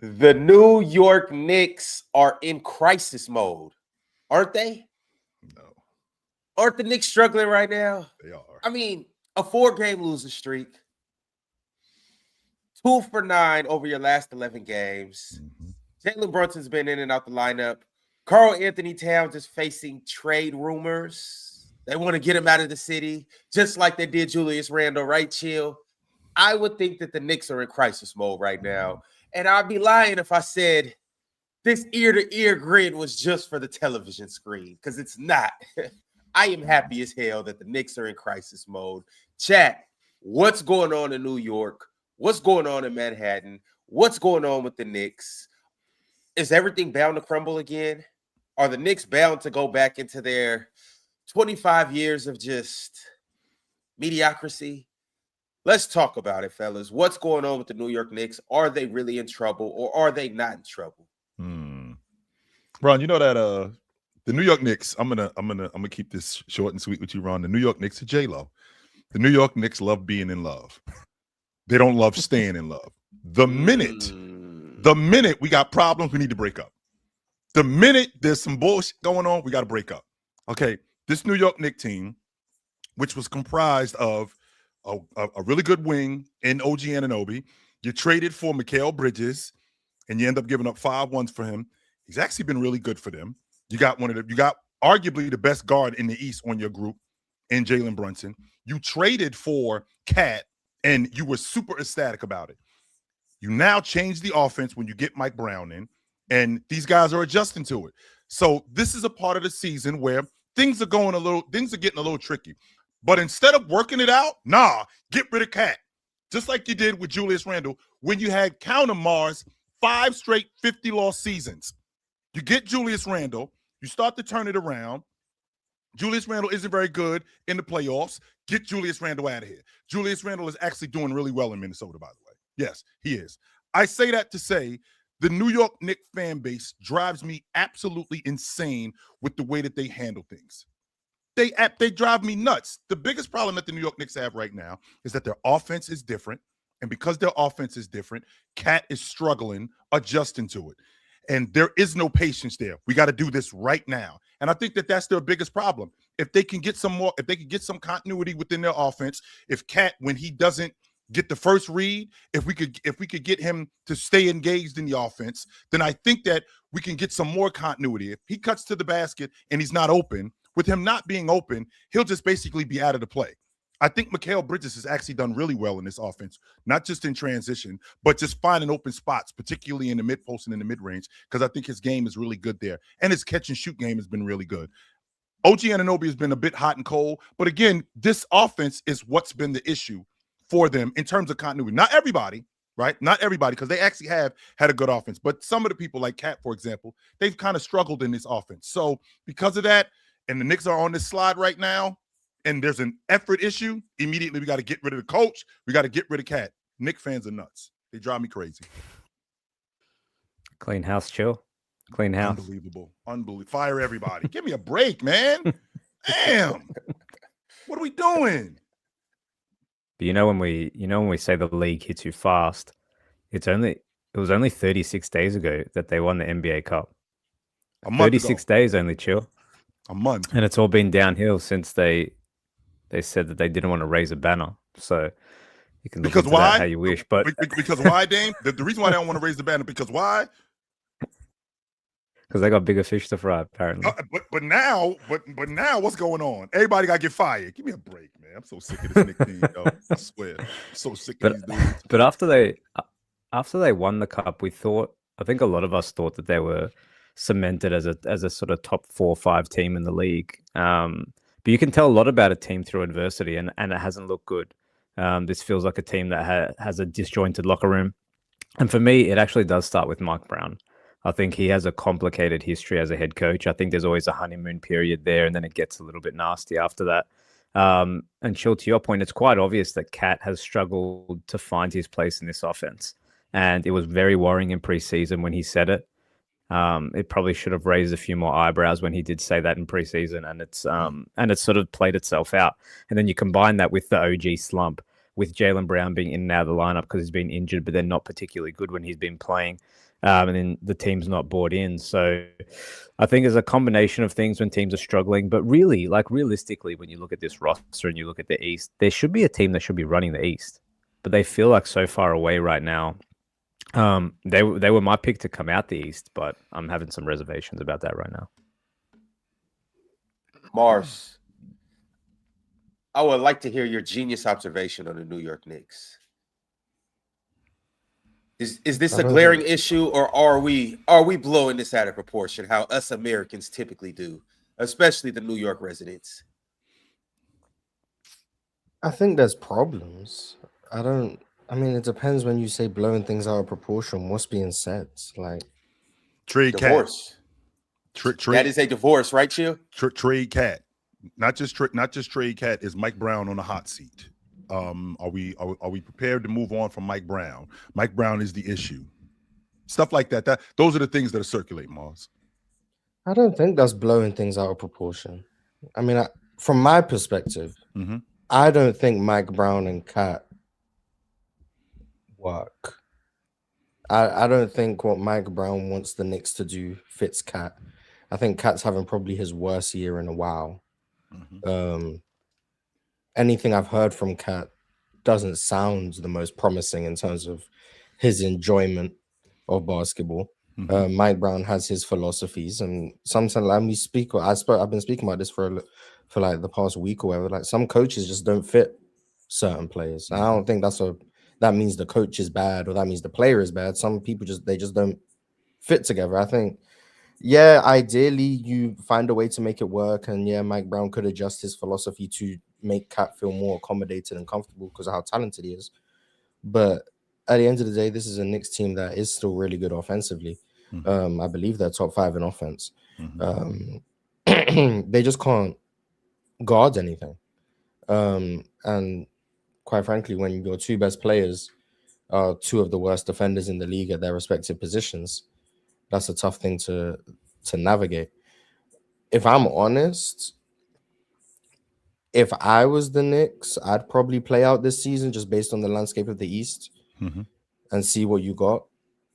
The New York Knicks are in crisis mode, aren't they? No, Aren't the Knicks struggling right now? they are. I mean, a 4-game losing streak, 2 for 9 over your last 11 games. Mm-hmm. Jalen Brunson's been in and out the lineup. Karl Anthony Towns is facing trade rumors. They want to get him out of the city, just like they did Julius Randle, right, Chill? I would think that the Knicks are in crisis mode right now. And I'd be lying if I said this ear-to-ear grin was just for the television screen, because it's not. I am happy as hell that the Knicks are in crisis mode. Chat, what's going on in New York? What's going on in Manhattan? What's going on with the Knicks? Is everything bound to crumble again? Are the Knicks bound to go back into their 25 years of just mediocrity? Let's talk about it, fellas. What's going on with the New York Knicks? Are they really in trouble, or are they not in trouble? Ron, you know that the New York Knicks, I'm gonna keep this short and sweet with you, Ron. The New York Knicks are J-Lo. The New York Knicks love being in love. They don't love staying in love. The minute we got problems, we need to break up. The minute there's some bullshit going on, we got to break up. Okay, this New York Knicks team, which was comprised of a really good wing in OG Anunoby, you traded for Mikal Bridges, and you end up giving up 5-1s for him. He's actually been really good for them. You got arguably the best guard in the East on your group in Jalen Brunson. You traded for Cat, and you were super ecstatic about it. You now change the offense when you get Mike Brown in, and these guys are adjusting to it. So this is a part of the season where things are getting a little tricky. But instead of working it out, get rid of Cat. Just like you did with Julius Randle when you had counter Mars 5 straight 50-loss seasons. You get Julius Randle, you start to turn it around. Julius Randle isn't very good in the playoffs. Get Julius Randle out of here. Julius Randle is actually doing really well in Minnesota, by the way. Yes, he is. I say that to say the New York Knicks fan base drives me absolutely insane with the way that they handle things. They drive me nuts. The biggest problem that the New York Knicks have right now is that their offense is different. And because their offense is different, Cat is struggling adjusting to it. And there is no patience there. We got to do this right now. And I think that that's their biggest problem. If they can get some continuity within their offense, if Cat, when he doesn't get the first read, if we could get him to stay engaged in the offense, then I think that we can get some more continuity. If he cuts to the basket and he's not open, with him not being open, he'll just basically be out of the play. I think Mikal Bridges has actually done really well in this offense, not just in transition, but just finding open spots, particularly in the mid-post and in the mid-range, because I think his game is really good there. And his catch-and-shoot game has been really good. OG Anunoby has been a bit hot and cold, but again, this offense is what's been the issue for them in terms of continuity. Not everybody, right? Not everybody, because they actually have had a good offense. But some of the people like Cat, for example, they've kind of struggled in this offense. So because of that, and the Knicks are on this slide right now, and there's an effort issue, immediately we got to get rid of the coach. We got to get rid of Cat. Knicks fans are nuts. They drive me crazy. Clean house, Chill. Clean house. Unbelievable. Fire everybody. Give me a break, man. Damn. What are we doing? But when we say the league hits you fast, it was only 36 days ago that they won the NBA Cup. 36 days only, Chill. A month. And it's all been downhill since they said that they didn't want to raise a banner. So you can look into that how you wish. But because why, Dame? The reason why they don't want to raise the banner, because why? Because they got bigger fish to fry, apparently. But now, what's going on? Everybody got to get fired. Give me a break, man. I'm so sick of this Knicks team, yo. I swear. I'm so sick of these dudes. But after they won the cup, I think a lot of us thought that they were cemented as a sort of top 4 or 5 team in the league. But you can tell a lot about a team through adversity, and it hasn't looked good. This feels like a team that has a disjointed locker room. And for me, it actually does start with Mike Brown. I think he has a complicated history as a head coach. I think there's always a honeymoon period there, and then it gets a little bit nasty after that. And Chill, to your point, it's quite obvious that Cat has struggled to find his place in this offense. And it was very worrying in preseason when he said it. It probably should have raised a few more eyebrows when he did say that in preseason, and it's sort of played itself out. And then you combine that with the OG slump, with Jalen Brown being in and out of the lineup because he's been injured, but then not particularly good when he's been playing. And then the team's not bought in. So I think there's a combination of things when teams are struggling. But really, like realistically, when you look at this roster and you look at the East, there should be a team that should be running the East. But they feel like so far away right now. They were my pick to come out the East, but I'm having some reservations about that right now. Mars, I would like to hear your genius observation on the New York Knicks. Is this a glaring issue, or are we blowing this out of proportion, how us Americans typically do, especially the New York residents? I think there's problems. I mean, it depends when you say blowing things out of proportion. What's being said? Like trade divorce. That is a divorce, right, Chill? Trade cat. Not just trade cat. Is Mike Brown on the hot seat? Are we prepared to move on from Mike Brown? Mike Brown is the issue. Stuff like that. Those are the things that are circulating, Mars. I don't think that's blowing things out of proportion. I mean, from my perspective, I don't think Mike Brown and Cat work. I don't think what Mike Brown wants the Knicks to do fits Cat. I think Cat's having probably his worst year in a while. Anything I've heard from Cat doesn't sound the most promising in terms of his enjoyment of basketball. Mike Brown has his philosophies, and sometimes I've been speaking about this for like the past week or whatever. Like some coaches just don't fit certain players. I don't think that means the coach is bad or that means the player is bad. Some people just don't fit together. I think, yeah, ideally you find a way to make it work, and yeah, Mike Brown could adjust his philosophy to make Cat feel more accommodated and comfortable because of how talented he is. But at the end of the day, this is a Knicks team that is still really good offensively. I believe they're top 5 in offense. They just can't guard anything. And quite frankly, when your 2 best players are 2 of the worst defenders in the league at their respective positions, that's a tough thing to navigate. If I'm honest, if I was the Knicks, I'd probably play out this season just based on the landscape of the East and see what you got.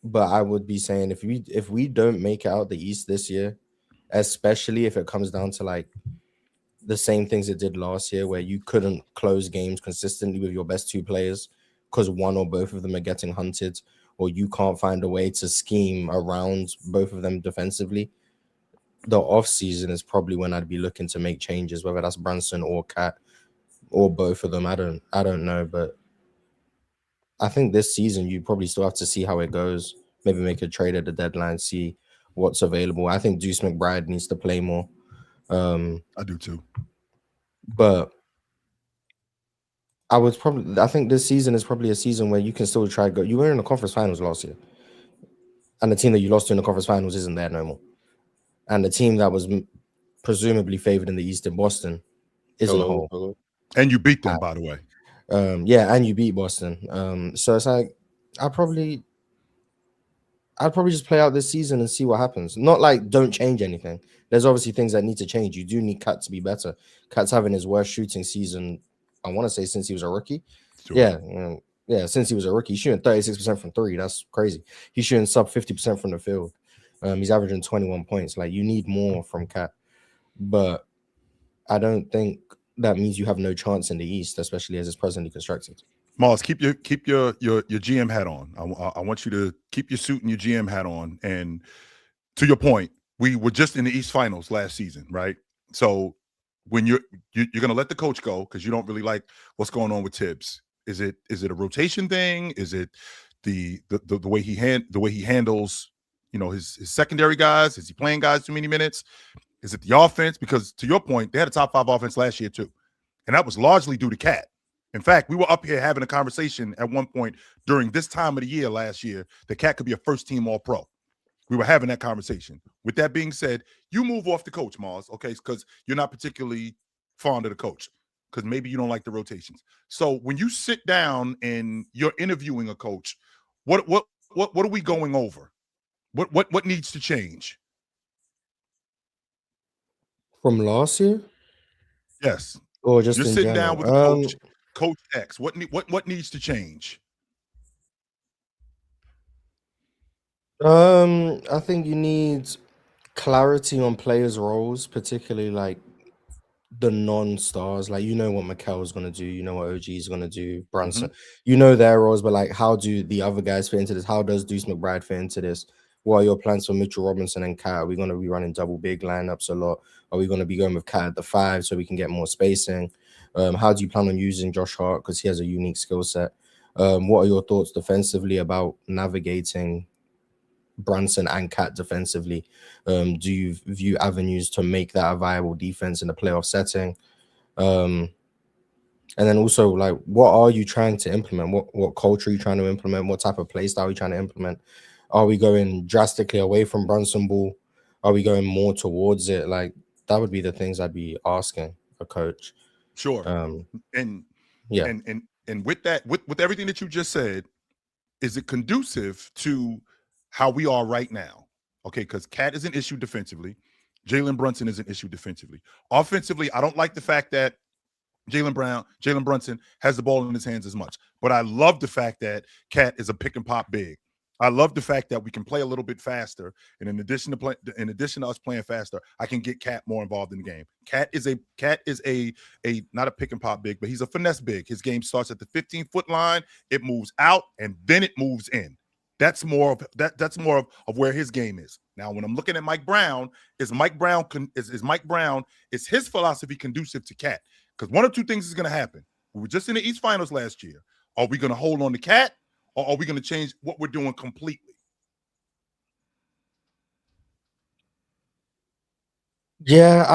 But I would be saying if we don't make it out the East this year, especially if it comes down to like the same things it did last year, where you couldn't close games consistently with your best 2 players because one or both of them are getting hunted, or you can't find a way to scheme around both of them defensively, the off season is probably when I'd be looking to make changes, whether that's Brunson or Cat or both of them. I don't know, but I think this season you probably still have to see how it goes. Maybe make a trade at the deadline, see what's available. I think Deuce McBride needs to play more. I do too. But I think this season is probably a season where you can still try to go. You were in the conference finals last year, and the team that you lost to in the conference finals isn't there no more. And the team that was presumably favored in the East in Boston isn't whole. And you beat them, by the way. Yeah, and you beat Boston. So it's like I'd probably just play out this season and see what happens. Not like don't change anything. There's obviously things that need to change. You do need Cat to be better. Cat's having his worst shooting season, I want to say, since he was a rookie. Sure. Yeah, since he was a rookie. He's shooting 36% from 3. That's crazy. He's shooting sub 50% from the field. He's averaging 21 points. Like, you need more from Cat. But I don't think that means you have no chance in the East, especially as it's presently constructed. Mars, keep your GM hat on. I want you to keep your suit and your GM hat on. And to your point, we were just in the East Finals last season, right? So when you're going to let the coach go because you don't really like what's going on with Tibbs. Is it a rotation thing? Is it the way he handles, his secondary guys? Is he playing guys too many minutes? Is it the offense? Because to your point, they had a top 5 offense last year too, and that was largely due to Cat. In fact, we were up here having a conversation at one point during this time of the year last year that Cat could be a first-team All-Pro. We were having that conversation. With that being said, you move off the coach, Mars, okay, because you're not particularly fond of the coach because maybe you don't like the rotations. So when you sit down and you're interviewing a coach, what are we going over? What needs to change? From last year? Yes. Or just you're in sitting general? down with the coach Coach X, what needs to change? I think you need clarity on players' roles, particularly like the non-stars. Like you know what Mikel's gonna do, you know what OG is gonna do, Brunson, you know their roles, but like how do the other guys fit into this? How does Deuce McBride fit into this? What are your plans for Mitchell Robinson and Cat? Are we gonna be running double big lineups a lot? Are we gonna be going with Cat at the 5 so we can get more spacing? How do you plan on using Josh Hart because he has a unique skill set? What are your thoughts defensively about navigating Brunson and Cat defensively? Do you view avenues to make that a viable defense in a playoff setting? And then also, like, what are you trying to implement? What culture are you trying to implement? What type of play style are you trying to implement? Are we going drastically away from Brunson ball? Are we going more towards it? Like, that would be the things I'd be asking a coach. Sure. And yeah. And with that, with everything that you just said, is it conducive to how we are right now? Okay, because Cat is an issue defensively. Jalen Brunson is an issue defensively. Offensively, I don't like the fact that Jalen Brunson has the ball in his hands as much. But I love the fact that Cat is a pick and pop big. I love the fact that we can play a little bit faster, and in addition to us playing faster, I can get Cat more involved in the game. Cat is a not a pick and pop big, but he's a finesse big. His game starts at the 15-foot line, it moves out, and then it moves in. That's more of where his game is. Now, when I'm looking at Mike Brown, is his philosophy conducive to Cat? Because one of two things is going to happen. We were just in the East Finals last year. Are we going to hold on to Cat? Or are we going to change what we're doing completely? Yeah,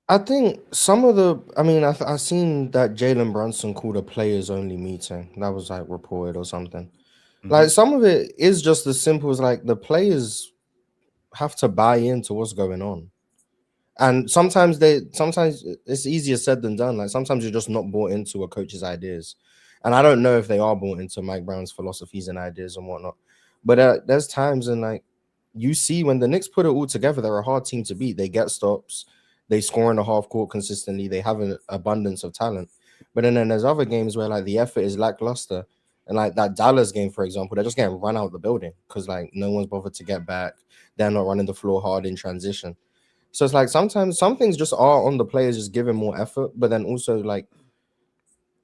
I think some of the, I mean, I seen that Jalen Brunson called a players only meeting. That was like reported or something. Mm-hmm. Like some of it is just as simple as like the players have to buy into what's going on. And sometimes it's easier said than done. Like sometimes you're just not bought into a coach's ideas. And I don't know if they are bought into Mike Brown's philosophies and ideas and whatnot. But there's times in like you see when the Knicks put it all together, they're a hard team to beat. They get stops, they score in the half court consistently, they have an abundance of talent. But then there's other games where like the effort is lackluster. And like that Dallas game, for example, they're just getting run out of the building because like no one's bothered to get back. They're not running the floor hard in transition. So it's like sometimes some things just are on the players just giving more effort, but then also like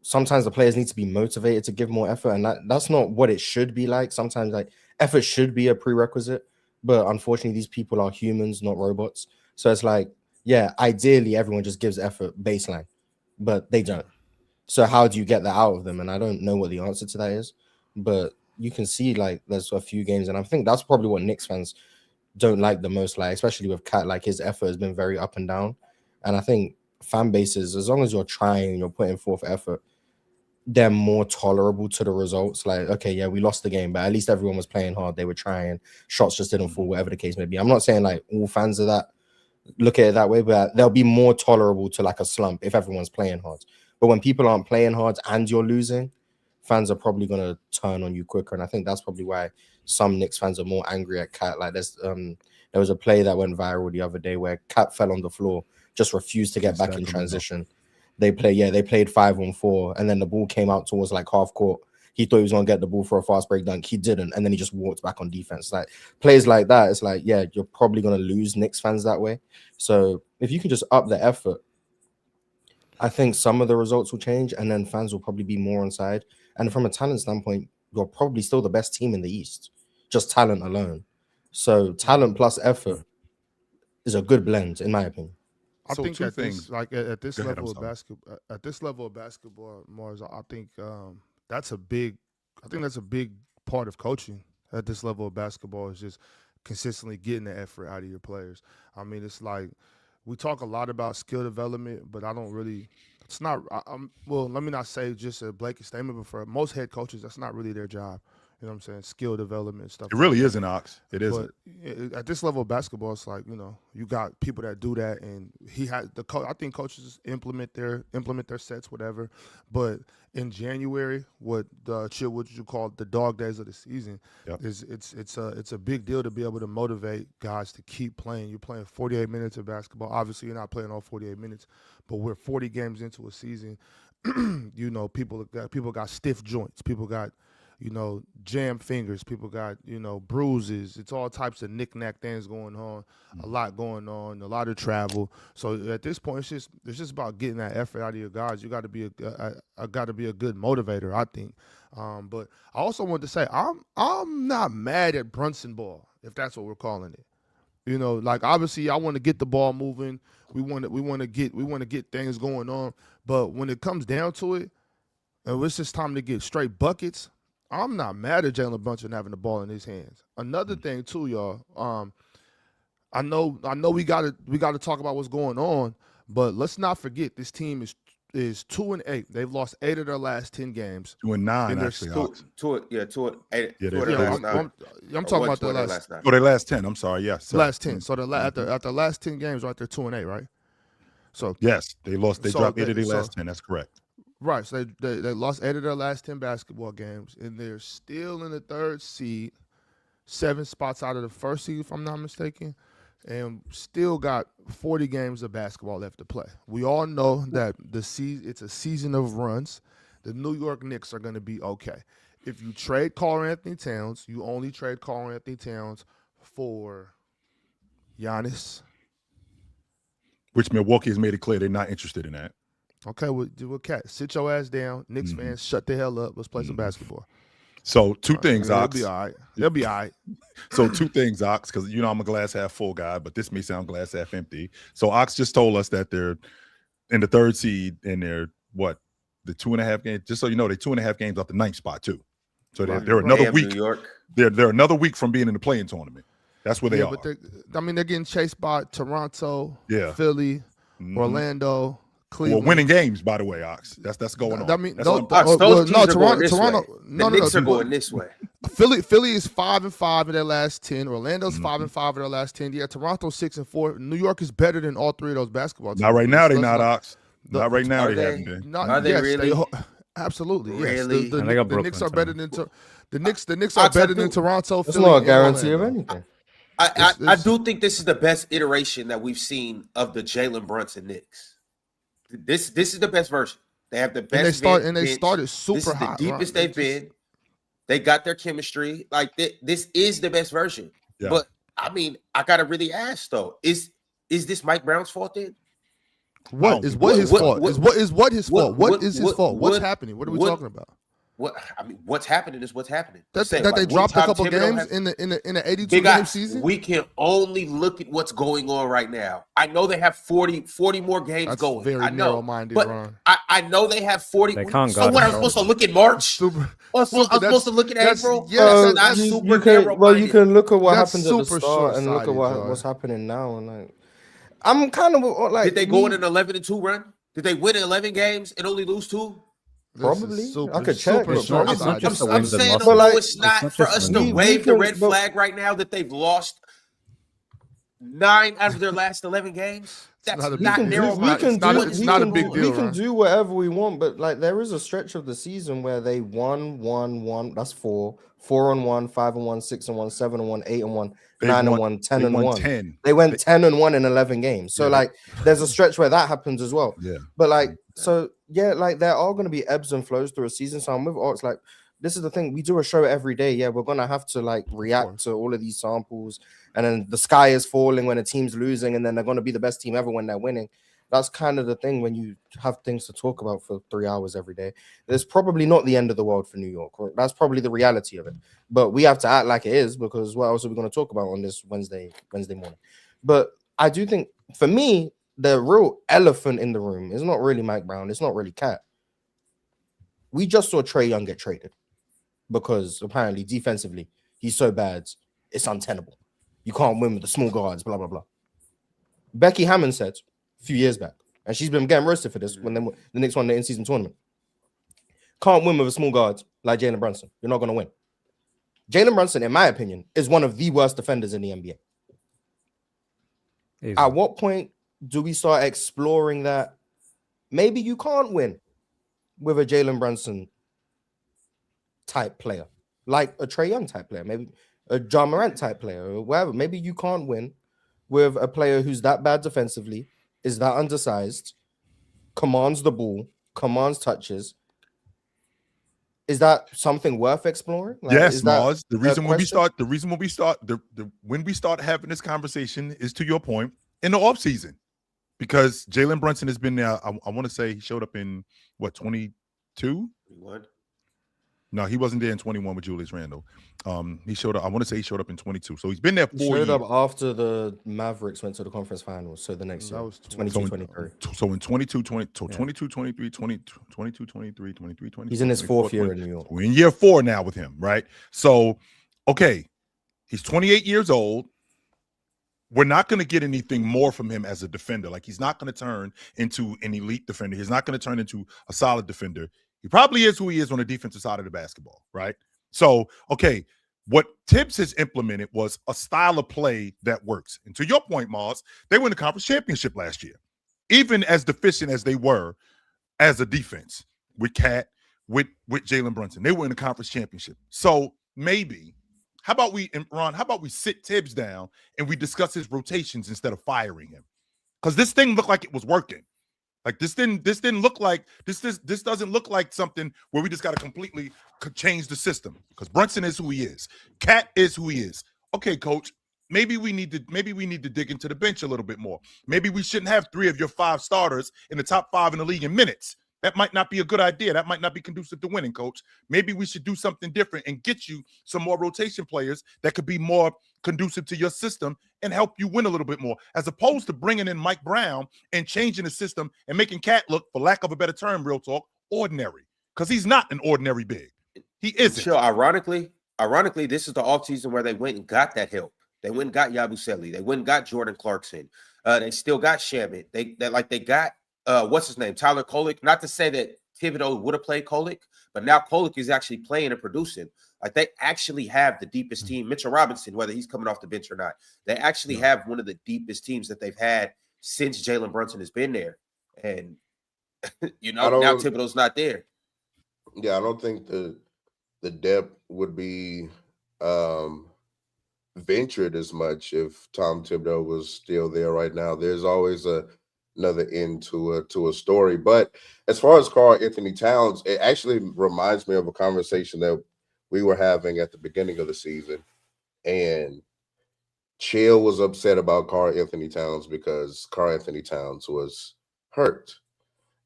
sometimes the players need to be motivated to give more effort, and that's not what it should be like. Sometimes like effort should be a prerequisite, but unfortunately these people are humans, not robots. So it's like, yeah, ideally everyone just gives effort baseline, but they don't. So how do you get that out of them? And I don't know what the answer to that is, but you can see like there's a few games, and I think that's probably what Knicks fans don't like the most, like especially with Cat, like his effort has been very up and down. And I think fan bases, as long as you're trying, you're putting forth effort, they're more tolerable to the results. Like, okay, yeah, we lost the game, but at least everyone was playing hard. They were trying, shots just didn't fall, whatever the case may be. I'm not saying like all fans of that look at it that way, but they'll be more tolerable to like a slump if everyone's playing hard. But when people aren't playing hard and you're losing, fans are probably gonna turn on you quicker. And I think that's probably why some Knicks fans are more angry at Cat. Like there was a play that went viral the other day where Cat fell on the floor, just refused to get back in transition. They played 5-on-4, and then the ball came out towards like half court. He thought he was gonna get the ball for a fast break dunk. He didn't, and then he just walked back on defense. Like plays like that, it's like, yeah, you're probably gonna lose Knicks fans that way. So if you can just up the effort, I think some of the results will change, and then fans will probably be more on side. And from a talent standpoint, you're probably still the best team in the East, just talent alone. So talent plus effort is a good blend, in my opinion. I think two at things. at this Go ahead, level I'm of basketball, Mars, I think that's a big, that's a big part of coaching at this level of basketball is just consistently getting the effort out of your players. I mean, it's like we talk a lot about skill development, but I don't really. It's not. Well, let me not say just a blanket statement, but for most head coaches, that's not really their job. You know what I'm saying? Skill development stuff. It really like isn't, Ox. It isn't. But at this level of basketball, it's like, you got people that do that, and he had the coach. I think coaches implement their sets, whatever. But in January, what you call the dog days of the season, is it's a big deal to be able to motivate guys to keep playing. You're playing 48 minutes of basketball. Obviously, you're not playing all 48 minutes, but we're 40 games into a season. People got stiff joints. People got jam fingers. People got, bruises. It's all types of knick-knack things going on, a lot going on, a lot of travel. So at this point, it's just about getting that effort out of your guys. You got to be a good motivator, I think. But I also want to say I'm not mad at Brunson ball, if that's what we're calling it. Like obviously I want to get the ball moving. We want to get things going on. But when it comes down to it, and it's just time to get straight buckets, I'm not mad at Jalen Brunson having the ball in his hands. Another thing too, y'all. I know we gotta talk about what's going on, but let's not forget this team is 2-8. They've lost 8 of their last 10 games. 2-9 actually. Two of 8. Yeah, I'm talking about the last 9. Oh, they last 10. I'm sorry. Yes. Yeah, last 10. So after the last 10 games, right, they're 2-8, right? So yes, they lost. They dropped 8 of their last 10. That's correct. Right, so they lost 8 of their last 10 basketball games, and they're still in the 3rd seed, 7 spots out of the 1st seed, if I'm not mistaken, and still got 40 games of basketball left to play. We all know that it's a season of runs. The New York Knicks are going to be okay. If you trade Karl-Anthony Towns, you only trade Karl-Anthony Towns for Giannis. Which Milwaukee has made it clear they're not interested in that. Okay, well, Cat, sit your ass down. Knicks fans, shut the hell up. Let's play some basketball. So two things, Ox. They'll be all right. They'll be all right. So 2 things, Ox, because I'm a glass half full guy, but this may sound glass half empty. So Ox just told us that they're in the 3rd seed and they're the 2.5 games. Just so you know, they're 2.5 games off the 9th spot too. So they're another week. New York. They're another week from being in the play-in tournament. That's where they are. But they're getting chased by Toronto, Mm-hmm. Philly, Orlando, Cleveland. Well, winning games, by the way, Ox. That's going on. I mean, Toronto. The Knicks are going this way. Philly is 5-5 in their last 10. Orlando's 5-5 in their last 10. Yeah, Toronto's 6-4. New York is better than all 3 of those basketball teams. Not right now. They're not, Ox. Not right now. They haven't been. Are they really? Absolutely. Really? Yes. The Knicks are better than the Knicks I are better do. than Toronto. That's Philly, not a and guarantee of Orlando. anything. I do think this is the best iteration that we've seen of the Jalen Brunson Knicks. This is the best version. They have the best. And they started super This is hot. the deepest right? they've been. They got their chemistry. Like this is the best version. Yeah. But I mean, I gotta really ask though: is this Mike Brown's fault then? What is his fault? What is his fault? What's happening? What are we talking about? What's happening is what's happening. That Saying, they like, dropped a Tom couple Thibodeau games has- in the 82 Big game Ox, season. we can only look at what's going on right now. I know they have 40 more games That's going. very I know, narrow-minded, but Ron. I know they have 40. They can't So guard what? I'm it. supposed to look at March? Super. I'm supposed to look at that's- April? yeah, That's not you super can, narrow-minded. well, you can look at what That's happened at the super start and look at short-sighted, what's Joy. happening now. And like, I'm kind of like, Did they go in an 11-2 run? Did they win 11 games and only lose 2? Probably. I could check. It's not just the I'm wins and saying, losses. no, But, like, it's not it's for not us just to the wins. wave the can- red but- flag right now that they've lost 9 out of their last 11 games. That's not a big not deal. narrow-minded. It's not a big deal, We can Ron. do whatever we want, but like there is a stretch of the season where they won 1-1. That's 4, 4-1, 5-1, 6-1, 7-1, 8-1, 9-1, 10-1. 10. They went 10-1 in 11 games. So Yeah. like there's a stretch where that happens as well. Yeah. But like so yeah, like there are going to be ebbs and flows through a season. So I'm with Ox. Like this is the thing. We do a show every day. Yeah, we're gonna have to like react to all of these samples, and then the sky is falling when a team's losing, and then they're gonna be the best team ever when they're winning. That's kind of the thing when you have things to talk about for 3 hours every day. It's probably not the end of the world for New York. That's probably the reality of it. But we have to act like it is, because what else are we going to talk about on this Wednesday morning? But I do think, for me, the real elephant in the room is not really Mike Brown. It's not really Cat. We just saw Trae Young get traded because apparently defensively he's so bad, it's untenable. You can't win with the small guards, blah, blah, blah. Becky Hammond said a few years back, and she's been getting roasted for this when the Knicks won the in-season tournament. Can't win with a small guard like Jalen Brunson. You're not going to win. Jalen Brunson, in my opinion, is one of the worst defenders in the NBA. Easily. At what point do we start exploring that maybe you can't win with a Jalen Brunson type player, like a Trae Young type player, maybe a John Morant type player, or whatever? Maybe you can't win with a player who's that bad defensively, is that undersized, commands the ball, commands touches. Is that something worth exploring? Like, Yes, is that Mars. The a reason when we question? when we start having this conversation is, to your point, in the offseason. Because Jalen Brunson has been there. I want to say he showed up in what, 22? What? No, he wasn't there in 21 with Julius Randle. He showed up. I want to say he showed up in 22. So he's been there 4 He years. showed up after the Mavericks went to the conference finals. So the next year, That was 22, 23. So in 22, 20, so Yeah. 22, 23, 20, 22, 23, 23, 24. He's in his 24, fourth year 20. in New York. We're in year 4 now with him, right? So, okay, he's 28 years old. We're not going to get anything more from him as a defender. Like, he's not going to turn into an elite defender. He's not going to turn into a solid defender. He probably is who he is on the defensive side of the basketball, right? So, okay, what Tibbs has implemented was a style of play that works. And to your point, Mars, they won the conference championship last year. Even as deficient as they were as a defense with Cat, with Jalen Brunson, they were in the conference championship. So maybe, how about we sit Tibbs down and we discuss his rotations instead of firing him? Because this thing looked like it was working. Like, this didn't look like this doesn't look like something where we just got to completely change the system. Because Brunson is who he is, Cat is who he is. Okay, coach, maybe we need to dig into the bench a little bit more. Maybe we shouldn't have 3 of your 5 starters in the top 5 in the league in minutes. That might not be a good idea. That might not be conducive to winning, coach. Maybe we should do something different and get you some more rotation players that could be more conducive to your system and help you win a little bit more, as opposed to bringing in Mike Brown and changing the system and making Cat look, for lack of a better term, real talk, ordinary. Because he's not an ordinary big. He isn't. Chill. Ironically, this is the offseason where they went and got that help. They went and got Yabusele. They went and got Jordan Clarkson. They still got Shamit. They got what's his name? Tyler Kolek. Not to say that Thibodeau would have played Kolek, but now Kolek is actually playing and producing. Like, they actually have the deepest team. Mitchell Robinson, whether he's coming off the bench or not, they actually have one of the deepest teams that they've had since Jalen Brunson has been there. And now Thibodeau's not there. Yeah, I don't think the depth would be ventured as much if Tom Thibodeau was still there right now. There's always another end to a story. But as far as Karl Anthony Towns, it actually reminds me of a conversation that we were having at the beginning of the season. And Chill was upset about Karl Anthony Towns because Karl Anthony Towns was hurt.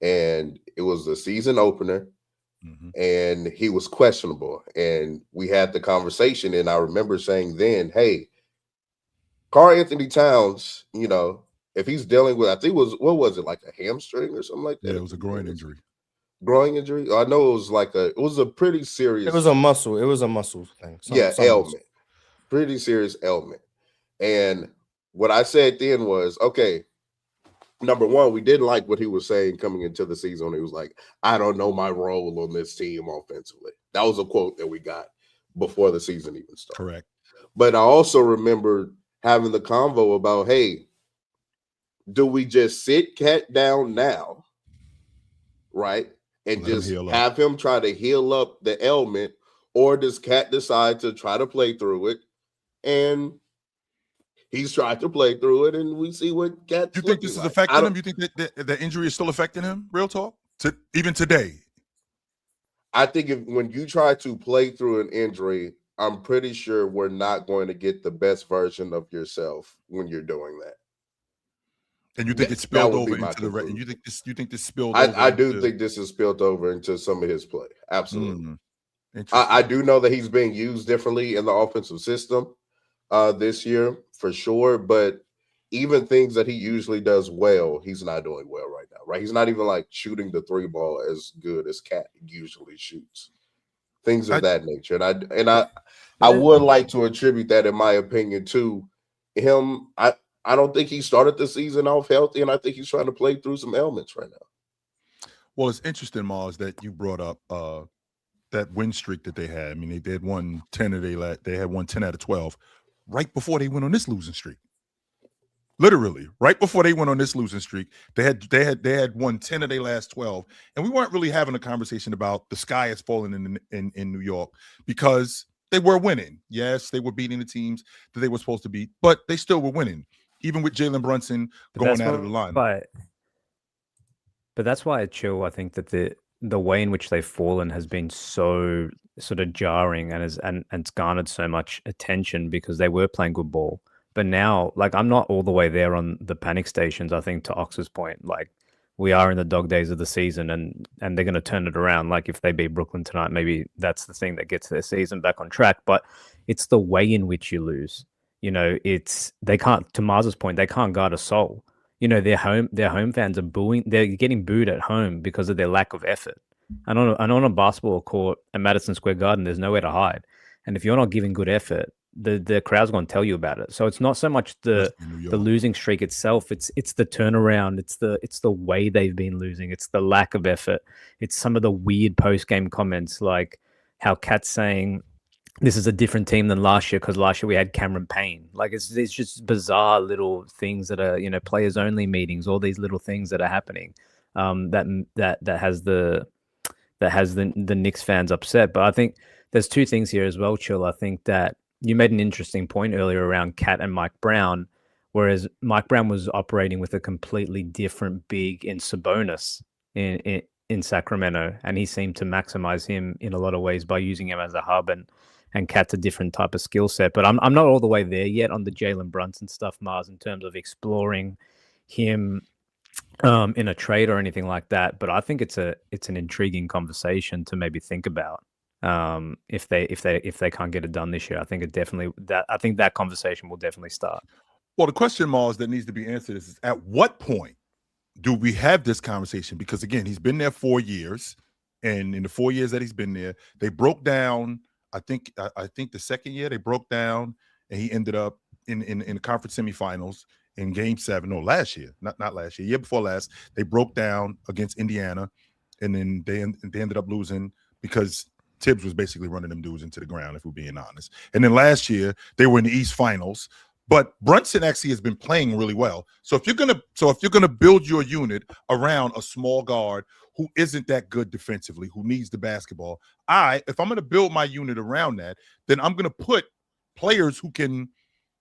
And it was the season opener. Mm-hmm. And he was questionable. And we had the conversation, and I remember saying then, hey, Karl Anthony Towns, if he's dealing with, I think what was it, like a hamstring or something like that? Yeah, it was a groin injury. Groin injury? I know it was a pretty serious. It was a muscle thing. Ailment. Pretty serious ailment. And what I said then was, okay, number one, we didn't like what he was saying coming into the season. He was like, I don't know my role on this team offensively. That was a quote that we got before the season even started. Correct. But I also remember having the convo about, hey, do we just sit Cat down now, right? And just have him try to heal up the ailment, or does Cat decide to try to play through it? And he's tried to play through it, and we see what Cat's You think this is affecting him? You think that the injury is still affecting him? Real talk? Even today? I think when you try to play through an injury, I'm pretty sure we're not going to get the best version of yourself when you're doing that. And you think it spilled over into the and you think this spilled over? I do think this is spilled over into some of his play. Absolutely. I do know that he's being used differently in the offensive system this year for sure, but even things that he usually does well, he's not doing well right now, right? He's not even like shooting the 3 ball as good as Cat usually shoots. Things of that nature. And I would like to attribute that, in my opinion, to him. I don't think he started the season off healthy, and I think he's trying to play through some ailments right now. Well, it's interesting, Mars, that you brought up that win streak that they had. I mean, they had won 10 of they had won 10 out of 12 right before they went on this losing streak. Literally, right before they went on this losing streak, they had won 10 of their last 12, and we weren't really having a conversation about the sky is falling in New York because they were winning. Yes, they were beating the teams that they were supposed to beat, but they still were winning, even with Jalen Brunson going out of the line. But that's why, Chill, I think that the way in which they've fallen has been so sort of jarring and it's garnered so much attention because they were playing good ball. But now, like, I'm not all the way there on the panic stations. I think to Ox's point, like, we are in the dog days of the season and they're going to turn it around. Like, if they beat Brooklyn tonight, maybe that's the thing that gets their season back on track. But it's the way in which you lose. You know, they can't, to Mars's point, they can't guard a soul. You know, their home fans are booing. They're getting booed at home because of their lack of effort. And on a basketball court at Madison Square Garden, there's nowhere to hide. And if you're not giving good effort, the crowd's going to tell you about it. So it's not so much the losing streak itself. It's the turnaround. It's the way they've been losing. It's the lack of effort. It's some of the weird post-game comments, like how Kat's saying this is a different team than last year because last year we had Cameron Payne. Like it's just bizarre little things that are, you know, players only meetings, all these little things that are happening that has the Knicks fans upset. But I think there's two things here as well, Chill. I think that you made an interesting point earlier around Cat and Mike Brown, whereas Mike Brown was operating with a completely different big in Sabonis in Sacramento, and he seemed to maximize him in a lot of ways by using him as a hub, and Cat's a different type of skill set. But I'm not all the way there yet on the Jalen Brunson stuff, Mars, in terms of exploring him in a trade or anything like that. But I think it's an intriguing conversation to maybe think about. If they can't get it done this year, I think that conversation will definitely start. Well, the question, Mars, that needs to be answered is at what point do we have this conversation? Because again, he's been there 4 years, and in the 4 years that he's been there, they broke down. I think the second year they broke down, and he ended up in the conference semifinals in Game 7. No, last year, not last year, year before last, they broke down against Indiana, and then they ended up losing because Tibbs was basically running them dudes into the ground, if we're being honest. And then last year they were in the East Finals, but Brunson actually has been playing really well. So if you're gonna build your unit around a small guard who isn't that good defensively, who needs the basketball, if I'm gonna build my unit around that, then I'm gonna put players who can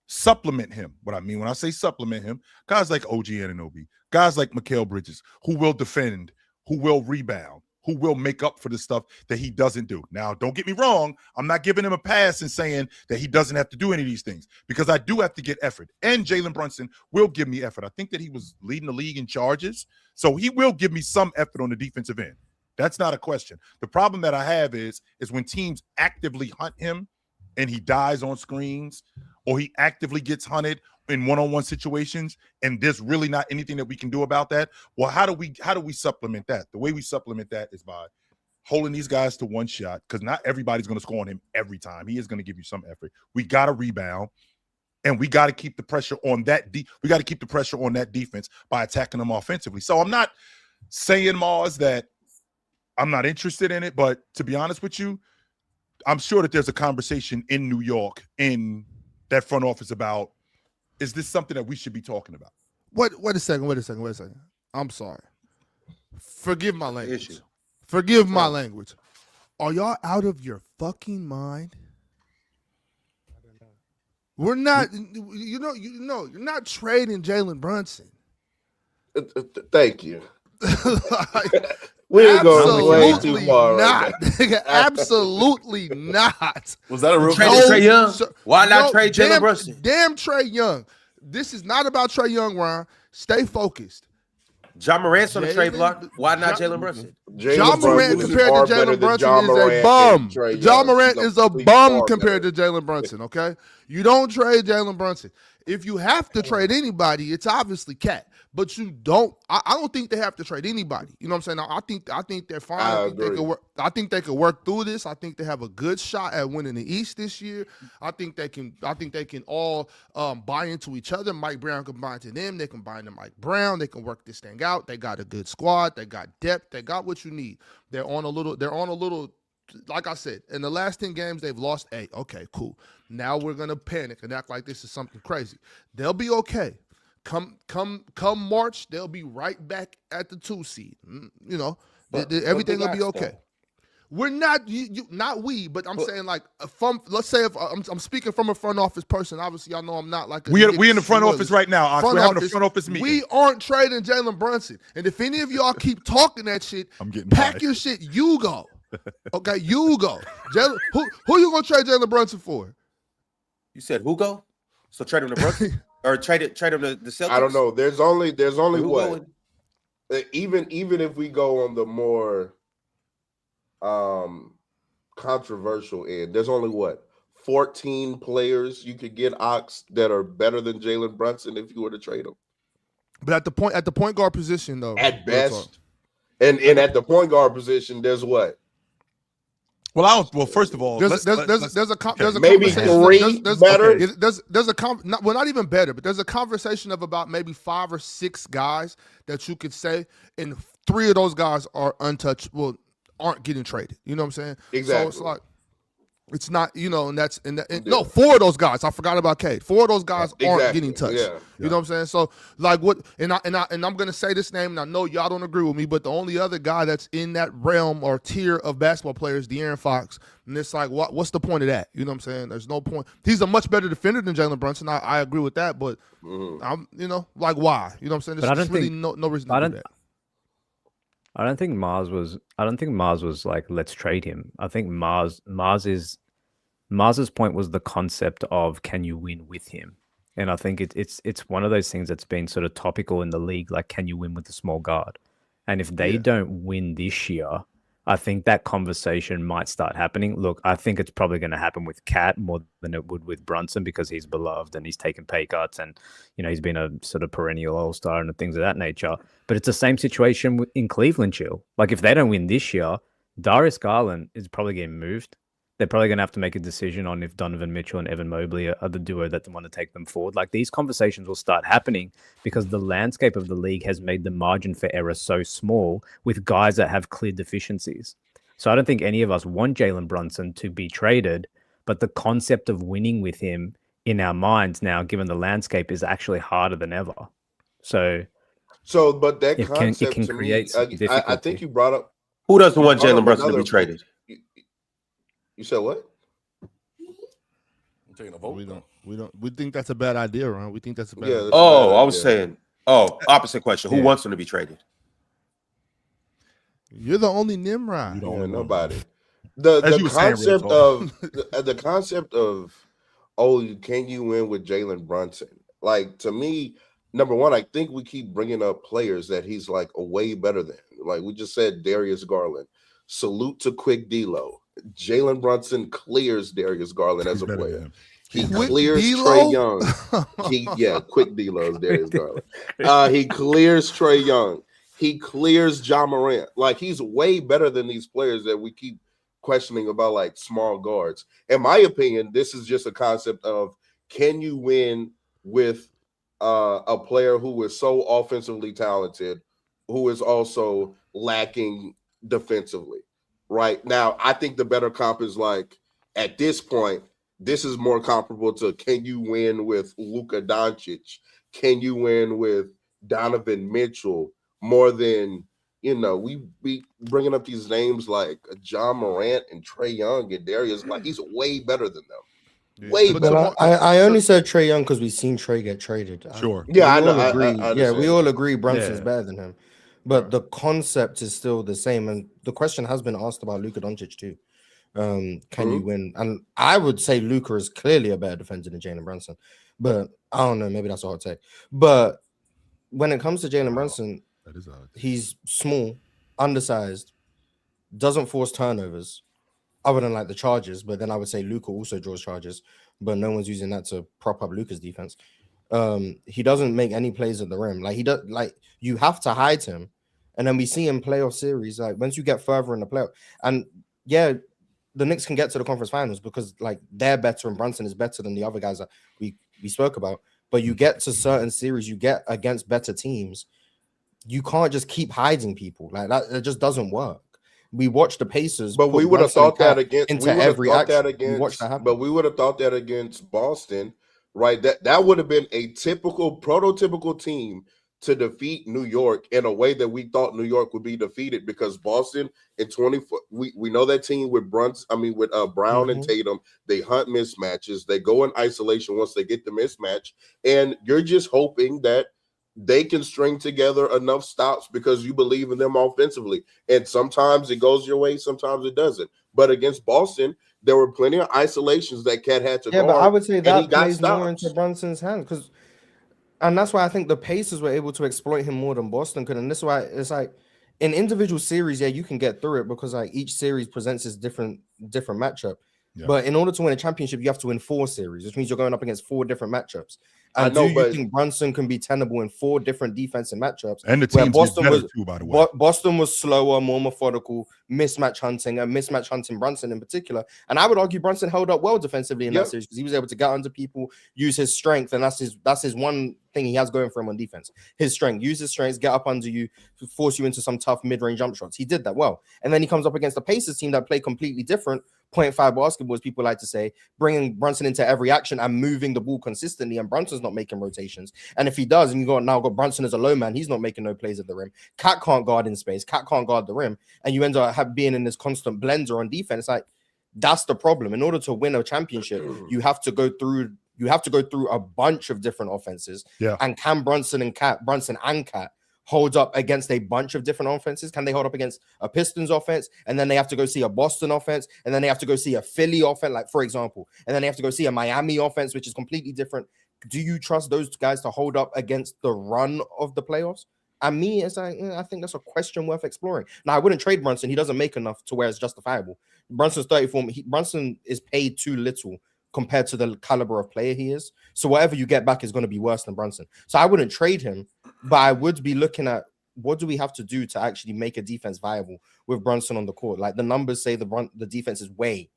supplement him. What I mean when I say supplement him, guys like OG Anunoby, guys like Mikal Bridges, who will defend, who will rebound, who will make up for the stuff that he doesn't do. Now, don't get me wrong. I'm not giving him a pass and saying that he doesn't have to do any of these things because I do have to get effort. And Jalen Brunson will give me effort. I think that he was leading the league in charges. So he will give me some effort on the defensive end. That's not a question. The problem that I have is when teams actively hunt him and he dies on screens or he actively gets hunted in one-on-one situations, and there's really not anything that we can do about that. Well, how do we supplement that? The way we supplement that is by holding these guys to one shot, because not everybody's going to score on him every time. He is going to give you some effort. We got to rebound, and we got to keep the pressure on that. We got to keep the pressure on that defense by attacking them offensively. So I'm not saying, Mars, that I'm not interested in it, but to be honest with you, I'm sure that there's a conversation in New York in that front office about, is this something that we should be talking about? Wait a second. I'm sorry. Forgive my language. Forgive my language. Are y'all out of your fucking mind? We're not, you're not trading Jalen Brunson. Thank you. We're going way too far. Not. Absolutely not. Was that a real trade? Trae Young? Why not trade Jalen Brunson? Damn Trae Young. This is not about Trae Young, Ron. Stay focused. John Morant's on the trade block. Why not Jalen Brunson? John Morant compared to Jalen Brunson is a bum. John Morant is a bum compared to Jalen Brunson, okay? You don't trade Jalen Brunson. If you have to trade anybody, it's obviously Cat. But you don't. I don't think they have to trade anybody. You know what I'm saying? I think they're fine. I think they could work through this. I think they have a good shot at winning the East this year. I think they can all buy into each other. Mike Brown can buy into them. They can buy into Mike Brown. They can work this thing out. They got a good squad. They got depth. They got what you need. They're on a little like I said, in the last 10 games, they've lost 8. Okay, cool. Now we're going to panic and act like this is something crazy. They'll be okay. Come March, they'll be right back at the 2 seed. Everything will be okay. Though. We're not not we, but I'm saying like let's say if I'm speaking from a front office person. Obviously, y'all know I'm not like we in the front office right now. Ox. We're having a front office meeting. We aren't trading Jalen Brunson, and if any of y'all keep talking that shit, pack your shit. You go, okay? You go. Jalen, who you gonna trade Jalen Brunson for? You said who go? So trade him to Brunson or trade him to the Celtics? I don't know. There's only what. Even if we go on the more controversial end, there's only what 14 players you could get, Ox, that are better than Jalen Brunson if you were to trade him. But at the point guard position, though, at best, and at the point guard position, there's what. Well, first of all, there's a maybe three better. There's a not even better, but there's a conversation of about maybe 5 or 6 guys that you could say, and 3 of those guys are untouched. Well, aren't getting traded. You know what I'm saying? Exactly. So it's like it's not, no, 4 of those guys. I forgot about K. 4 of those guys aren't getting touched. Yeah. You know what I'm saying? So like what? And I'm gonna say this name, and I know y'all don't agree with me, but the only other guy that's in that realm or tier of basketball players, De'Aaron Fox, and it's like what's the point of that? You know what I'm saying? There's no point. He's a much better defender than Jalen Brunson. I agree with that, but I'm like why? You know what I'm saying? There's really no reason to do that. I don't think Mars was like, let's trade him. I think Mars's point was the concept of, can you win with him? And I think it's one of those things that's been sort of topical in the league, like, can you win with a small guard? And if they don't win this year, I think that conversation might start happening. Look, I think it's probably going to happen with Cat more than it would with Brunson, because he's beloved and he's taken pay cuts, and he's been a sort of perennial all-star and things of that nature. But it's the same situation in Cleveland, Chill. Like, if they don't win this year, Darius Garland is probably getting moved. They're probably going to have to make a decision on if Donovan Mitchell and Evan Mobley are the duo that want to take them forward. Like, these conversations will start happening because the landscape of the league has made the margin for error so small with guys that have clear deficiencies. So I don't think any of us want Jalen Brunson to be traded, but the concept of winning with him in our minds now, given the landscape, is actually harder than ever. But that concept it can to create me, I think you brought up. Who doesn't want Jalen Brunson to be traded? You said what? I'm taking a vote. We think that's a bad idea, Ron. We think that's a bad idea. I was saying, opposite question. Who wants him to be traded? You're the only Nimrod. You don't want nobody. The concept of can you win with Jalen Brunson? Like, to me, number one, I think we keep bringing up players that he's like a way better than. Like we just said, Darius Garland. Salute to Quick D-Lo. Jalen Brunson clears Darius Garland as a player. He clears Trae Young. Quick D-Lo is Darius Garland. He clears Trae Young. He clears Ja Morant. Like, he's way better than these players that we keep questioning about, like small guards. In my opinion, this is just a concept of, can you win with a player who is so offensively talented, who is also lacking defensively? Right now, I think the better comp is like, at this point, this is more comparable to, can you win with Luka Doncic? Can you win with Donovan Mitchell? More than, we be bringing up these names like Ja Morant and Trae Young and Darius. Like, he's way better than them. Yeah. Way better. I only said Trae Young because we've seen Trae get traded. Sure. I know. We all agree Brunson's better than him. But the concept is still the same. And the question has been asked about Luka Doncic too. Can you win? And I would say Luka is clearly a better defender than Jalen Brunson. But I don't know. Maybe that's a hot take. But when it comes to Jalen Brunson, he's small, undersized, doesn't force turnovers, other than like the charges. But then I would say Luka also draws charges, but no one's using that to prop up Luka's defense. He doesn't make any plays at the rim. Like, he does. Like, you have to hide him. And then we see in playoff series, like, once you get further in the playoff, and the Knicks can get to the conference finals because, like, they're better and Brunson is better than the other guys that we spoke about. But you get to certain series, you get against better teams, you can't just keep hiding people. Like, that it just doesn't work. We watched the Pacers, but we would have thought that against. into every action. We watched that happen. But we would have thought that against Boston, right? That would have been a typical, prototypical team to defeat New York in a way that we thought New York would be defeated, because Boston in 24, we know that team with Brown and Tatum, they hunt mismatches, they go in isolation once they get the mismatch, and you're just hoping that they can string together enough stops because you believe in them offensively. And sometimes it goes your way, sometimes it doesn't. But against Boston, there were plenty of isolations that Cat had to guard. But I would say that plays stops more into Brunson's hands, and that's why I think the Pacers were able to exploit him more than Boston could. And this is why it's like in individual series, you can get through it because like each series presents its different matchup. Yeah. But in order to win a championship, you have to win 4 series, which means you're going up against 4 different matchups. And do you think Brunson can be tenable in 4 different defensive matchups? And the teams Boston was too, by the way. Boston was slower, more methodical, mismatch hunting Brunson in particular. And I would argue Brunson held up well defensively in that series because he was able to get under people, use his strength, and that's his one thing he has going for him on defense. His strength, use his strengths, get up under you, force you into some tough mid-range jump shots. He did that well. And then he comes up against the Pacers team that play completely different. 0.5 basketball, as people like to say, bringing Brunson into every action and moving the ball consistently, and Brunson's not making rotations. And if he does, and you now got Brunson as a low man, he's not making no plays at the rim. Cat can't guard in space. Cat can't guard the rim, and you end up being in this constant blender on defense. Like that's the problem. In order to win a championship, you have to go through a bunch of different offenses. Yeah. And can Brunson and Cat hold up against a bunch of different offenses? Can they hold up against a Pistons offense, and then they have to go see a Boston offense, and then they have to go see a Philly offense, like for example, and then they have to go see a Miami offense, which is completely different? Do you trust those guys to hold up against the run of the playoffs? And me, it's like, I think that's a question worth exploring. Now, I wouldn't trade Brunson. He doesn't make enough to where it's justifiable. Brunson's 34. Brunson is paid too little compared to the caliber of player he is. So whatever you get back is going to be worse than Brunson. So I wouldn't trade him, but I would be looking at what do we have to do to actually make a defense viable with Brunson on the court. Like the numbers say the defense is way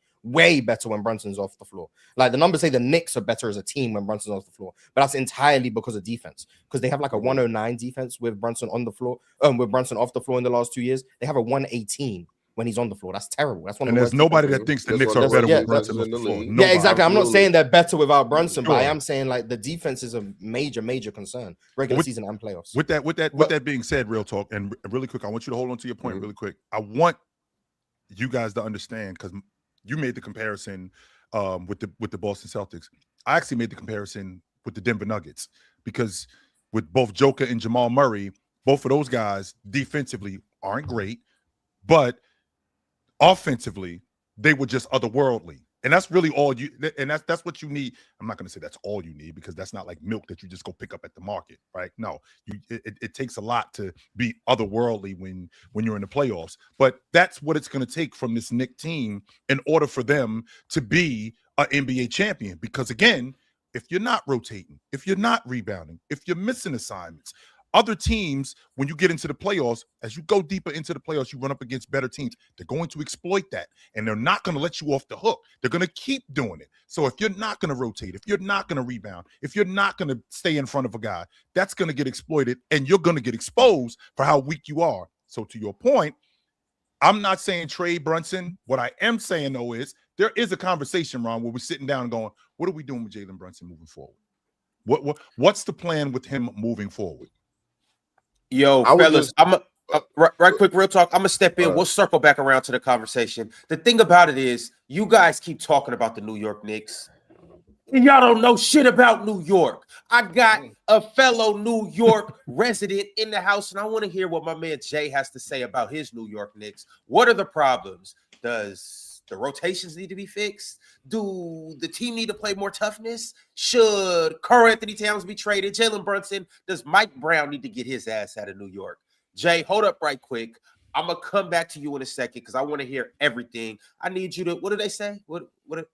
better when Brunson's off the floor. Like the numbers say the Knicks are better as a team when Brunson's off the floor, but that's entirely because of defense, because they have like a 109 defense with Brunson on the floor, with Brunson off the floor in the last 2 years. They have a 118 when he's on the floor. That's terrible. That's one of the worst. There's nobody that thinks the Knicks are better with Brunson on the floor. Yeah, exactly. I'm not saying they're better without Brunson, but I am saying like the defense is a major concern, regular season and playoffs. With that being said, real talk, and really quick, I want you to hold on to your point really quick. I want you guys to understand, because you made the comparison with the Boston Celtics. I actually made the comparison with the Denver Nuggets, because with both Joker and Jamal Murray, both of those guys defensively aren't great, but offensively they were just otherworldly. And that's really all you, and that's what you need. I'm not going to say that's all you need, because that's not like milk that you just go pick up at the market, right? No, it takes a lot to be otherworldly when you're in the playoffs. But that's what it's going to take from this Knicks team in order for them to be an NBA champion. Because again, if you're not rotating, if you're not rebounding, if you're missing assignments, other teams, when you get into the playoffs, as you go deeper into the playoffs, you run up against better teams. They're going to exploit that, and they're not going to let you off the hook. They're going to keep doing it. So if you're not going to rotate, if you're not going to rebound, if you're not going to stay in front of a guy, that's going to get exploited, and you're going to get exposed for how weak you are. So to your point, I'm not saying trade Brunson. What I am saying, though, is there is a conversation, Ron, where we're sitting down and going, what are we doing with Jalen Brunson moving forward? What's the plan with him moving forward? Yo, fellas, right quick, real talk. I'm gonna step in. We'll circle back around to the conversation. The thing about it is, you guys keep talking about the New York Knicks, and y'all don't know shit about New York. I got a fellow New York resident in the house, and I want to hear what my man Jay has to say about his New York Knicks. What are the problems? Does the rotations need to be fixed? Do the team need to play more toughness? Should Karl Anthony Towns be traded? Jalen Brunson? Does Mike Brown need to get his ass out of New York? Jay, hold up right quick. I'm going to come back to you in a second because I want to hear everything. I need you to, what do they say? What did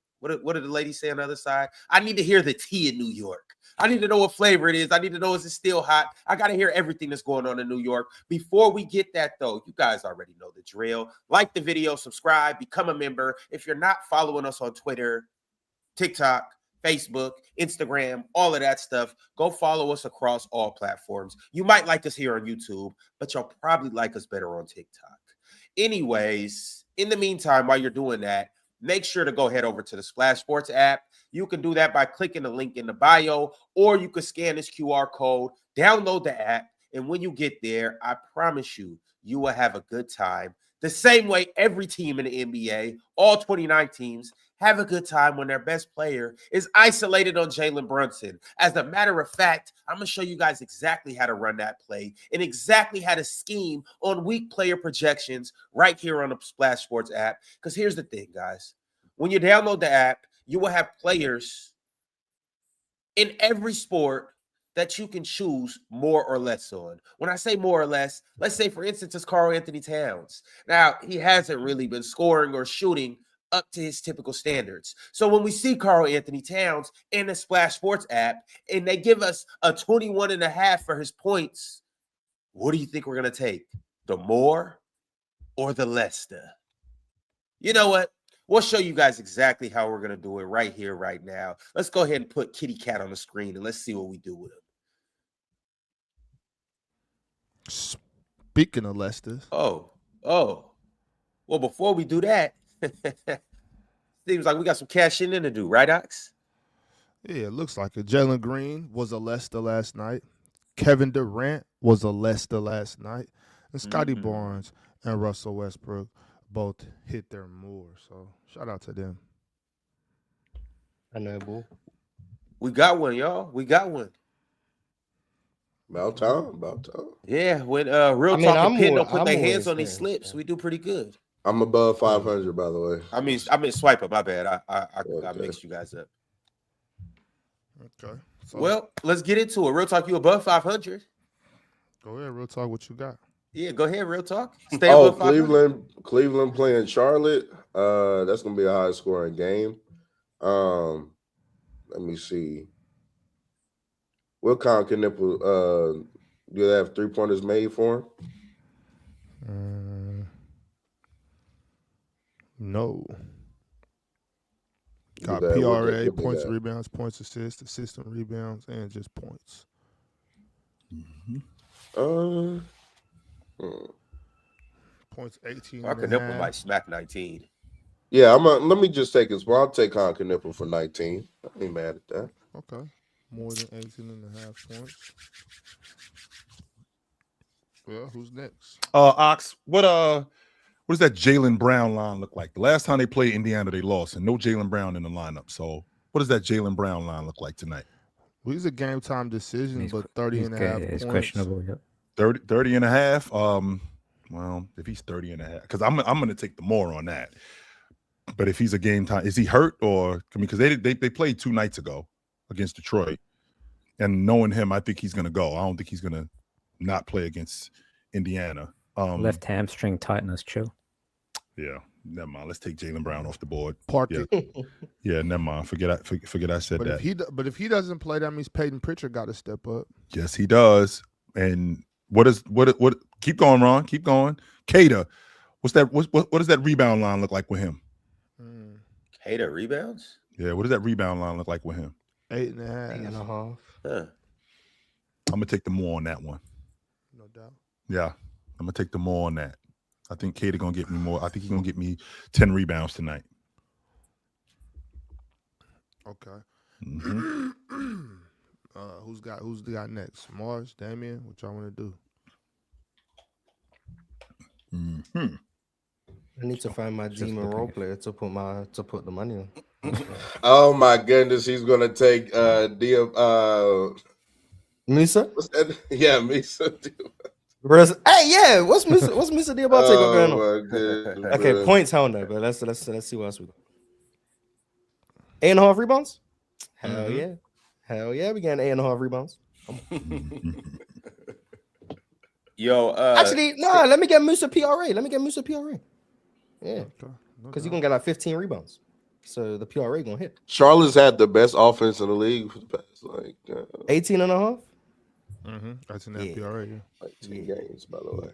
the ladies say on the other side? I need to hear the tea in New York. I need to know what flavor it is. I need to know, is it still hot? I got to hear everything that's going on in New York. Before we get that, though, you guys already know the drill. Like the video, subscribe, become a member. If you're not following us on Twitter, TikTok, Facebook, Instagram, all of that stuff, go follow us across all platforms. You might like us here on YouTube, but you'll probably like us better on TikTok. anyways, in the meantime, while you're doing that, make sure to go head over to the Splash Sports app. You can do that by clicking the link in the bio, or you can scan this QR code, download the app, and when you get there, I promise you, you will have a good time. The same way every team in the NBA, all 29 teams, have a good time when their best player is isolated on Jalen Brunson. As a matter of fact, I'm going to show you guys exactly how to run that play and exactly how to scheme on weak player projections right here on the Splash Sports app. Because here's the thing, guys. When you download the app, you will have players in every sport that you can choose more or less on. When I say more or less, let's say, for instance, it's Karl Anthony Towns. Now, he hasn't really been scoring or shooting up to his typical standards. So when we see Karl Anthony Towns in the Splash Sports app and they give us a 21.5 for his points, what do you think we're going to take? The more or the less? You know what? We'll show you guys exactly how we're going to do it right here, right now. Let's go ahead and put Kitty Cat on the screen and let's see what we do with him. Speaking of Leicester. Oh. Well, before we do that, seems like we got some cashing in to do, right, Ox? Yeah, it looks like it. Jalen Green was a Leicester last night. Kevin Durant was a Leicester last night. And Scotty Barnes and Russell Westbrook both hit their moor. So shout out to them. I know, boo. We got one, y'all. We got one. About time. Yeah, when Real Talk and Pin don't put their hands on these slips, we do pretty good. I'm above 500, by the way. I mean Swiper, my bad. I mixed you guys up. Okay. So, Well, let's get into it. Real Talk, you above 500. go ahead, Real Talk, what you got? Yeah, go ahead, Real Talk. Stay above 500. Cleveland playing Charlotte. That's gonna be a high scoring game. Let me see. What kind of nipple do they have 3-pointers made for him? No. Got What PRA, they points, got? rebounds, points, assists, assist and rebounds, and just points. Points 18. Parker Nipple might smack 19. Yeah, let me just take his ball. I'll take Conker Nipple for 19. I ain't mad at that. Okay. More than 18.5 points. Well, who's next? Ox, what does that Jalen Brown line look like? The last time they played Indiana, they lost, and no Jalen Brown in the lineup. So what does that Jalen Brown line look like tonight? Well, he's a game time decision, but 30.5 points. It's questionable, yep. 30 and a half. Well, if he's 30 and a half, because I'm going to take the more on that. But if he's a game time, is he hurt or because they played 2 nights ago against Detroit, and knowing him, I think he's going to go. I don't think he's going to not play against Indiana. Left hamstring tightness, chill. Yeah, never mind. Let's take Jalen Brown off the board. Yeah, never mind. Forget I said but that. But if he doesn't play, that means Peyton Pritchard got to step up. Yes, he does. And what? Keep going, Ron. Keep going. Kata, what's that? What does that rebound line look like with him? Kata rebounds? Yeah, what does that rebound line look like with him? 8.5. 8.5. Huh. I'm gonna take the more on that one. No doubt. Yeah, I'm gonna take the more on that. I think Kata gonna get me more. I think he's gonna get me 10 rebounds tonight. Okay. Mm-hmm. Who's got next? Mars, Damian, what y'all want to do? Mm-hmm. I need to find my demon role player to put the money on. Oh my goodness, he's gonna take Musa? What's that? Yeah, Musa. Hey, yeah, what's Musa Diabate got going on? My goodness, Okay, bro. points hell no, but let's see what else we got. 8.5 rebounds? Hell yeah. Hell yeah, we got 8.5 rebounds. Yo, Actually, no, let me get Musa PRA. Yeah. Okay. Because he's gonna get like 15 rebounds. So the PRA gonna hit. Charlotte's had the best offense in the league for the past 18.5? That's an FPRA. Yeah. 2 games, by the way.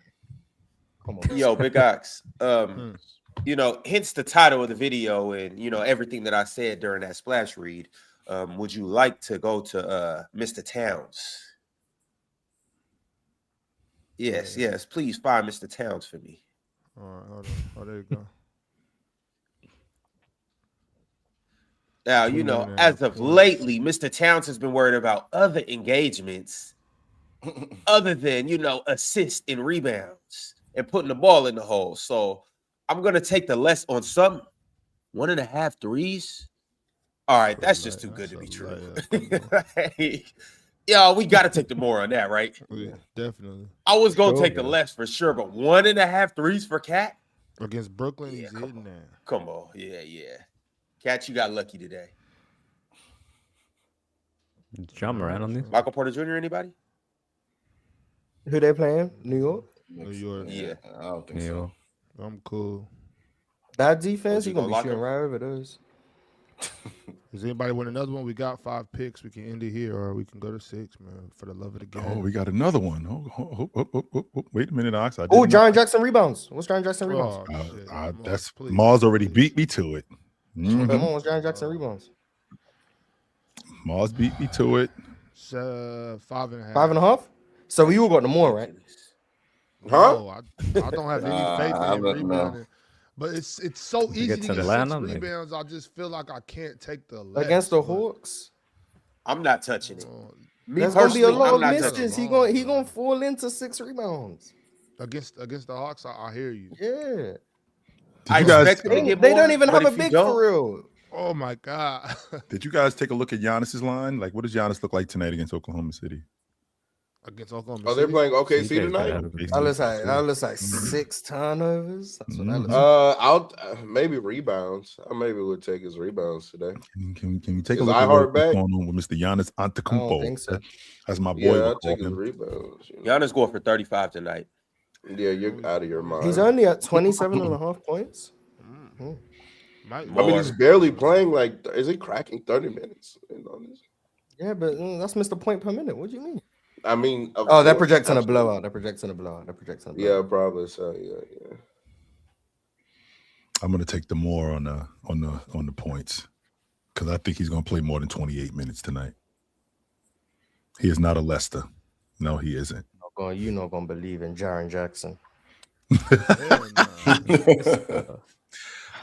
Come on. Yo, Big Ox. Hence the title of the video and everything that I said during that splash read. Would you like to go to Mr. Towns? Yes, please find Mr. Towns for me. All right, hold on. Oh, there you go. Now, 29 as of points. lately, Mr. Towns has been worried about other engagements other than, assists and rebounds and putting the ball in the hole. So I'm going to take the less on some 1.5 threes. All right, that's just too good to be true. Hey, we got to take the more on that, right? Yeah, definitely. I was going to take the less for sure, but 1.5 threes for Cat? Against Brooklyn, he's hitting that. Come on. Yeah. Cat, you got lucky today. Jump around on this. Michael Porter Jr., anybody? Who they playing? New York? New York. Yeah. I don't think so. I'm cool. Bad defense, you you're going to gonna be shooting lock right over those. Does anybody win another one? We got 5 picks. We can end it here, or we can go to 6, man, for the love of the game. Oh, we got another one. Wait a minute, Ox. Oh, Jaren Jackson rebounds. What's Jaren Jackson rebounds? Oh, shit. That's Please. Mars already beat me to it. Come on, what's Jaren Jackson rebounds? Mars beat me to it. 5.5. 5.5? So you got the more, right? Huh? No, I don't have any faith in him rebounding. But it's so easy to get 6 rebounds. I just feel like I can't take the less. Against the Hawks? I'm not touching it. There's going to be a lot of misses. He gonna fall into 6 rebounds. Against the Hawks, I hear you. Yeah. They don't even have a big for real. Oh, my God. Did you guys take a look at Giannis's line? Like, what does Giannis look like tonight against Oklahoma City? Against Oklahoma City? They're playing OKC tonight? That looks like 6 turnovers. That's what that looks like. I'll maybe rebounds. I maybe would take his rebounds today. Can you take a look at what's going on with Mr. Giannis Antetokounmpo? I don't think so. That's my boy. Yeah, I'll take his rebounds. Giannis going for 35 tonight. Yeah, you're out of your mind. He's only at 27.5 points. I mean, he's barely playing. Like, is he cracking 30 minutes? Yeah, but that's Mr. Point per minute. What do you mean? I mean, they're projecting a blowout. Yeah, probably so. Yeah. I'm gonna take the more on the points because I think he's gonna play more than 28 minutes tonight. He is not a Lester. No, he isn't. You're not gonna believe in Jaren Jackson.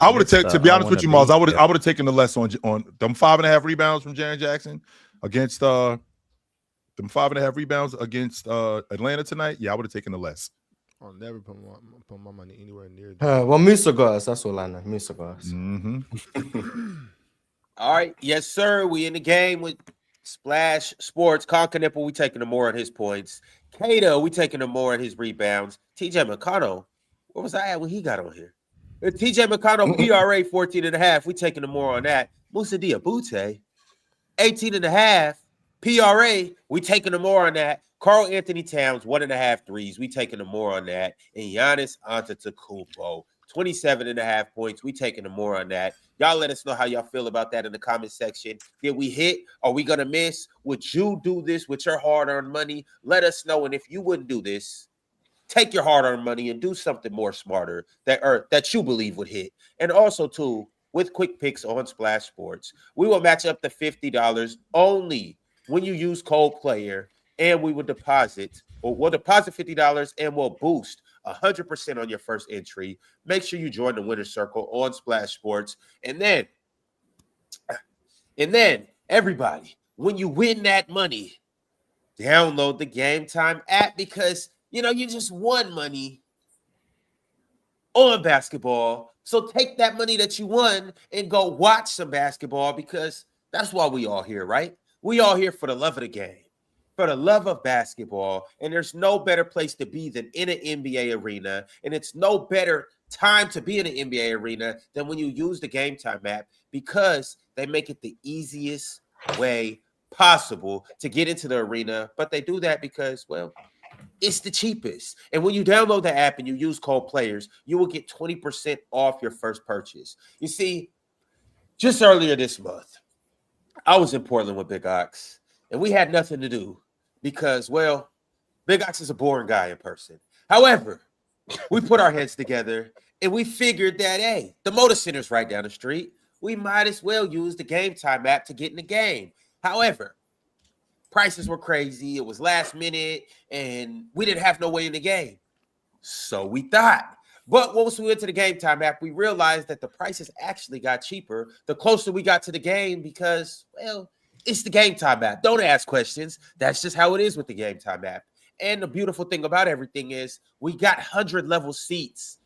I would have taken, to be honest with you, Mars. I would have taken the less on them 5.5 rebounds from Jaren Jackson against them 5.5 rebounds against Atlanta tonight. Yeah, I would have taken the less. I'll never put my money anywhere near that. Well, Musa got us. That's all I know. Musa got us. All right, yes, sir. We in the game with Splash Sports. Conker Nipple, we taking the more on his points. Cato, we taking the more on his rebounds. TJ McConnell, what was I at when he got on here? TJ McConnell, PRA 14.5. We taking the more on that. Musa Diabute, 18.5. PRA, we taking the more on that. Karl Anthony Towns, 1.5 threes. We taking the more on that. And Giannis Antetokounmpo, 27.5 points. We taking the more on that. Y'all let us know how y'all feel about that in the comment section. Did we hit? Are we going to miss? Would you do this with your hard-earned money? Let us know. And if you wouldn't do this, take your hard-earned money and do something more smarter that you believe would hit. And also, too, with quick picks on Splash Sports, we will match up to $50 only when you use code PLAYER, and we will deposit $50 and we'll boost 100% on your first entry. Make sure you join the winner's circle on Splash Sports. And then everybody, when you win that money, download the Game Time app because, you just won money on basketball. So take that money that you won and go watch some basketball because that's why we all here, right? We all here for the love of the game, for the love of basketball. And there's no better place to be than in an NBA arena. And it's no better time to be in an NBA arena than when you use the Game Time app because they make it the easiest way possible to get into the arena. But they do that because, well, it's the cheapest. And when you download the app and you use code PLAYERS, you will get 20% off your first purchase. You see, just earlier this month, I was in Portland with Big Ox, and we had nothing to do because, well, Big Ox is a boring guy in person. However, we put our heads together, and we figured that, hey, the Motor Center's right down the street. We might as well use the Game Time app to get in the game. However, prices were crazy. It was last minute, and we didn't have no way in the game. So we thought. But once we went to the Game Time app, we realized that the prices actually got cheaper the closer we got to the game because, well, it's the Game Time app. Don't ask questions. That's just how it is with the Game Time app. And the beautiful thing about everything is we got 100-level seats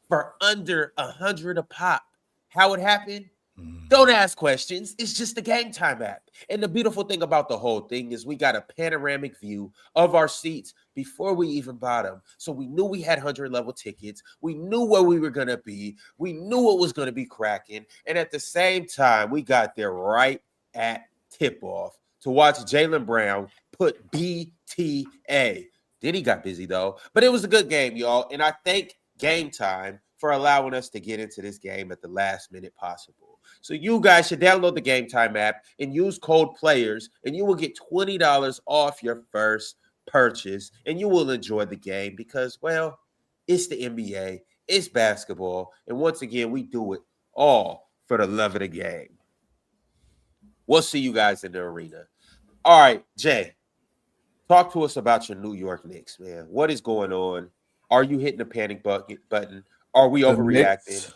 for under $100 a pop. How it happened? Don't ask questions. It's just the Game Time app. And the beautiful thing about the whole thing is we got a panoramic view of our seats before we even bought them. So we knew we had 100-level tickets. We knew where we were going to be. We knew it was going to be cracking. And at the same time, we got there right at tip-off to watch Jalen Brown put BTA. Then he got busy, though. But it was a good game, y'all. And I thank Game Time for allowing us to get into this game at the last minute possible. So you guys should download the Game Time app and use code PLAYERS, and you will get $20 off your first purchase, and you will enjoy the game because, well, it's the NBA, it's basketball, and once again, we do it all for the love of the game. We'll see you guys in the arena. All right, Jay, talk to us about your New York Knicks, man. What is going on? Are you hitting the panic button? Are we overreacting?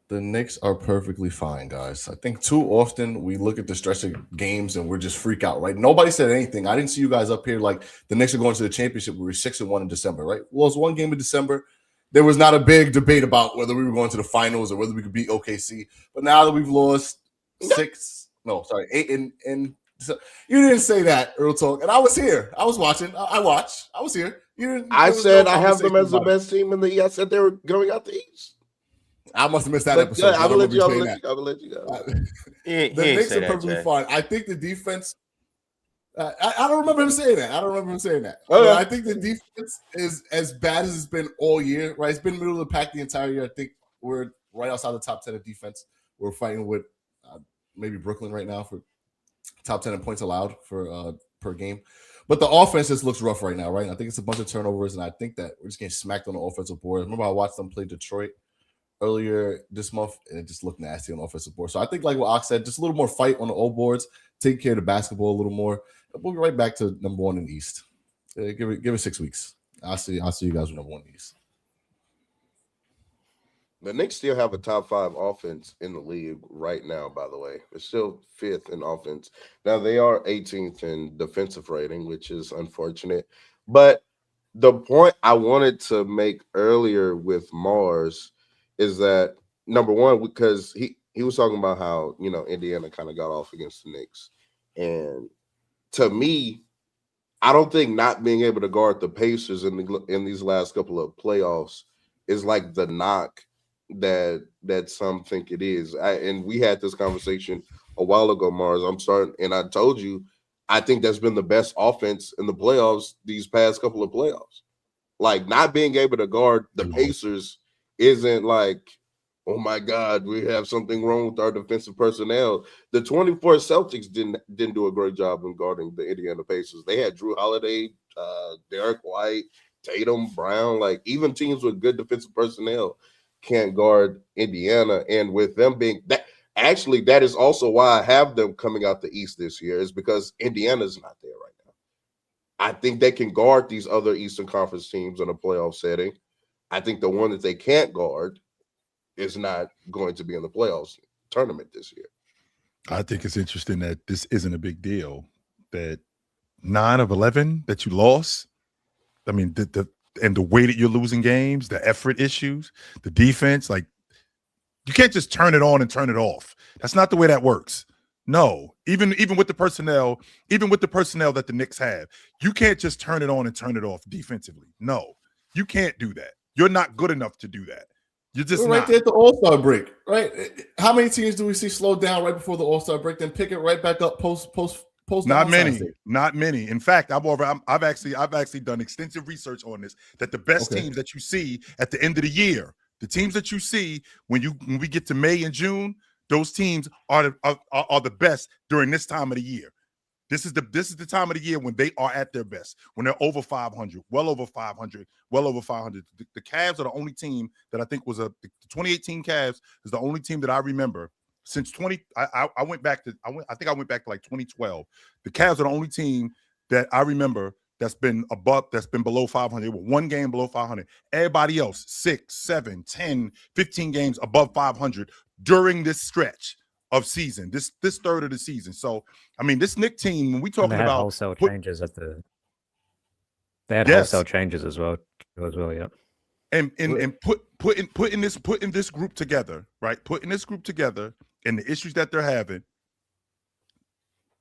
The Knicks are perfectly fine, guys. I think too often we look at the stretch of games and we're just freak out, right? Nobody said anything. I didn't see you guys up here like the Knicks are going to the championship. We were 6-1 in December, right? Well, it's one game in December. There was not a big debate about whether we were going to the finals or whether we could beat OKC. But now that we've lost 8 and you didn't say that, Earl Talk. And I was here. I was watching. I watched. I was here. I said I have them as the best team in the East. I said they were going out the East. I must have missed that episode. I will let you go. The Knicks are perfectly fine. I think the defense. I don't remember him saying that. I think the defense is as bad as it's been all year. Right, it's been middle of the pack the entire year. I think we're right outside the top 10 of defense. We're fighting with maybe Brooklyn right now for top 10 in points allowed for per game. But the offense just looks rough right now, right? I think it's a bunch of turnovers, and I think that we're just getting smacked on the offensive board. Remember, I watched them play Detroit earlier this month, and it just looked nasty on the offensive board. So I think, like what Ox said, just a little more fight on the old boards, take care of the basketball a little more. We'll be right back to number one in the East. Give it 6 weeks. I'll see you guys with number one in the East. The Knicks still have a top 5 offense in the league right now, by the way. They're still 5th in offense. Now, they are 18th in defensive rating, which is unfortunate. But the point I wanted to make earlier with Mars is that, number one, because he was talking about how, Indiana kind of got off against the Knicks. And to me, I don't think not being able to guard the Pacers in these last couple of playoffs is like the knock that some think it is. And we had this conversation a while ago, Mars. And I told you, I think that's been the best offense in the playoffs these past couple of playoffs. Like, not being able to guard the Pacers isn't like, oh my God, we have something wrong with our defensive personnel. The 24 Celtics didn't do a great job in guarding the Indiana Pacers. They had Drew Holiday, Derek White, Tatum, Brown. Like, even teams with good defensive personnel can't guard Indiana. And with them being that, actually, that is also why I have them coming out the East this year, is because Indiana's not there right now. I think they can guard these other Eastern Conference teams in a playoff setting. I think the one that they can't guard is not going to be in the playoffs tournament this year. I think it's interesting that this isn't a big deal. That 9 of 11 that you lost. I mean, the way that you're losing games, the effort issues, the defense, like, you can't just turn it on and turn it off. That's not the way that works. No, even with the personnel, that the Knicks have, you can't just turn it on and turn it off defensively. No, you can't do that. You're not good enough to do that. You're just We're right there at the All-Star break, right? How many teams do we see slow down right before the All-Star break, then pick it right back up post? Not many. In fact, I've actually done extensive research on this. That the best teams that you see at the end of the year, the teams that you see when we get to May and June, those teams are the best during this time of the year. This is the time of the year when they are at their best, when they're over 500, well over 500. The Cavs are the only team that I think was the 2018 Cavs is the only team that I remember since I went back to like 2012. The Cavs are the only team that I remember that's been below 500. One game below 500. Everybody else, 6, 7, 10, 15 games above 500 during this stretch of season, this third of the season. So, I mean, this Knicks team, when we talking they had about wholesale changes they had wholesale changes as well, yeah. And putting this group together, right? Putting this group together and the issues that they're having,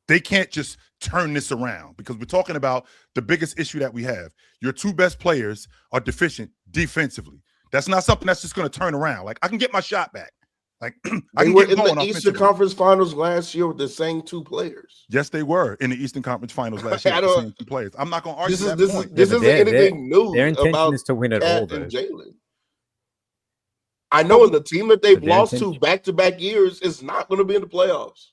they can't just turn this around, because we're talking about the biggest issue that we have. Your two best players are deficient defensively. That's not something that's just going to turn around. Like, I can get my shot back. Like, I they can were get going in the Eastern Conference Finals last year with the same two players. Yes, they were in the Eastern Conference Finals last year with the same two players. I'm not going to argue that point. This isn't anything new. Their intention about is to win it Cat all, though. and Jalen. I know, in the team that they've lost to back-to-back years is not going to be in the playoffs.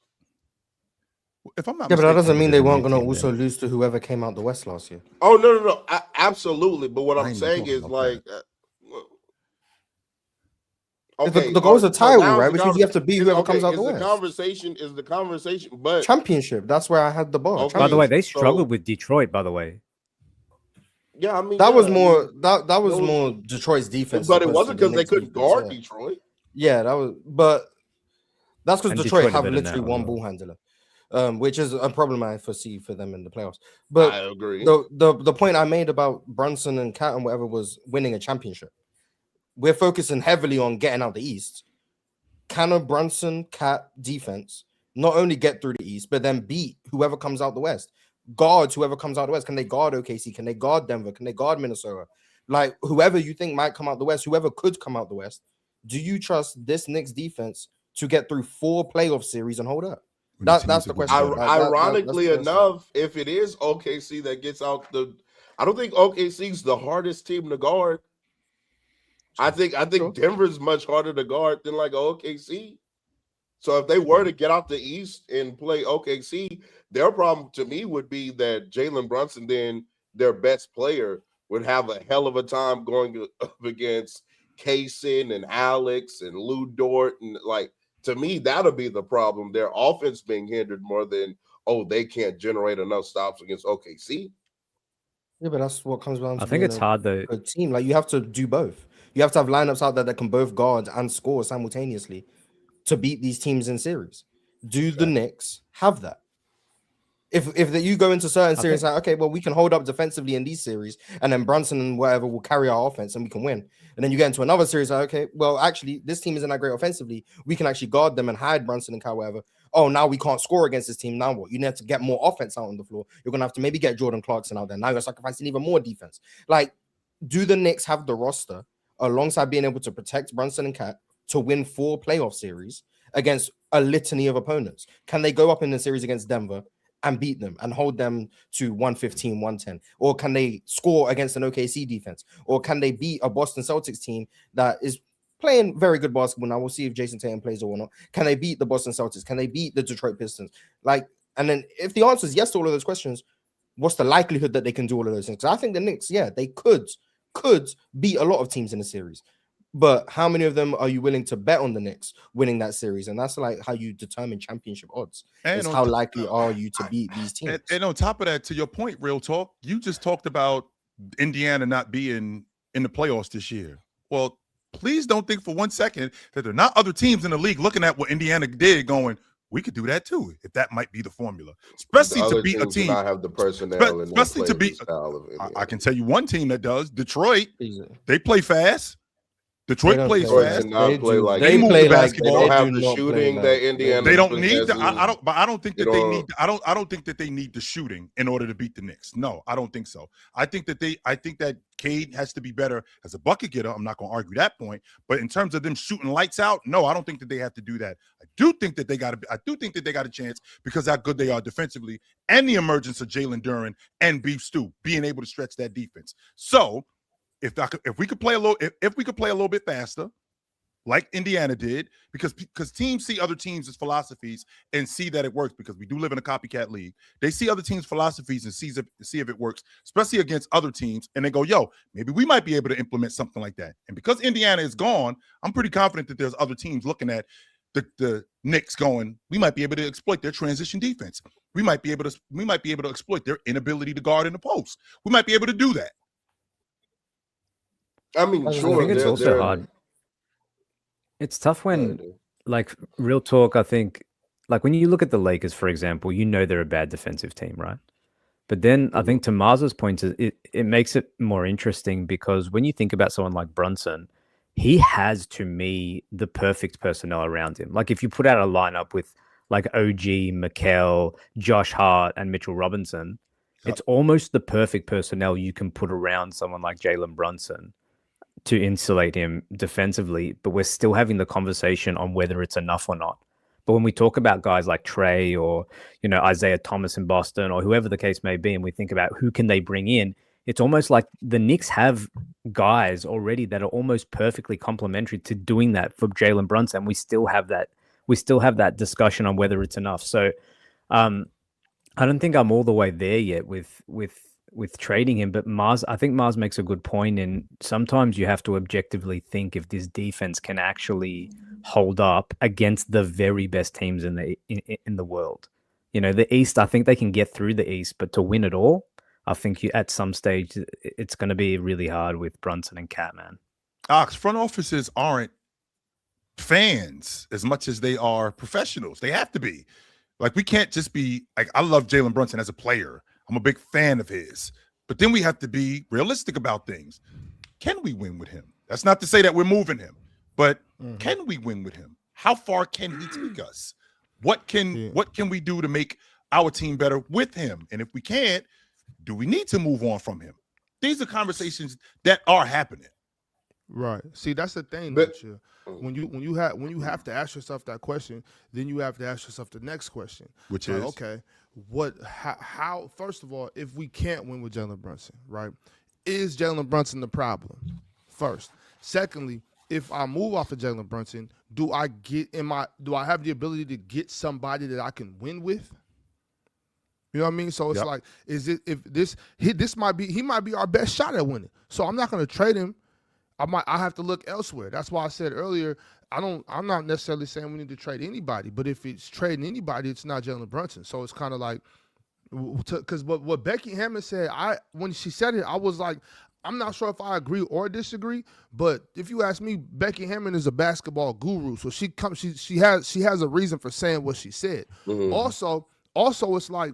If I'm not but that doesn't mean they weren't going to also lose to whoever came out the West last year. Oh, no. Absolutely. But what I'm saying is, like, okay, the goal's a title, right? Which means you have to beat whoever comes out the West. Is the conversation, but championship. That's where I had the bar. By the way, they struggled with Detroit. By the way, yeah, I mean that was more more Detroit's defense, but it wasn't because they couldn't guard Detroit. Yeah, that's because Detroit have literally one ball handler, which is a problem I foresee for them in the playoffs. But I agree. The point I made about Brunson and Cat and whatever was winning a championship. We're focusing heavily on getting out the East. Can a Brunson Cat defense not only get through the East, but then beat whoever comes out the West? Guards whoever comes out the West. Can they guard OKC? Can they guard Denver? Can they guard Minnesota? Like, whoever you think might come out the West, whoever could come out the West, do you trust this Knicks defense to get through 4 playoff series and hold up? That's the question. Ironically enough, if it is OKC that gets out I don't think OKC's the hardest team to guard. I think Denver's much harder to guard than like OKC. So if they were to get out the East and play OKC, their problem to me would be that Jalen Brunson, then their best player, would have a hell of a time going up against Kaysen and Alex and Lou Dort. And like, to me, that'll be the problem. Their offense being hindered more than, they can't generate enough stops against OKC. Yeah, but that's what comes down to. I think it's hard though. A team, like, you have to do both. You have to have lineups out there that can both guard and score simultaneously to beat these teams in series. Do the Knicks have that? If you go into certain series like, okay, well, we can hold up defensively in these series, and then Brunson and whatever will carry our offense and we can win. And then you get into another series like, okay, well, actually, this team isn't that great offensively. We can actually guard them and hide Brunson and Kyle, whatever. Oh, now we can't score against this team. Now what? You need to get more offense out on the floor. You're going to have to maybe get Jordan Clarkson out there. Now you're sacrificing even more defense. Like, do the Knicks have the roster alongside being able to protect Brunson and Cat to win 4 playoff series against a litany of opponents? Can they go up in the series against Denver and beat them and hold them to 115, 110? Or can they score against an OKC defense? Or can they beat a Boston Celtics team that is playing very good basketball? Now we'll see if Jason Tatum plays or not. Can they beat the Boston Celtics? Can they beat the Detroit Pistons? Like, and then if the answer is yes to all of those questions, what's the likelihood that they can do all of those things? Because I think the Knicks, they could beat a lot of teams in the series. But how many of them are you willing to bet on the Knicks winning that series? And that's like how you determine championship odds. And how likely are you to beat these teams? And on top of that, to your point, Real Talk, you just talked about Indiana not being in the playoffs this year. Well, please don't think for one second that there are not other teams in the league looking at what Indiana did going, we could do that too, if that might be the formula. Especially to beat a team. I have the personnel especially to beat. I can tell you one team that does. Detroit. They play fast. Detroit plays fast. They play basketball. They don't have the shooting that Indiana. They don't need the. I don't think that they need. I don't think that they need the shooting in order to beat the Knicks. No, I don't think so. I think that Cade has to be better as a bucket getter. I'm not going to argue that point. But in terms of them shooting lights out, no, I don't think that they have to do that. I do think that they got a chance because how good they are defensively and the emergence of Jalen Duren and Beef Stew being able to stretch that defense. So. If we could play a little bit faster, like Indiana did, because teams see other teams' philosophies and see that it works, because we do live in a copycat league. They see other teams' philosophies and see if it works, especially against other teams, and they go, yo, maybe we might be able to implement something like that. And because Indiana is gone, I'm pretty confident that there's other teams looking at the Knicks going, we might be able to exploit their transition defense. we might be able to exploit their inability to guard in the post. We might be able to do that. I mean, sure. I think it's also hard. It's tough when, like, real talk, I think, like, when you look at the Lakers, for example, you know they're a bad defensive team, right? But then I think to Mars's point, it makes it more interesting because when you think about someone like Brunson, he has, to me, the perfect personnel around him. Like, if you put out a lineup with, like, OG, Mikal, Josh Hart, and Mitchell Robinson, it's almost the perfect personnel you can put around someone like Jalen Brunson to insulate him defensively, but we're still having the conversation on whether it's enough or not. But when we talk about guys like Trey or, you know, Isaiah Thomas in Boston or whoever the case may be, and we think about who can they bring in, it's almost like the Knicks have guys already that are almost perfectly complementary to doing that for Jalen Brunson. We still have that discussion on whether it's enough. So I don't think I'm all the way there yet with trading him, but I think Mars makes a good point in sometimes you have to objectively think if this defense can actually hold up against the very best teams in the world. You know, the East, I think they can get through the East, but to win it all, I think at some stage it's going to be really hard with Brunson and Cat, man. Front offices aren't fans as much as they are professionals. They have to be. Like, we can't just be like, I love Jalen Brunson as a player. I'm a big fan of his. But then we have to be realistic about things. Can we win with him? That's not to say that we're moving him, but can we win with him? How far can he take us? What can we do to make our team better with him? And if we can't, do we need to move on from him? These are conversations that are happening. Right. See, that's the thing, when you have to ask yourself that question, then you have to ask yourself the next question, which is okay, how first of all, if we can't win with Jalen Brunson, right? Is Jalen Brunson the problem? First. Secondly, if I move off of Jalen Brunson, do I have the ability to get somebody that I can win with? You know what I mean? So it's like, he might be our best shot at winning. So I'm not going to trade him. I have to look elsewhere. That's why I said earlier, I'm not necessarily saying we need to trade anybody, but if it's trading anybody, it's not Jalen Brunson. So it's kind of like, because what Becky Hammond said, when she said it, I was like, I'm not sure if I agree or disagree, but if you ask me, Becky Hammond is a basketball guru, so she has a reason for saying what she said. Also, it's like,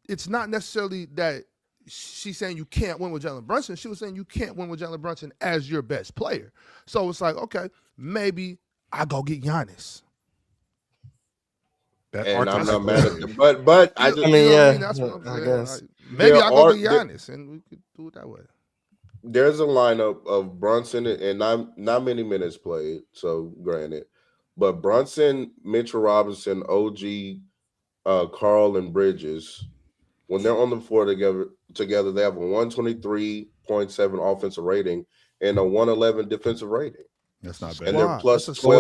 it's not necessarily that she's saying you can't win with Jalen Brunson. She was saying you can't win with Jalen Brunson as your best player. So it's like, okay, maybe I go get Giannis. I'm not mad at them, but I mean, that's what I'm saying. I guess. Maybe I go get Giannis, and we could do it that way. There's a lineup of Brunson and not many minutes played, so granted, but Brunson, Mitchell Robinson, OG, Carl, and Bridges. When they're on the floor together, they have a 123.7 offensive rating and a 111 defensive rating. That's not bad. And they're plus 12. What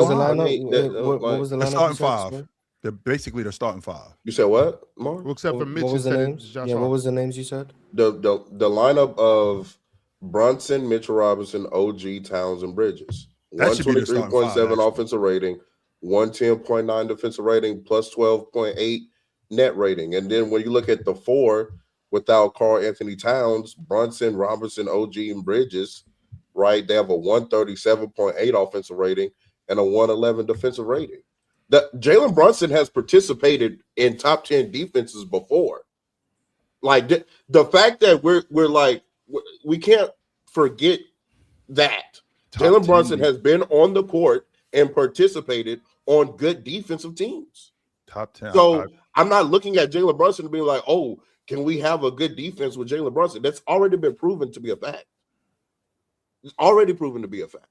was the lineup? They're starting five. They're starting five. You said what, Mark? Well, except for Mitch. What was the names? What was the names you said? The lineup of Brunson, Mitchell Robinson, OG, Towns, and Bridges. 123.7 offensive rating, 110.9 defensive rating, plus 12.8 net rating. And then when you look at the four without Karl Anthony Towns, Brunson, Robinson, OG, and Bridges, right, they have a 137.8 offensive rating and a 111 defensive rating. Jalen Brunson has participated in top 10 defenses before. Like the fact that we're like, we can't forget that Jalen Brunson has been on the court and participated on good defensive teams. Top 10. So I'm not looking at Jalen Brunson and being like, oh, can we have a good defense with Jalen Brunson? That's already been proven to be a fact. It's already proven to be a fact.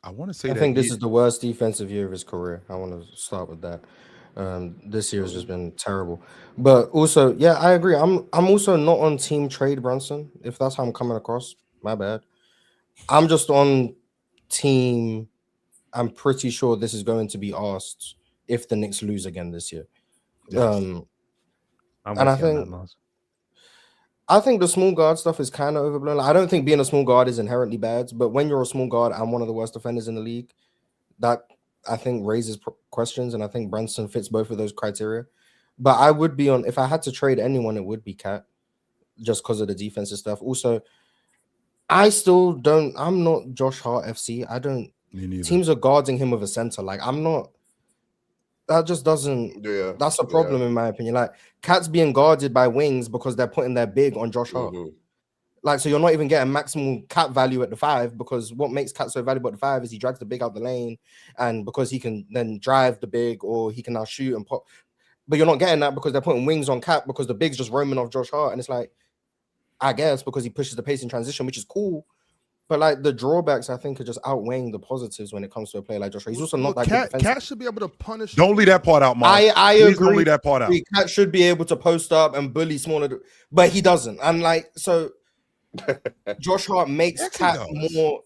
I want to say I think this is the worst defensive year of his career. I want to start with that. This year has just been terrible. But also, yeah, I agree. I'm also not on team trade Brunson, if that's how I'm coming across. My bad. I'm just on team. I'm pretty sure this is going to be asked if the Knicks lose again this year. Yes. I think the small guard stuff is kind of overblown. I don't think being a small guard is inherently bad, but when you're a small guard and one of the worst defenders in the league, that I think raises questions, and I think Brunson fits both of those criteria. But I would be on if I had to trade anyone, it would be Cat, just because of the defensive stuff. Also, I still don't. I'm not Josh Hart FC. I don't. Me neither. Teams are guarding him with a center. Like I'm not. That just doesn't. Yeah, that's a problem in my opinion. Like Cat's being guarded by wings because they're putting their big on Josh Hart. Like so, you're not even getting maximal Cat value at the 5 because what makes Cat so valuable at the 5 is he drags the big out the lane, and because he can then drive the big or he can now shoot and pop. But you're not getting that because they're putting wings on Cat because the big's just roaming off Josh Hart, and it's like, I guess because he pushes the pace in transition, which is cool. But like the drawbacks, I think, are just outweighing the positives when it comes to a player like Josh Hart. He's also not that good. Cat should be able to punish. Don't leave that part out, Mark. I Please agree. Don't leave that part out. Cat should be able to post up and bully smaller, but he doesn't. And like so, Josh Hart makes Cat more.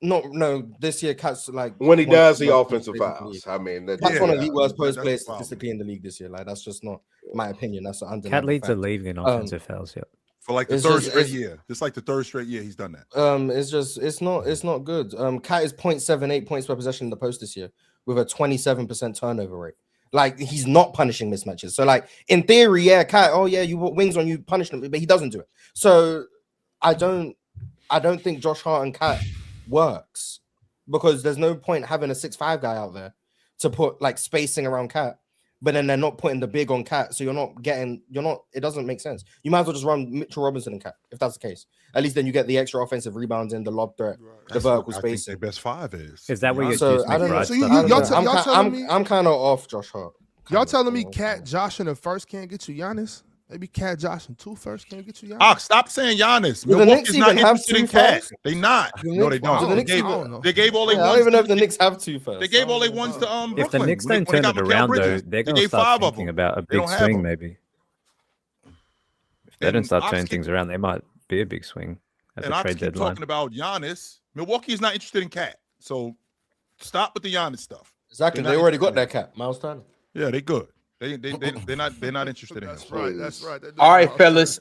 No, this year Cat's like when he does the offensive fouls. I mean, that's one of the worst post players statistically in the league this year. Like that's just not my opinion. That's an Cat leads the league in offensive fouls. Yep. For like the third straight year, just like the third straight year, he's done that. It's not good. Cat is 0.78 points per possession in the post this year with a 27% turnover rate. Like he's not punishing mismatches. So like in theory, yeah, Cat. Oh yeah, you put wings on you, punish them, but he doesn't do it. So I don't think Josh Hart and Cat works because there's no point having a 6'5" guy out there to put like spacing around Cat, but then they're not putting the big on Cat, so it doesn't make sense. You might as well just run Mitchell Robinson and Cat if that's the case. At least then you get the extra offensive rebounds in the lob threat, the vertical spacing. Their best 5 is. Is that where you're so I don't know. So y'all telling me I'm kind of off Josh Hart. Y'all telling me Cat, Josh in the first can't get you Giannis? Maybe Cat, Josh in 2 first can't get you Giannis. Stop saying Giannis. Do the Knicks Milwaukee's not even have interested 2 in Cat. first? They not. No, they don't. They gave all they I don't even know if the Knicks have 2 first. They gave all they ones to Brooklyn. If the Knicks don't turn it around, though, they're going to start thinking about a big swing, maybe. If they don't start turning things around, they might be a big swing at the trade deadline. Talking about Giannis, Milwaukee is not interested in Cat. So stop with the Giannis stuff. Exactly. They already got that Cat. Miles Turner. Yeah, they good. They're not interested in him. That's right. All right, fellas.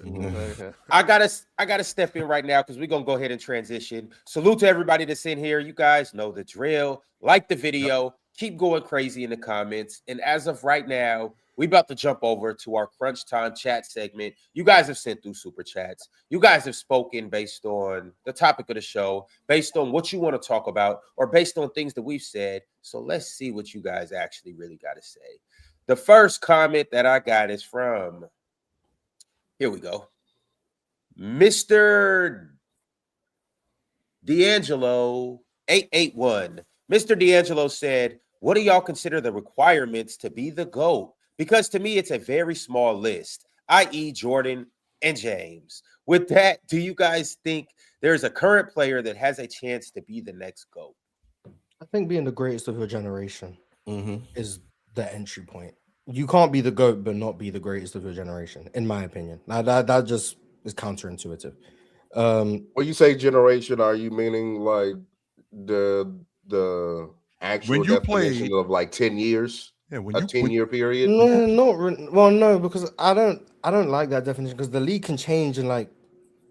I gotta step in right now because we're gonna go ahead and transition. Salute to everybody that's in here. You guys know the drill. Like the video. Keep going crazy in the comments. And as of right now, we about to jump over to our crunch time chat segment. You guys have sent through super chats. You guys have spoken based on the topic of the show, based on what you want to talk about, or based on things that we've said. So let's see what you guys actually really got to say. The first comment that I got is from, here we go, Mr. D'Angelo 881. Mr. D'Angelo said, what do y'all consider the requirements to be the GOAT? Because to me, it's a very small list, i.e. Jordan and James. With that, do you guys think there's a current player that has a chance to be the next GOAT? I think being the greatest of your generation is the entry point. You can't be the GOAT but not be the greatest of your generation, in my opinion. Now that just is counterintuitive. When you say generation, are you meaning like the actual definition of like 10 years? Yeah, a 10-year period? No, because I don't like that definition because the league can change in like,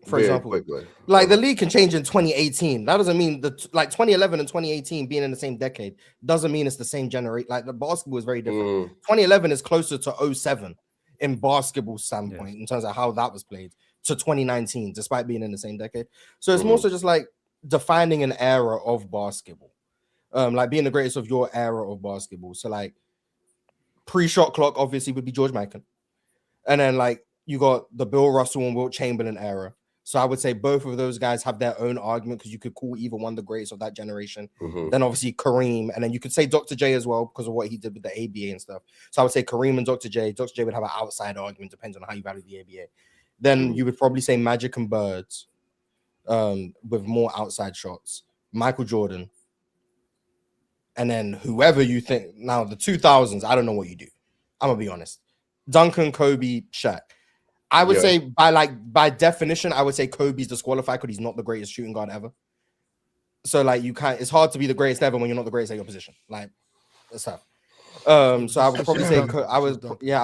for example, quickly. Like the league can change in 2018. That doesn't mean like 2011 and 2018 being in the same decade doesn't mean it's the same generation. Like the basketball is very different. 2011 is closer to 07 in basketball standpoint in terms of how that was played to 2019, despite being in the same decade. So it's more so just like defining an era of basketball, like being the greatest of your era of basketball. So like pre-shot clock obviously would be George Mikan, and then like you got the Bill Russell and Wilt Chamberlain era. So I would say both of those guys have their own argument because you could call either one the greatest of that generation. Then obviously Kareem, and then you could say Dr. J as well because of what he did with the ABA and stuff. So I would say Kareem and Dr. J. Dr. J would have an outside argument, depends on how you value the ABA. Then you would probably say Magic and Birds with more outside shots. Michael Jordan. And then whoever you think. Now the 2000s, I don't know what you do. I'm going to be honest. Duncan, Kobe, Shaq. I would say by definition, I would say Kobe's disqualified because he's not the greatest shooting guard ever. So like it's hard to be the greatest ever when you're not the greatest at your position. Like that's tough. So I would probably say I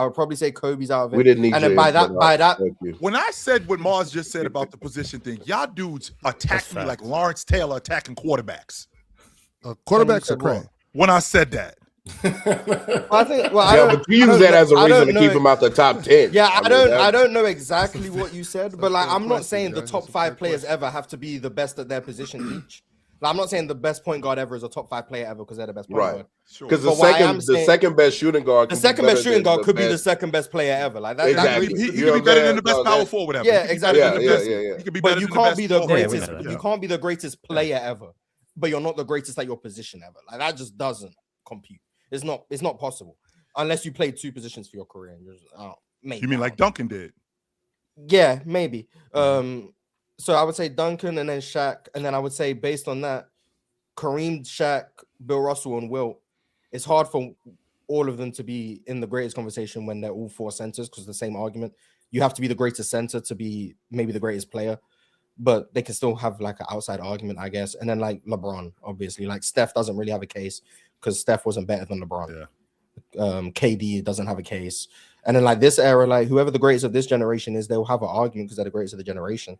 would probably say Kobe's out of it. We didn't need and then by that when I said what Mars just said about the position thing, y'all dudes attacked me like Lawrence Taylor attacking quarterbacks. Quarterbacks are great. When I said that. I think. Well, Yeah, but you use that as a reason to keep him out the top 10. Yeah, I don't know exactly what you said, but like, I'm not saying the top 5 players ever have to be the best at their position each. Like, I'm not saying the best point guard ever is a top 5 player ever because they're the best point guard. Because the second best shooting guard, could be the second best player ever. Like that. Exactly. He could be better than the best power forward ever. Yeah, exactly. Yeah. He could be but better you than can't be the greatest. greatest. You can't be the greatest player ever, but you're not the greatest at your position ever. Like that just doesn't compute. It's not possible unless you played 2 positions for your career. And you're just, maybe. You mean like Duncan did? Yeah, maybe. So I would say Duncan and then Shaq, and then I would say based on that, Kareem, Shaq, Bill Russell, and Wilt. It's hard for all of them to be in the greatest conversation when they're all 4 centers because the same argument. You have to be the greatest center to be maybe the greatest player, but they can still have like an outside argument, I guess. And then like LeBron, obviously, like Steph doesn't really have a case because Steph wasn't better than LeBron. KD doesn't have a case. And then like this era, like whoever the greatest of this generation is, they'll have an argument because they're the greatest of the generation.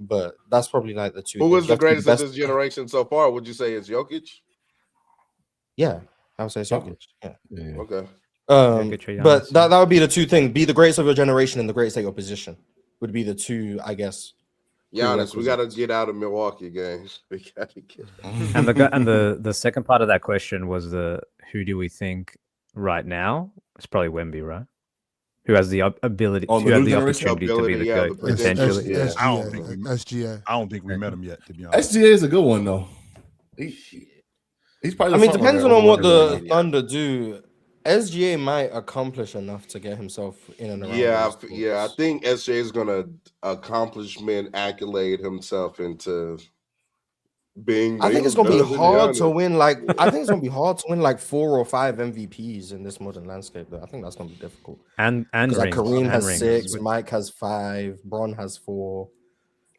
But that's probably like the 2. Who was the greatest of this generation so far? Would you say it's Jokic? Yeah, I would say it's Jokic. Yeah. Okay. But that would be the 2 things: be the greatest of your generation and the greatest at your position. Would be the 2, I guess. Giannis, we got to get out of Milwaukee games. We got to get. And the second part of that question was who do we think right now? It's probably Wemby, right? Who has the ability, who has the opportunity to be the GOAT potentially? SGA. I don't think we met him yet, to be honest. SGA is a good one though. He's probably. I mean, depends on what the Thunder do. SGA might accomplish enough to get himself in and around. Yeah. I think SGA is gonna accomplishment accolade himself into being. I think it's gonna be hard to win. Like, I think it's gonna be hard to win like 4 or 5 MVPs in this modern landscape. Though I think that's gonna be difficult. And like Kareem has 6, Mike has 5, Bron has 4.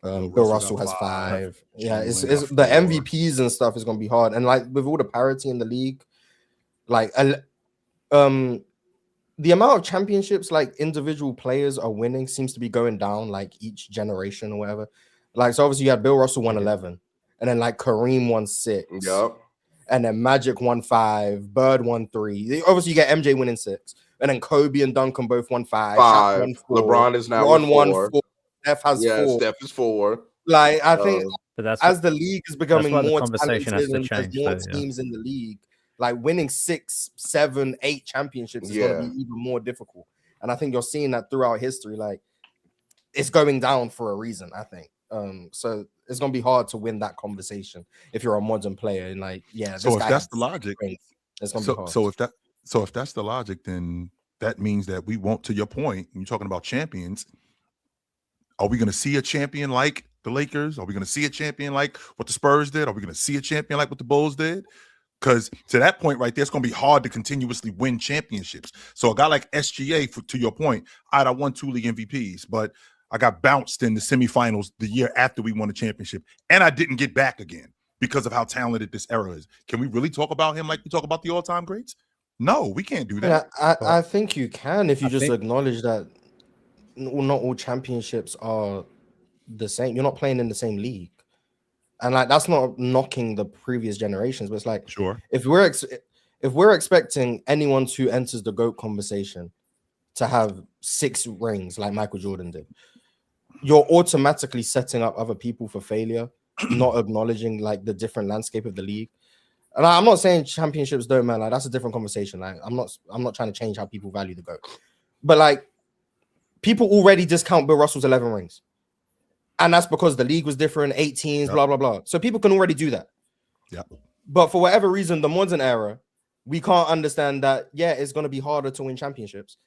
Bill Russell has 5. Yeah, it's the MVPs and stuff is gonna be hard. And like with all the parity in the league, like the amount of championships like individual players are winning seems to be going down like each generation or whatever. Like so, obviously you had Bill Russell won 11, and then like Kareem won 6. Yep. And then Magic won 5, Bird won 3. Obviously you get MJ winning 6, and then Kobe and Duncan both won 5. Won 4. LeBron is now won 4. Steph has 4. Steph is 4. Like I think but that's as the league is becoming more conversation has to and change, more teams in the league, like winning 6, 7, 8 championships is going to be even more difficult. And I think you're seeing that throughout history. Like it's going down for a reason, I think. So it's going to be hard to win that conversation if you're a modern player. And like, yeah. So if that's the logic, it's going to be hard. So if that's the logic, then that means that we won't. To your point, you're talking about champions. Are we going to see a champion like the Lakers? Are we going to see a champion like what the Spurs did? Are we going to see a champion like what the Bulls did? Because to that point right there, it's going to be hard to continuously win championships. So a guy like SGA, to your point, I won 2 league MVPs, but I got bounced in the semifinals the year after we won a championship, and I didn't get back again because of how talented this era is. Can we really talk about him like we talk about the all-time greats? No, we can't do that. Yeah, I think you can if you acknowledge that not all championships are the same. You're not playing in the same league. And like that's not knocking the previous generations, but it's like if we're expecting anyone who enters the GOAT conversation to have 6 rings like Michael Jordan did, you're automatically setting up other people for failure, not acknowledging like the different landscape of the league. And I'm not saying championships don't matter. Like that's a different conversation. Like I'm not trying to change how people value the GOAT, but like people already discount Bill Russell's 11 rings. And that's because the league was different, 18s, blah, blah, blah. So people can already do that. Yeah. But for whatever reason, the modern era, we can't understand that, it's going to be harder to win championships.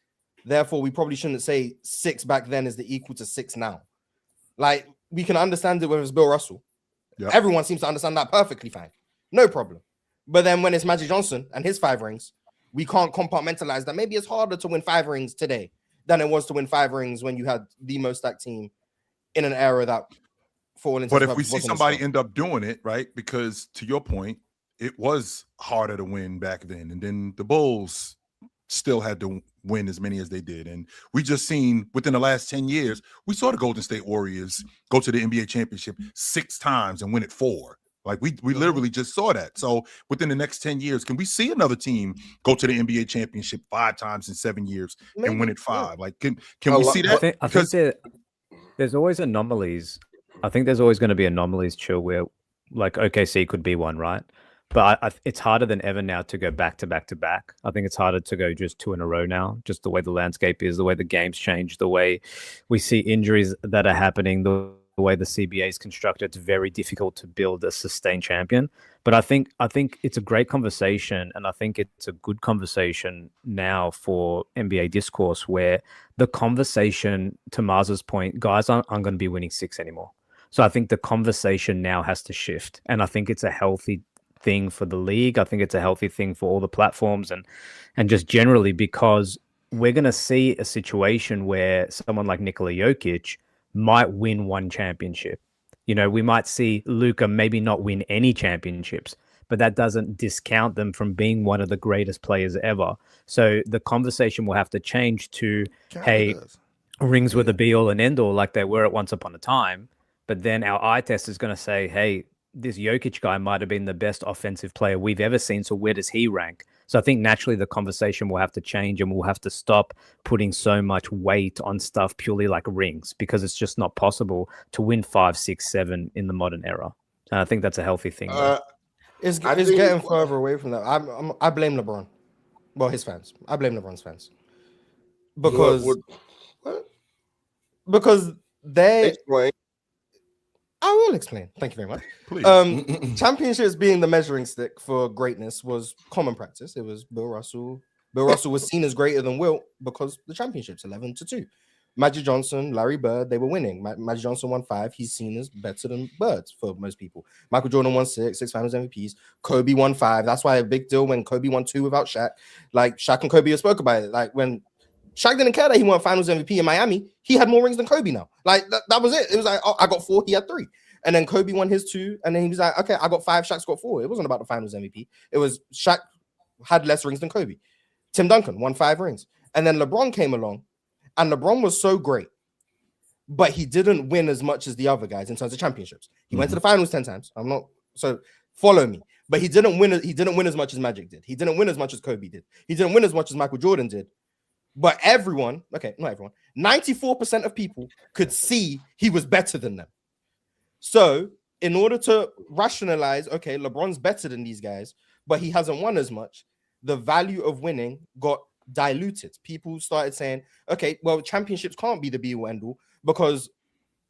Therefore, we probably shouldn't say 6 back then is the equal to 6 now. Like, we can understand it when it's Bill Russell. Yep. Everyone seems to understand that perfectly fine. No problem. But then when it's Magic Johnson and his 5 rings, we can't compartmentalize that. Maybe it's harder to win 5 rings today than it was to win 5 rings when you had the most stacked team in an era that but if we see somebody end up doing it, right? Because to your point, it was harder to win back then. And then the Bulls still had to win as many as they did. And we just seen within the last 10 years, we saw the Golden State Warriors go to the NBA championship 6 times and win it 4. Like we literally just saw that. So within the next 10 years, can we see another team go to the NBA championship 5 times in 7 years and win it 5? Like, can we see that? I think there's always anomalies. I think there's always going to be anomalies, Chill, where like OKC could be one, right? But it's harder than ever now to go back to back to back. I think it's harder to go just 2 in a row now, just the way the landscape is, the way the game's changed, the way we see injuries that are happening, the way the CBA is constructed. It's very difficult to build a sustained champion. But I think it's a great conversation, and I think it's a good conversation now for NBA discourse, where the conversation, to Mars's point, guys aren't going to be winning 6 anymore. So I think the conversation now has to shift, and I think it's a healthy thing for the league. I think it's a healthy thing for all the platforms and just generally, because we're going to see a situation where someone like Nikola Jokic might win 1 championship. You know, we might see Luka maybe not win any championships, but that doesn't discount them from being one of the greatest players ever. So the conversation will have to change to, rings were the be all and end all like they were at once upon a time. But then our eye test is going to say, hey, this Jokic guy might have been the best offensive player we've ever seen. So where does he rank? So I think naturally the conversation will have to change, and we'll have to stop putting so much weight on stuff purely like rings, because it's just not possible to win 5, 6, 7 in the modern era. And I think that's a healthy thing. It's getting further away from that. I blame LeBron. Well, his fans. I blame LeBron's fans. Because they... Explain. I will explain. Thank you very much. Please. Championships being the measuring stick for greatness was common practice. It was Bill Russell. Bill Russell was seen as greater than Wilt because the championships 11-2. Magic Johnson, Larry Bird, they were winning. Magic Johnson won 5. He's seen as better than Bird for most people. Michael Jordan won 6 Finals MVPs. Kobe won 5. That's why a big deal when Kobe won 2 without Shaq. Like Shaq and Kobe spoke about it. Like when Shaq didn't care that he won Finals MVP in Miami. He had more rings than Kobe now. Like that was it. It was like, oh, I got 4, he had 3. And then Kobe won his 2. And then he was like, okay, I got 5, Shaq's got 4. It wasn't about the Finals MVP. It was Shaq had less rings than Kobe. Tim Duncan won 5 rings. And then LeBron came along, and LeBron was so great, but he didn't win as much as the other guys in terms of championships. He went to the finals 10 times. So follow me. But he didn't win as much as Magic did. He didn't win as much as Kobe did. He didn't win as much as Michael Jordan did. But everyone, okay, not everyone, 94% of people could see he was better than them. So in order to rationalize, okay, LeBron's better than these guys, but he hasn't won as much, the value of winning got diluted. People started saying, okay, well, championships can't be the be-all end-all, because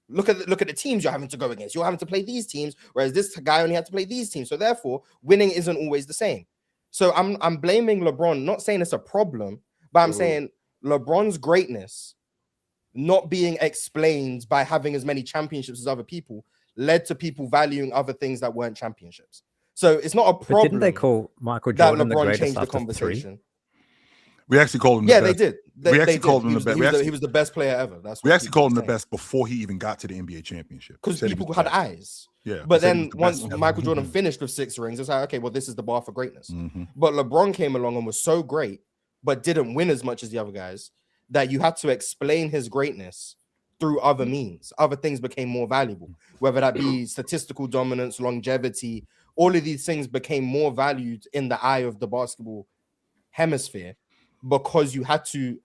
look at the teams you're having to go against. You're having to play these teams, whereas this guy only had to play these teams. So therefore, winning isn't always the same. So I'm blaming LeBron, not saying it's a problem, but I'm saying LeBron's greatness not being explained by having as many championships as other people led to people valuing other things that weren't championships. So it's not a problem. But didn't they call Michael Jordan that the LeBron greatest changed the after conversation? 3? We actually called him. Yeah, the best. they did. We actually called him the best. He was the best player ever. We actually called him the best before he even got to the NBA championship. Because people had eyes. Yeah. But then once Michael Jordan finished with 6 rings, it's like, okay, well, this is the bar for greatness. But LeBron came along and was so great, but didn't win as much as the other guys, that you had to explain his greatness through other means. Other things became more valuable, whether that be statistical dominance, longevity. All of these things became more valued in the eye of the basketball hemisphere, because you had to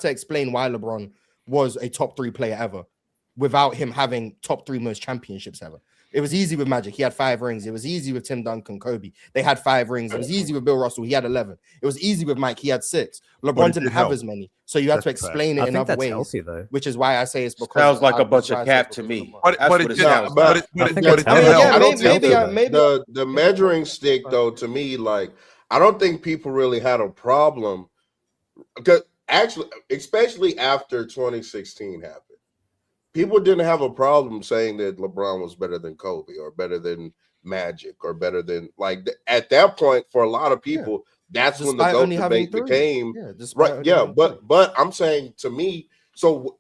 explain why LeBron was a top 3 player ever without him having top 3 most championships ever. It was easy with Magic. He had 5 rings. It was easy with Tim Duncan, Kobe. They had 5 rings. It was easy with Bill Russell. He had 11. It was easy with Mike. He had 6. LeBron didn't have as many. So you had to explain it in other ways, healthy, though. which is why I say it's because sounds like a bunch of cap to me. The measuring stick, though, to me, like, I don't think people really had a problem, because actually, especially after 2016 happened, people didn't have a problem saying that LeBron was better than Kobe or better than Magic or better than, like, at that point, for a lot of people, that's when the GOAT debate became right. Yeah, but I'm saying, to me, so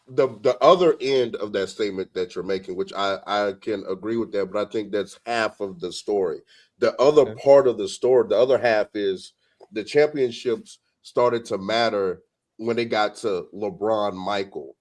the other end of that statement that you're making, which I can agree with that, but I think that's half of the story. The other part of the story, the other half, is the championships started to matter when it got to LeBron, Michael.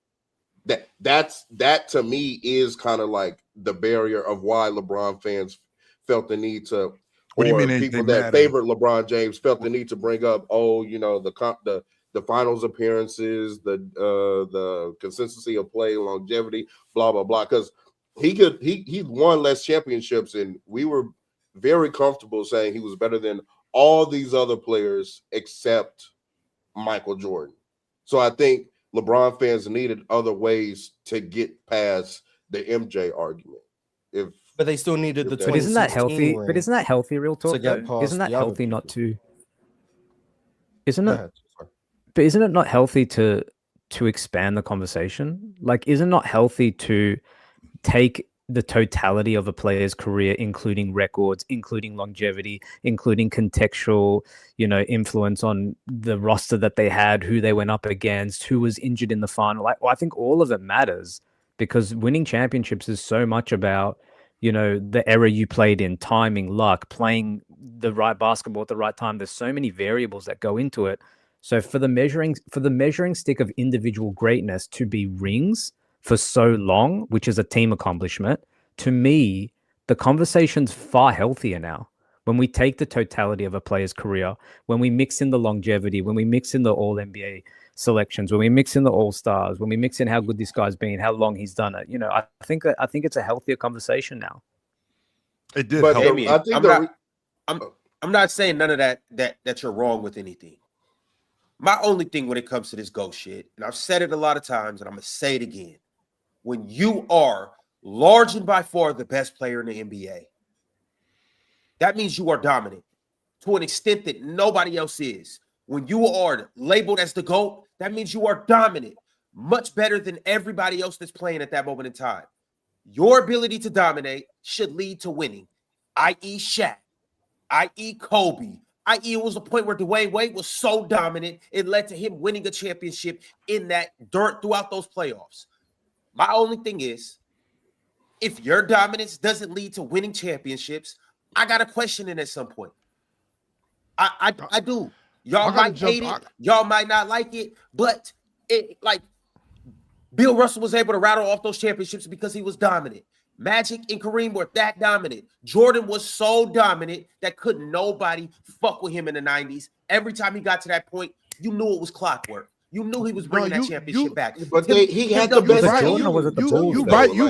That to me is kind of like the barrier of why LeBron fans felt the need to, what do you mean people they that favored LeBron James felt the need to bring up, the finals appearances, the consistency of play, longevity, blah blah blah. Because he won less championships, and we were very comfortable saying he was better than all these other players except Michael Jordan. So I think LeBron fans needed other ways to get past the MJ argument. But they still needed the 2016 But isn't that healthy? ring But isn't that healthy, real talk? to get Though? past Isn't that the other healthy not people. to? Isn't Go it? ahead. Sorry. But isn't it not healthy to expand the conversation? Like, isn't it not healthy to take the totality of a player's career, including records, including longevity, including contextual, influence on the roster that they had, who they went up against, who was injured in the final? Like, I think all of it matters, because winning championships is so much about, the era you played in, timing, luck, playing the right basketball at the right time. There's so many variables that go into it. So for the measuring stick of individual greatness to be rings for so long, which is a team accomplishment, to me, the conversation's far healthier now. When we take the totality of a player's career, when we mix in the longevity, when we mix in the All-NBA selections, when we mix in the All-Stars, when we mix in how good this guy's been, how long he's done it, I think it's a healthier conversation now. It did But help. I'm not saying none of that you're wrong with anything. My only thing when it comes to this GOAT shit, and I've said it a lot of times, and I'm going to say it again, when you are large and by far the best player in the NBA, that means you are dominant to an extent that nobody else is. When you are labeled as the GOAT, that means you are dominant, much better than everybody else that's playing at that moment in time. Your ability to dominate should lead to winning, i.e. Shaq, i.e. Kobe, i.e. it was a point where Dwayne Wade was so dominant, it led to him winning a championship in that dirt throughout those playoffs. My only thing is, if your dominance doesn't lead to winning championships, I got to question it at some point. I do. Y'all might hate it. Y'all might not like it. But Bill Russell was able to rattle off those championships because he was dominant. Magic and Kareem were that dominant. Jordan was so dominant that couldn't nobody fuck with him in the 90s. Every time he got to that point, you knew it was clockwork. You knew he was bringing that championship back. But he had the best team. You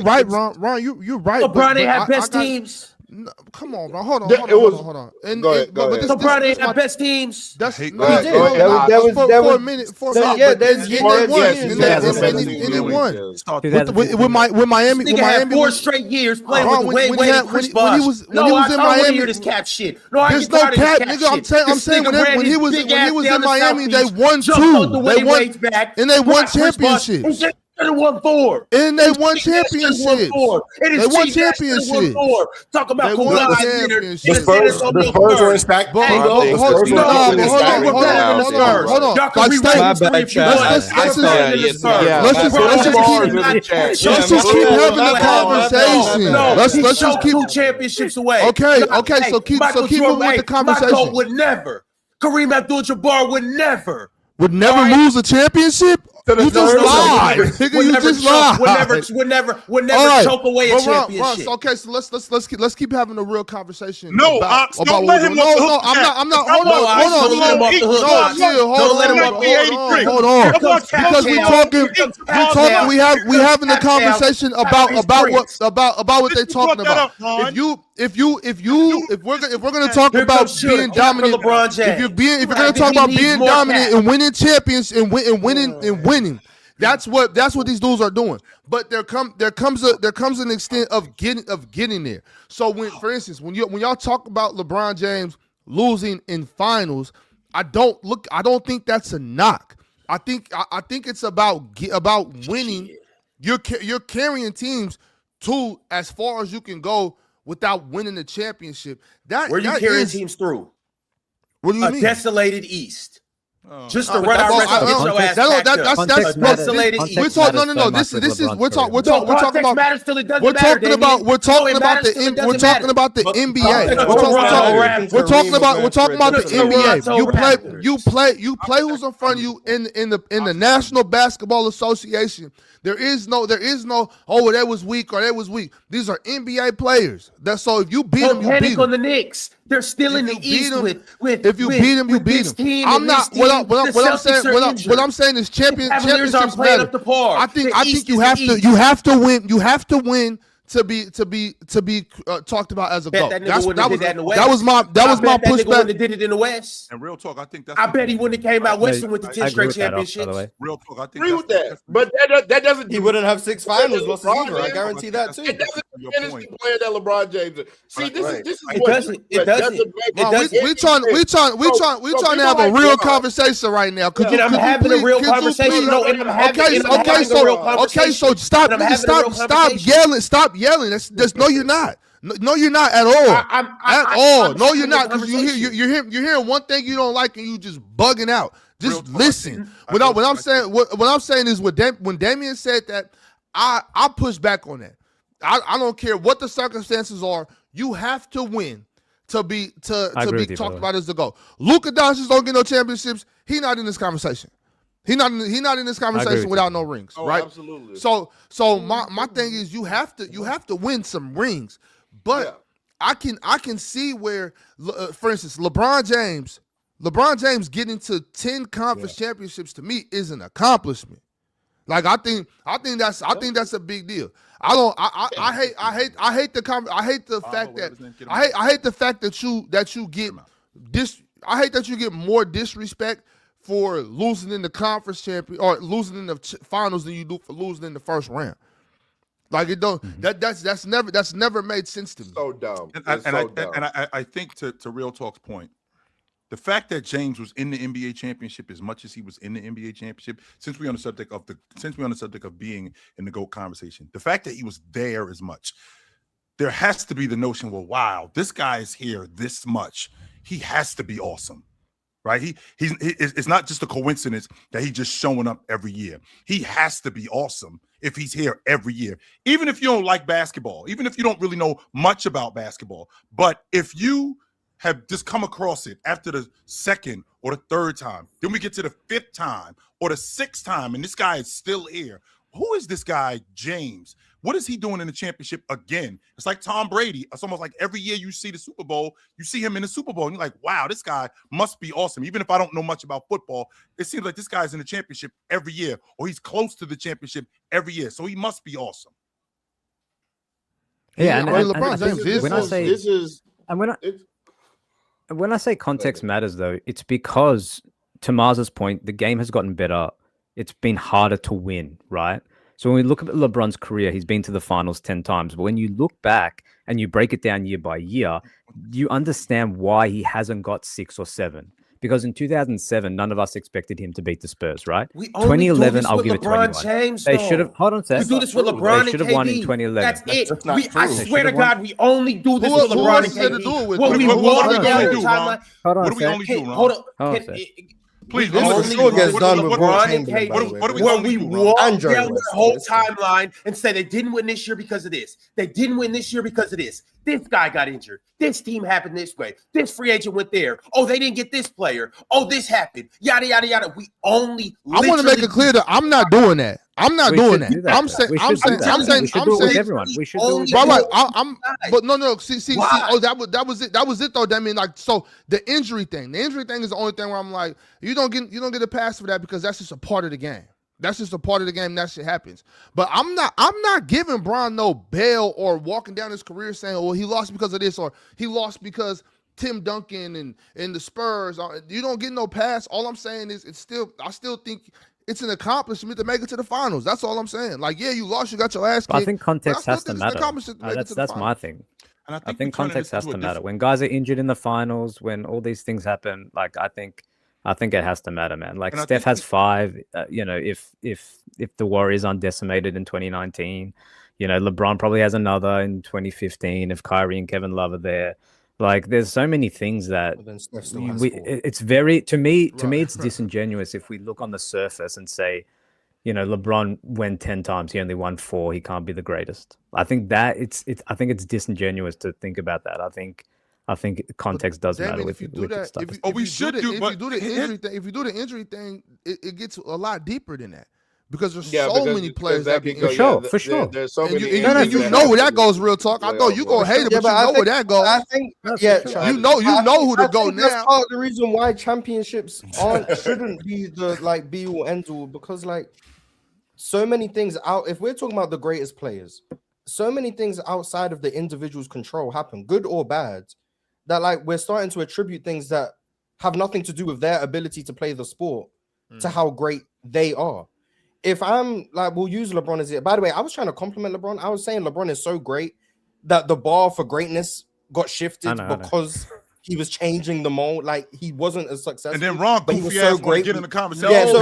right, Ron. You're right. LeBron ain't had best teams. No, come on, bro. Hold on. Go ahead. LeBron ain't had best teams. That's that was for a minute. And they won. With Miami. Nigga had 4 straight years playing with Dwayne Wade and Chris Bosh. When he was in Miami, this cap shit. No, there's no cap, nigga. I'm saying when he was in Miami, they won 2. They won, and they won championships. They won 4. And they won championships. They won championships. Talk about the Spurs were in stack. Hold on. Let's just keep having the conversation. Let's just keep 2 championships away. Okay. So keep moving with the conversation. Michael would never. Kareem Abdul-Jabbar would never lose a championship. You just lied. You just lied. Would never choke away a championship. Okay, so let's keep having a real conversation. No, about don't let him off the hook. I'm not. Hold on. Don't let him off the hook. Hold on. Because we having a conversation about what they're talking about. If we're gonna talk about being dominant, if you're gonna talk about being dominant and winning champions and winning, that's what these dudes are doing. But there comes an extent of getting there. So for instance, when y'all talk about LeBron James losing in finals, I don't think that's a knock. I think it's about winning. You're carrying teams to as far as you can go without winning the championship. Where you carrying teams through? What do you mean? A desolated East. Just to run our rest of your ass. We're talking. No. This is we're talking about. Matters till it doesn't we're talking about. We're talking about the NBA. We're talking about the NBA. You play who's in front of you in the National Basketball Association. There is no. Oh, that was weak or that was weak. These are NBA players. That's so. If you beat them, you beat them. On the Knicks. They're still in the East with if you beat them, you beat them. I'm not. What I'm saying is championships matter. I think you have to win. You have to win to be talked about as a GOAT. That was my pushback. That did it in the West. And real talk, I think I bet he wouldn't have came out Western with the 10 straight championships. Real talk, I think agree with that, but that doesn't. He wouldn't have 6 finals losses either. I guarantee that too. It doesn't finish the player that LeBron James is. See, this is it doesn't. We trying to have a real conversation right now. I'm having a real conversation. Okay, so stop yelling. Stop yelling. That's no, you're not. No, you're not at all. No, you're not. Because you're hearing one thing you don't like and you just bugging out. Just listen. What I'm saying is when Damian said that, I push back on that. I don't care what the circumstances are. You have to win to be talked about as the goal. Luka Doncic don't get no championships. He's not in this conversation. He's not in this conversation without no rings, right? Absolutely. So my thing is you have to win some rings, but I can see where, for instance, LeBron James getting to 10 conference championships to me is an accomplishment. Like I think that's a big deal. I hate the fact that you get this. I hate that you get more disrespect for losing in the conference champion or losing in the finals than you do for losing in the first round. Like it don't that's never made sense to me. So dumb. I think to Real Talk's point, the fact that James was in the NBA championship as much as he was in the NBA championship, since we're on the subject of being in the GOAT conversation, the fact that he was there as much, there has to be the notion, well, wow, this guy is here this much. He has to be awesome. Right? It's not just a coincidence that he's just showing up every year. He has to be awesome if he's here every year. Even if you don't like basketball, even if you don't really know much about basketball, but if you have just come across it after the second or the third time, then we get to the 5th time or the 6th time, and this guy is still here. Who is this guy, James? What is he doing in the championship again? It's like Tom Brady. It's almost like every year you see the Super Bowl, you see him in the Super Bowl, and you're like, wow, this guy must be awesome. Even if I don't know much about football, it seems like this guy's in the championship every year, or he's close to the championship every year. So he must be awesome. Yeah, LeBron James when I say context matters, though, it's because, to Mars's point, the game has gotten better. It's been harder to win, right? So when we look at LeBron's career, he's been to the finals 10 times. But when you look back and you break it down year by year, you understand why he hasn't got 6 or 7. Because in 2007, none of us expected him to beat the Spurs, right? 2011, I'll give it 21. James, they should have. Hold on a second. We do this with LeBron. They should have won in 2011. That's it. That's not true. I swear to God, we only do this with LeBron and KD. What are we only doing? Hold on. Please, this is so against done with LeBron and KD. What are we when we walk down the whole West. timeline and say they didn't win this year because of this. They didn't win this year because of this. This guy got injured. This team happened this way. This free agent went there. Oh, they didn't get this player. Oh, this happened. Yada, yada, yada. We only I want to make it clear that I'm not doing that. I'm not doing that. I'm saying everyone. We should do it. Right. But no. See. Oh, that was it. That was it though. That mean, like, so the injury thing. The injury thing is the only thing where I'm like, you don't get a pass for that because that's just a part of the game. That's just a part of the game. That shit happens. But I'm not giving Bron no bail or walking down his career saying, well, he lost because of this or he lost because Tim Duncan and the Spurs. You don't get no pass. All I'm saying is I still think it's an accomplishment to make it to the finals. That's all I'm saying. Like, yeah, you lost, you got your ass kicked. I think context has to matter. That's my thing. And I think context has to matter. When guys are injured in the finals, when all these things happen, like I think it has to matter, man. Like Steph has 5. If the Warriors aren't decimated in 2019, LeBron probably has another in 2015 if Kyrie and Kevin Love are there. Like, there's so many things that it's very to me. It's disingenuous if we look on the surface and say, you know, LeBron won 10 times, he only won 4. He can't be the greatest. I think that I think it's disingenuous to think about that. I think context does matter with that. stuff. If you do the injury thing, it gets a lot deeper than that. Because there's so many players that can go. For sure. There's so many. You know where that goes. Real talk. I know you gonna hate it, but you know where that goes. I think, you know who to go now. That's part of the reason why championships shouldn't be the be all end all, because so many things out. If we're talking about the greatest players, so many things outside of the individual's control happen, good or bad, that we're starting to attribute things that have nothing to do with their ability to play the sport to how great they are. If I'm we'll use LeBron as it. By the way, I was trying to compliment LeBron. I was saying LeBron is so great that the bar for greatness got shifted because he was changing the mold. He wasn't as successful. And then Ron goofy ass want to get in the conversation. No,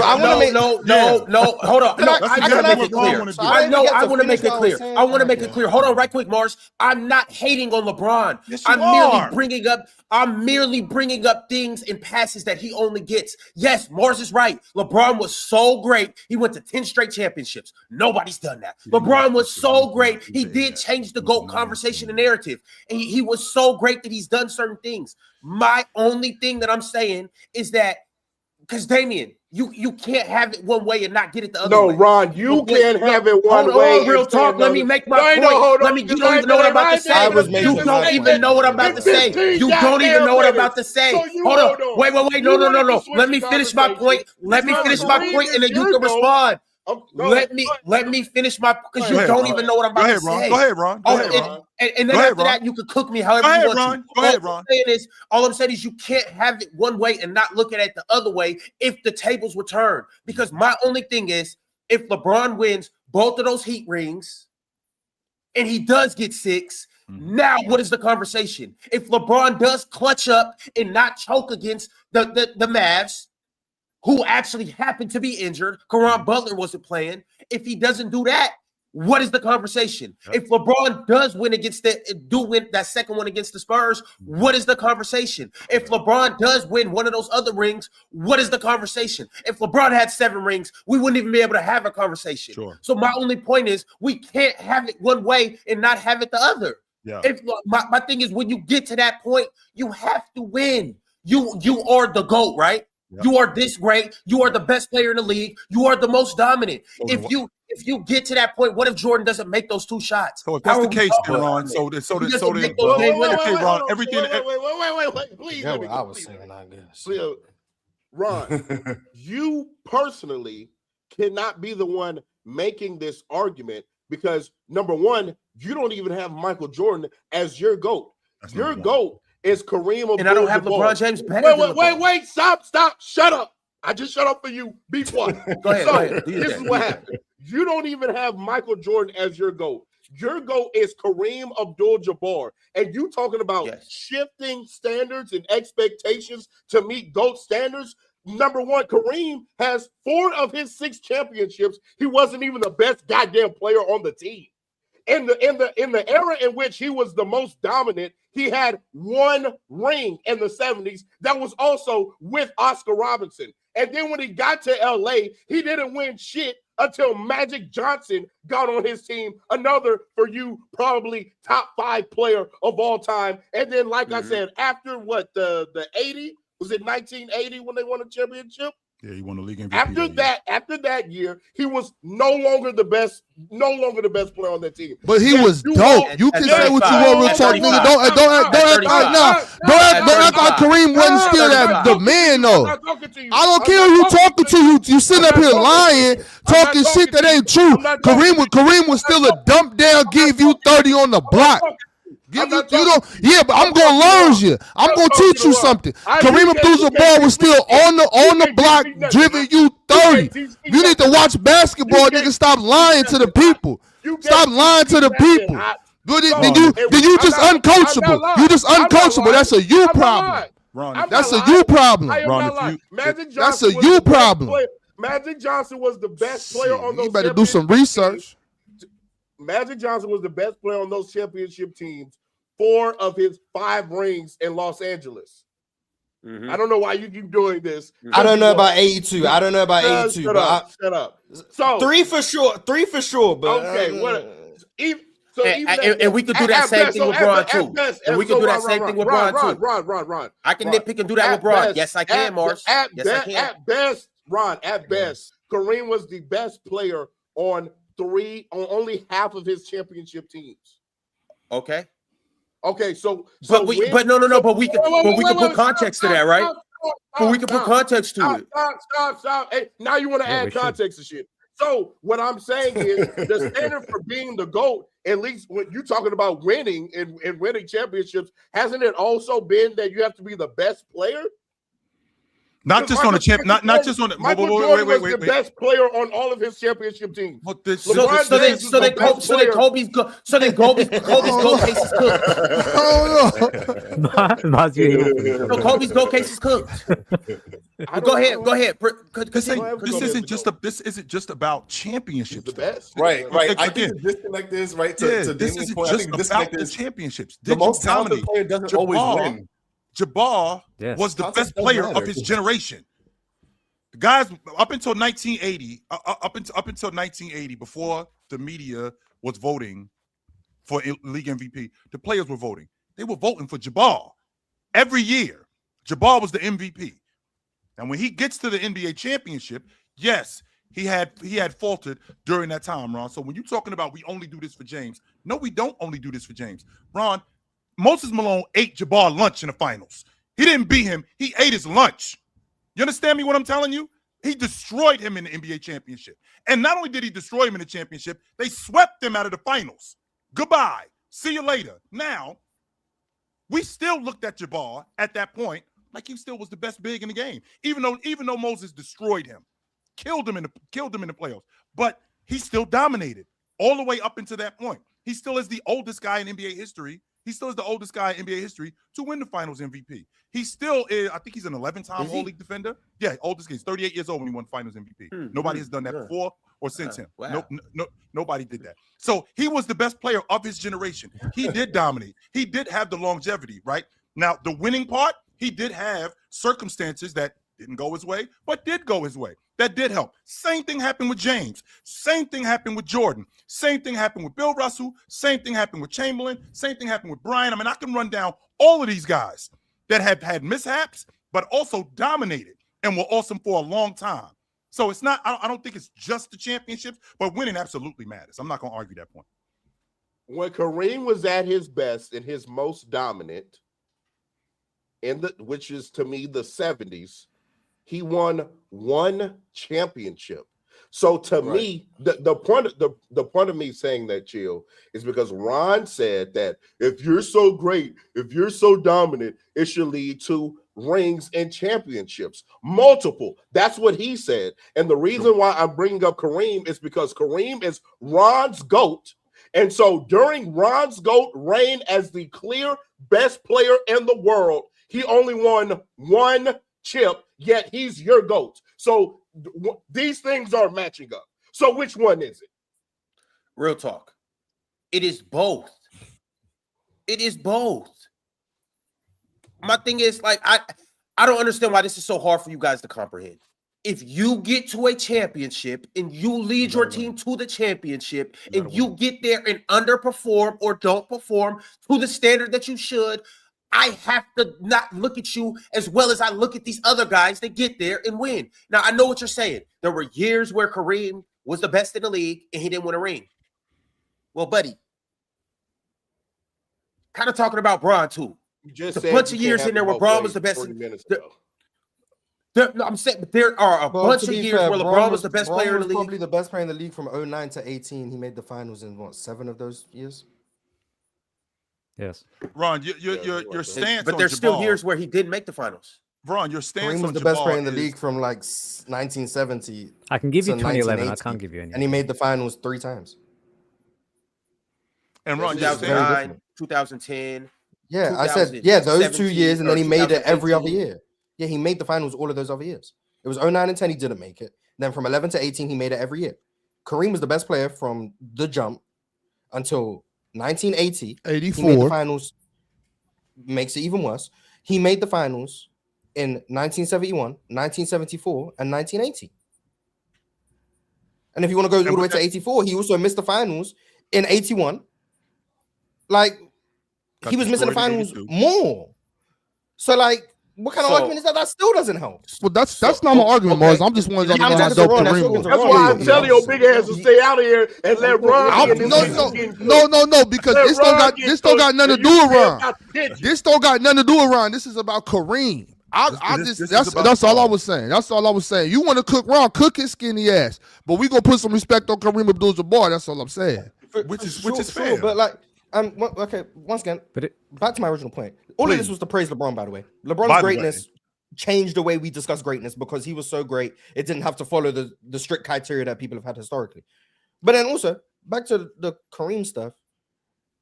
hold on. I want to make it clear. I want to make it clear. Hold on, right quick, Mars. I'm not hating on LeBron. Yes, I'm merely bringing up things and passes that he only gets. Yes, Mars is right. LeBron was so great. He went to 10 straight championships. Nobody's done that. LeBron was so great. He did change the GOAT conversation and narrative. And he was so great that he's done certain things. My only thing that I'm saying is that, because Damian, you can't have it one way and not get it the other way. No, Ron, you can't have it one way. Hold on, real talk. Let me make my point. You don't even know what I'm about to say. You don't even know what I'm about to say. You don't even know what I'm about to say. Hold on. Wait. No. Let me finish my point. Let me finish my point, and then you can respond. Let me finish my, because you don't even know what I'm about to say. Go ahead, Ron. And then after that, you can cook me however you want to. Go ahead, Ron. All I'm saying is you can't have it one way and not look at it the other way if the tables were turned. Because my only thing is, if LeBron wins both of those Heat rings and he does get 6, now what is the conversation? If LeBron does clutch up and not choke against the Mavs, who actually happened to be injured, Caron Butler wasn't playing. If he doesn't do that, what is the conversation? Yep. If LeBron does win that second one against the Spurs, what is the conversation? If LeBron does win one of those other rings, what is the conversation? If LeBron had 7 rings, we wouldn't even be able to have a conversation. Sure. So my only point is we can't have it one way and not have it the other. Yeah. If my thing is, when you get to that point, you have to win. You are the GOAT, right? Yep. You are this great. You are the best player in the league. You are the most dominant. If you get to that point, what if Jordan doesn't make those 2 shots? So if that's the case, then Ron, Ron, everything. Wait, please. Yeah, I was saying, I guess. Ron, you personally cannot be the one making this argument because, number one, you don't even have Michael Jordan as your GOAT. Your GOAT is Kareem Abdul-Jabbar. And I don't have LeBron James better. Wait, stop, shut up. I just shut up for you. Be quiet. Go ahead. This is what happened. You don't even have Michael Jordan as your GOAT. Your GOAT is Kareem Abdul-Jabbar. And you talking about shifting standards and expectations to meet GOAT standards. Number one, Kareem has 4 of his 6 championships. He wasn't even the best goddamn player on the team. In the era in which he was the most dominant, he had 1 ring in the 70s that was also with Oscar Robertson. And then when he got to LA, he didn't win shit until Magic Johnson got on his team. Another, for you, probably top 5 player of all time. And then, like I said, after the 80, was it 1980 when they won a championship? Yeah, he won the league MVP. After that year, he was no longer the best player on that team. But he was dope. You can say what you want, real talk, nigga. Don't act like Kareem wasn't still the man, though. I don't care who you talking to. You sitting up here lying, talking shit that ain't true. Kareem was still a dump down, give you 30 on the block. But I'm gonna learn you. I'm gonna teach you something. Kareem Abdul-Jabbar was still on the block, driving you 30. You need to watch basketball, nigga. Stop lying to the people. Stop lying to the people. Then you just uncoachable. You just uncoachable. That's a you problem. That's a you problem. That's a you problem. Magic Johnson was the best player on those. You better do some research. Magic Johnson was the best player on those championship teams 4 of his 5 rings in Los Angeles. Mm-hmm. I don't know why you keep doing this. I don't know about 82. I don't know about 82. Shut up. So 3 for sure. 3 for sure. But okay, And we could do that same thing with Bron too. And we could do that same thing with Bron too. Ron. I can nitpick and do that with Bron. Yes, I can, Mars. Yes, I can. At best, Ron, Kareem was the best player on only half of his championship teams. Okay, so but we can put context to that, right? But we can put context to it. Stop. Hey, now you want to add context to shit. So what I'm saying is the standard for being the GOAT, at least when you're talking about winning and winning championships, hasn't it also been that you have to be the best player? Not just on the champ, not just on the. Michael Jordan was the best player on all of his championship teams. But this, so then Kobe's goal case is cooked. So Kobe's goal case is cooked. Go ahead. This isn't just about championships. The best, right. I think the disconnect is right. This isn't just about the championships. The most talented player doesn't always win. Jabbar was the best player of his generation. The guys up until 1980, before the media was voting for league MVP, the players were voting. They were voting for Jabbar every year. Jabbar was the MVP. And when he gets to the NBA championship, yes, he had faltered during that time, Ron. So when you're talking about we only do this for James, no, we don't only do this for James. Ron, Moses Malone ate Jabbar lunch in the finals. He didn't beat him. He ate his lunch. You understand me what I'm telling you? He destroyed him in the NBA championship. And not only did he destroy him in the championship, they swept him out of the finals. Goodbye. See you later. Now, we still looked at Jabbar at that point like he still was the best big in the game, even though Moses destroyed him, killed him in the playoffs. But he still dominated all the way up into that point. He still is the oldest guy in NBA history. He still is the oldest guy in NBA history to win the Finals MVP. He still is, I think he's an 11-time All-League defender. Yeah, oldest kid. He's 38 years old when he won Finals MVP. Nobody has done that before or since him. Wow. No, nobody did that. So he was the best player of his generation. He did dominate. He did have the longevity, right? Now, the winning part, he did have circumstances that didn't go his way, but did go his way. That did help. Same thing happened with James. Same thing happened with Jordan. Same thing happened with Bill Russell. Same thing happened with Chamberlain. Same thing happened with Bryant. I mean, I can run down all of these guys that have had mishaps, but also dominated and were awesome for a long time. So it's not, I don't think it's just the championships, but winning absolutely matters. I'm not going to argue that point. When Kareem was at his best and his most dominant, which is to me the 70s, he won 1 championship. So to me, the point of me saying that, Chill, is because Ron said that if you're so great, if you're so dominant, it should lead to rings and championships, multiple. That's what he said. And the reason why I'm bringing up Kareem is because Kareem is Ron's GOAT. And so during Ron's GOAT reign as the clear best player in the world, he only won 1 chip, yet he's your GOAT. So these things are matching up. So which one is it? Real talk. It is both. It is both. My thing is, like, I don't understand why this is so hard for you guys to comprehend. If you get to a championship and you lead your team to the championship and you get there and underperform or don't perform to the standard that you should, I have to not look at you as well as I look at these other guys that get there and win. Now, I know what you're saying. There were years where Kareem was the best in the league and he didn't win a ring. Well, buddy, kind of talking about Bron too. You just a bunch of years in there where Bron was the best. I'm saying, but there are a bunch of years where LeBron was the best player in the league. Probably the best player in the league from 09 to 18. He made the finals in 7 of those years. Yes, Ron, your stance, but there's still years where he didn't make the finals. Ron, your stance Kareem was the best player in the league from like 1970. I can give you 2011. I can't give you any. And he made the finals 3 times. And Ron, 2009, 2010. Yeah, I said those 2 years, and then he made it every other year. Yeah, he made the finals all of those other years. It was 09 and 10, he didn't make it. Then from 11 to 18, he made it every year. Kareem was the best player from the jump until 1980. 84. He made the finals makes it even worse. He made the finals in 1971, 1974, and 1980. And if you want to go all the way to 84, he also missed the finals in 81. Like, he was missing the finals more. So, like, what kind of argument is that? That still doesn't help. Well, that's not my argument, Mars. I'm just wondering how dope Kareem was. That's why I'm telling your big ass to stay out of here and let Ron. No, because this don't got nothing to do with Ron. This don't got nothing to do with Ron. This is about Kareem. That's all I was saying. That's all I was saying. You want to cook Ron, cook his skinny ass. But we gonna put some respect on Kareem Abdul-Jabbar. That's all I'm saying. Which is fair. But like, okay. Once again, back to my original point. All of this was to praise LeBron. By the way, LeBron's greatness changed the way we discuss greatness because he was so great. It didn't have to follow the strict criteria that people have had historically. But then also back to the Kareem stuff.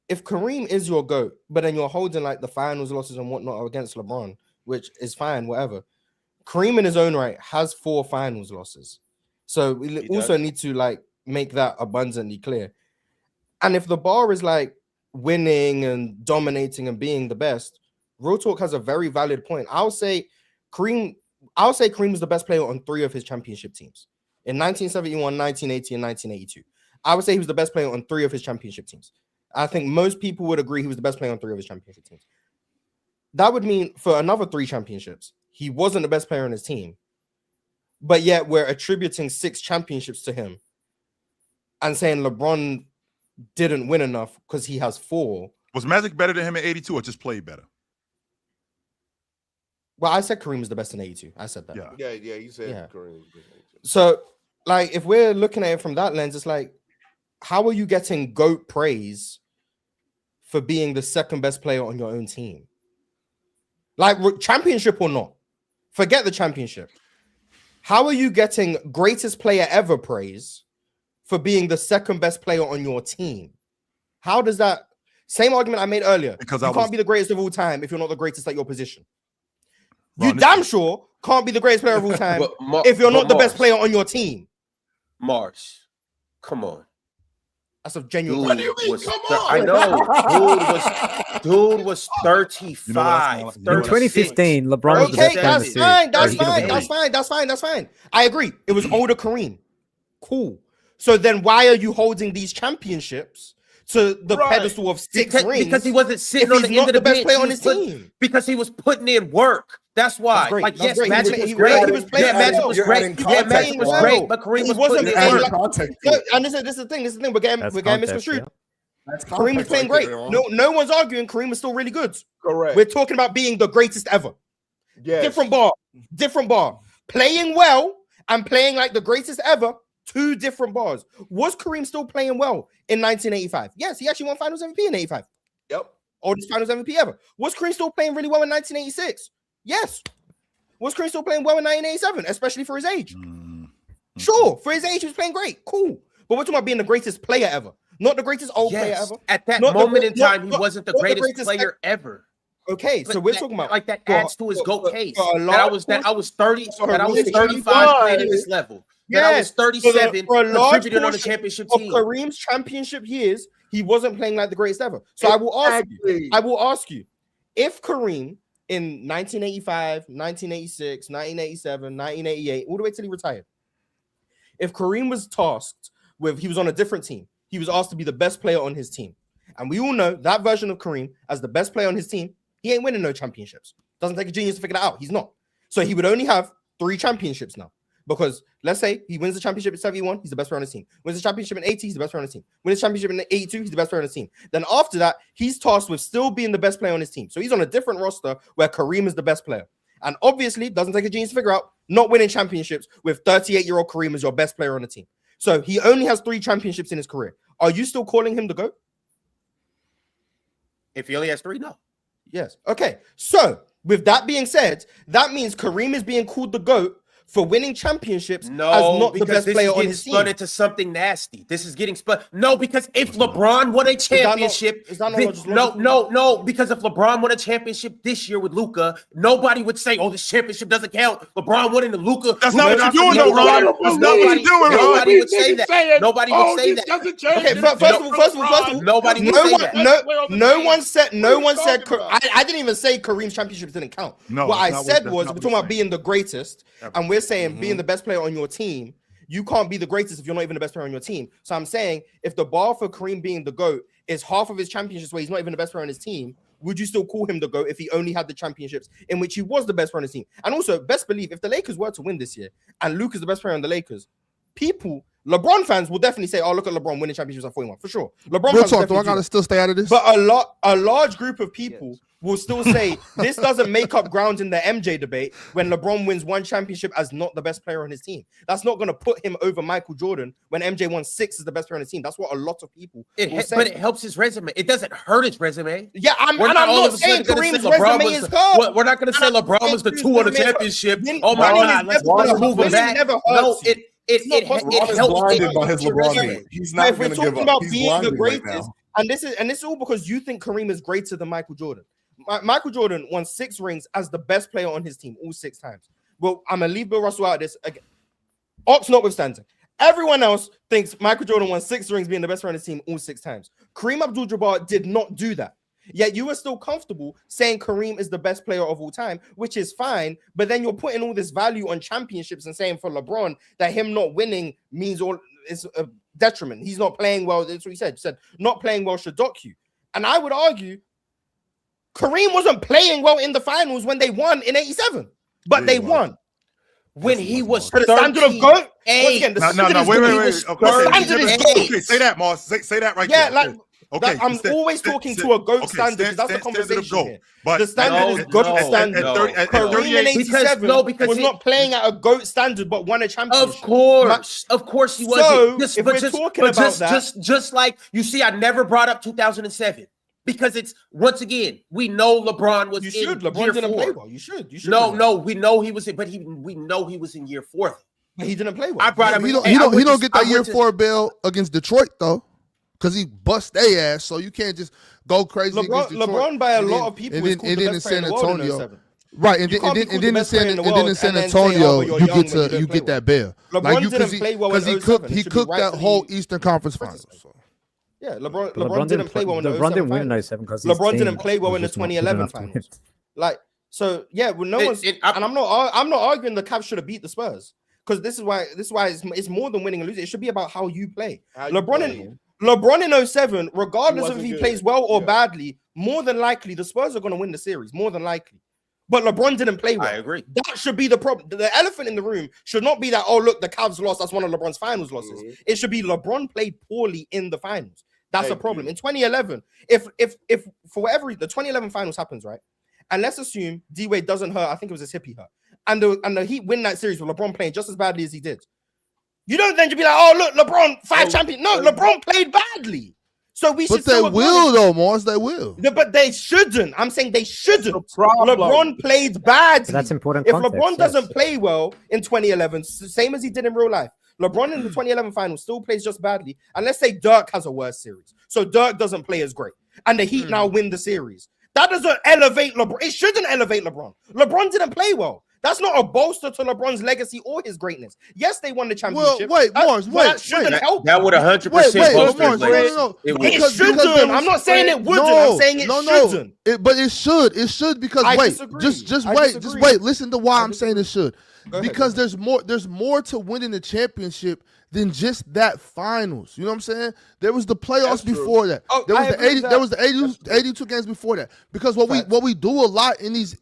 If Kareem is your GOAT, but then you're holding like the finals losses and whatnot against LeBron, which is fine, whatever. Kareem in his own right has 4 finals losses. So we also need to like make that abundantly clear. And if the bar is like winning and dominating and being the best, Real Talk has a very valid point. I'll say Kareem is the best player on 3 of his championship teams. In 1971, 1980, and 1982. I would say he was the best player on 3 of his championship teams. I think most people would agree he was the best player on 3 of his championship teams. That would mean for another 3 championships, he wasn't the best player on his team. But yet we're attributing 6 championships to him and saying LeBron didn't win enough because he has 4. Was Magic better than him in 82 or just played better? Well, I said Kareem was the best in 82. I said that. Yeah, you said Kareem. So, like, if we're looking at it from that lens, it's like, how are you getting GOAT praise for being the second best player on your own team? Like, championship or not? Forget the championship. How are you getting greatest player ever praise for being the second best player on your team? How does that... Same argument I made earlier. Because you can't be the greatest of all time if you're not the greatest at your position. You damn sure can't be the greatest player of all time if you're not the best player on your team. Marsh, come on. That's a genuine. What do you mean? Come on. I know. Dude was 35. In 2015, LeBron was the best player in the series. That's fine. I agree. It was older Kareem. Cool. So then why are you holding these championships to the pedestal of 6 rings? Because he wasn't sitting on the end of the best player on his team. Because he was putting in work. That's why. Like, yes, Magic was great. He was playing Magic was great. Yeah, Magic was great, but Kareem was putting in work. And this is the thing. We're getting misconstrued. Kareem was playing great. No one's arguing Kareem was still really good. Correct. We're talking about being the greatest ever. Yes. Different bar. Playing well and playing like the greatest ever. 2 different bars. Was Kareem still playing well in 1985? Yes, he actually won Finals MVP in 85. Yep. Oldest Finals MVP ever. Was Kareem still playing really well in 1986? Yes. Was Kareem still playing well in 1987, especially for his age? Sure, for his age, he was playing great. Cool. But we're talking about being the greatest player ever, not the greatest player ever. At that moment in time, he wasn't the greatest player ever. Okay, so we're talking about like that adds to his GOAT case. That I was 35 playing at this level. Yeah, I was 37 contributing on the championship team. Kareem's championship years, he wasn't playing like the greatest ever. So I will ask you, if Kareem in 1985, 1986, 1987, 1988, all the way till he retired, if Kareem was tasked with, he was on a different team, he was asked to be the best player on his team. And we all know that version of Kareem as the best player on his team, he ain't winning no championships. Doesn't take a genius to figure that out. He's not. So he would only have 3 championships now. Because let's say he wins the championship in 71, he's the best player on his team. Wins the championship in 80, he's the best player on his team. Wins the championship in 82, he's the best player on his team. Then after that, he's tasked with still being the best player on his team. So he's on a different roster where Kareem is the best player. And obviously, doesn't take a genius to figure out, not winning championships with 38-year-old Kareem as your best player on the team. So he only has 3 championships in his career. Are you still calling him the GOAT? If he only has 3, no. Yes. Okay. So with that being said, that means Kareem is being called the GOAT for winning championships No, as not the because best this player is on getting his spun team. into something nasty. This is getting spun. No, because if LeBron won a championship, no, because if LeBron won a championship this year with Luka, nobody would say, "Oh, this championship doesn't count." LeBron winning the Luka. That's not what you're doing, though, Ron. That's not what you're doing, Ron. Nobody would say that. Nobody would say that. Okay, first of all, nobody would say that. No one said. I didn't even say Kareem's championships didn't count. No, what I said that's was not we're what talking you're about being the greatest, and we're saying being the best player on your team. You can't be the greatest if you're not even the best player on your team. So I'm saying if the bar for Kareem being the GOAT is half of his championships where he's not even the best player on his team, would you still call him the GOAT if he only had the championships in which he was the best player on his team? And also, best believe if the Lakers were to win this year and Luke is the best player on the Lakers, LeBron fans will definitely say, "Oh, look at LeBron winning championships at 41 for sure." LeBron Real fans talk, do I gotta still stay out of this? But a large group of people will still say this doesn't make up ground in the MJ debate when LeBron wins one championship as not the best player on his team. That's not going to put him over Michael Jordan when MJ won 6 as the best player on his team. That's what a lot of people will say. But it helps his resume. It doesn't hurt his resume. Yeah, I'm not saying Kareem's resume is hurt. We're not going to say LeBron was the 2 on the championship. Oh my God, let's move him back. No, It helps blinded by his LeBron hate. He's not going to give up. He's being the greatest, and this is all because you think Kareem is greater than Michael Jordan. Michael Jordan won 6 rings as the best player on his team all 6 times. Well, I'm gonna leave Bill Russell out of this again. Ops notwithstanding, everyone else thinks Michael Jordan won 6 rings being the best player on his team all 6 times. Kareem Abdul-Jabbar did not do that. Yet you are still comfortable saying Kareem is the best player of all time, which is fine. But then you're putting all this value on championships and saying for LeBron that him not winning means is a detriment. He's not playing well. That's what he said. He said not playing well should dock you. And I would argue Kareem wasn't playing well in the finals when they won in 87, but they won. When he was for the standard of GOAT. Wait. Okay, say that, Moss. Say that right there. Yeah, like. Okay, I'm always talking to a GOAT standard because that's the conversation here. But the standard is GOAT standard. Kareem in 87 was not playing at a GOAT standard, but won a championship. Of course he wasn't. So if we're talking about that, just like you see, I never brought up 2007 because it's once again we know LeBron was. LeBron didn't play well. You should. No, we know he was, but we know he was in year 4. But he didn't play well. I brought him. He don't get that year 4 bill against Detroit though. Because he bust their ass, so you can't just go crazy. LeBron by a lot of people is called the best player in the world in 07. Right, and then in San Antonio, you get that bill. LeBron didn't play well in 07. He cooked that whole Eastern Conference Finals. Yeah, LeBron didn't play well in the 07. LeBron didn't win in 07 because LeBron didn't play well in the 2011 finals. Like, so yeah, well, no one's and I'm not arguing the Cavs should have beat the Spurs because this is why it's more than winning and losing. It should be about how you play. LeBron in 07, regardless of if he plays well or badly, more than likely the Spurs are going to win the series. More than likely. But LeBron didn't play well. I agree. That should be the problem. The elephant in the room should not be that, oh, look, the Cavs lost. That's one of LeBron's finals losses. It should be LeBron played poorly in the finals. That's a problem. In 2011, if for whatever reason, the 2011 finals happens, right? And let's assume D-Wade doesn't hurt. I think it was his hip he hurt. And the Heat win that series with LeBron playing just as badly as he did. You don't then just be like, oh, look, LeBron, 5 champions. No, LeBron played badly. So we should. But they will, though, Mars. They will. But they shouldn't. I'm saying they shouldn't. LeBron played badly. That's important. If LeBron doesn't play well in 2011, same as he did in real life, LeBron in the 2011 finals still plays just badly. And let's say Dirk has a worse series. So Dirk doesn't play as great. And the Heat now win the series. That doesn't elevate LeBron. It shouldn't elevate LeBron. LeBron didn't play well. That's not a bolster to LeBron's legacy or his greatness. Yes, they won the championship. Well, wait, Mars, that shouldn't help. That would 100% bolster his legacy. No. It shouldn't. I'm not saying it wouldn't. I'm saying it shouldn't. But it should. It should because just wait. Listen to why I'm saying it should. Because there's more to winning the championship than just that finals. You know what I'm saying? There was the playoffs before that. There was the 82 games before that. Because what we do a lot in these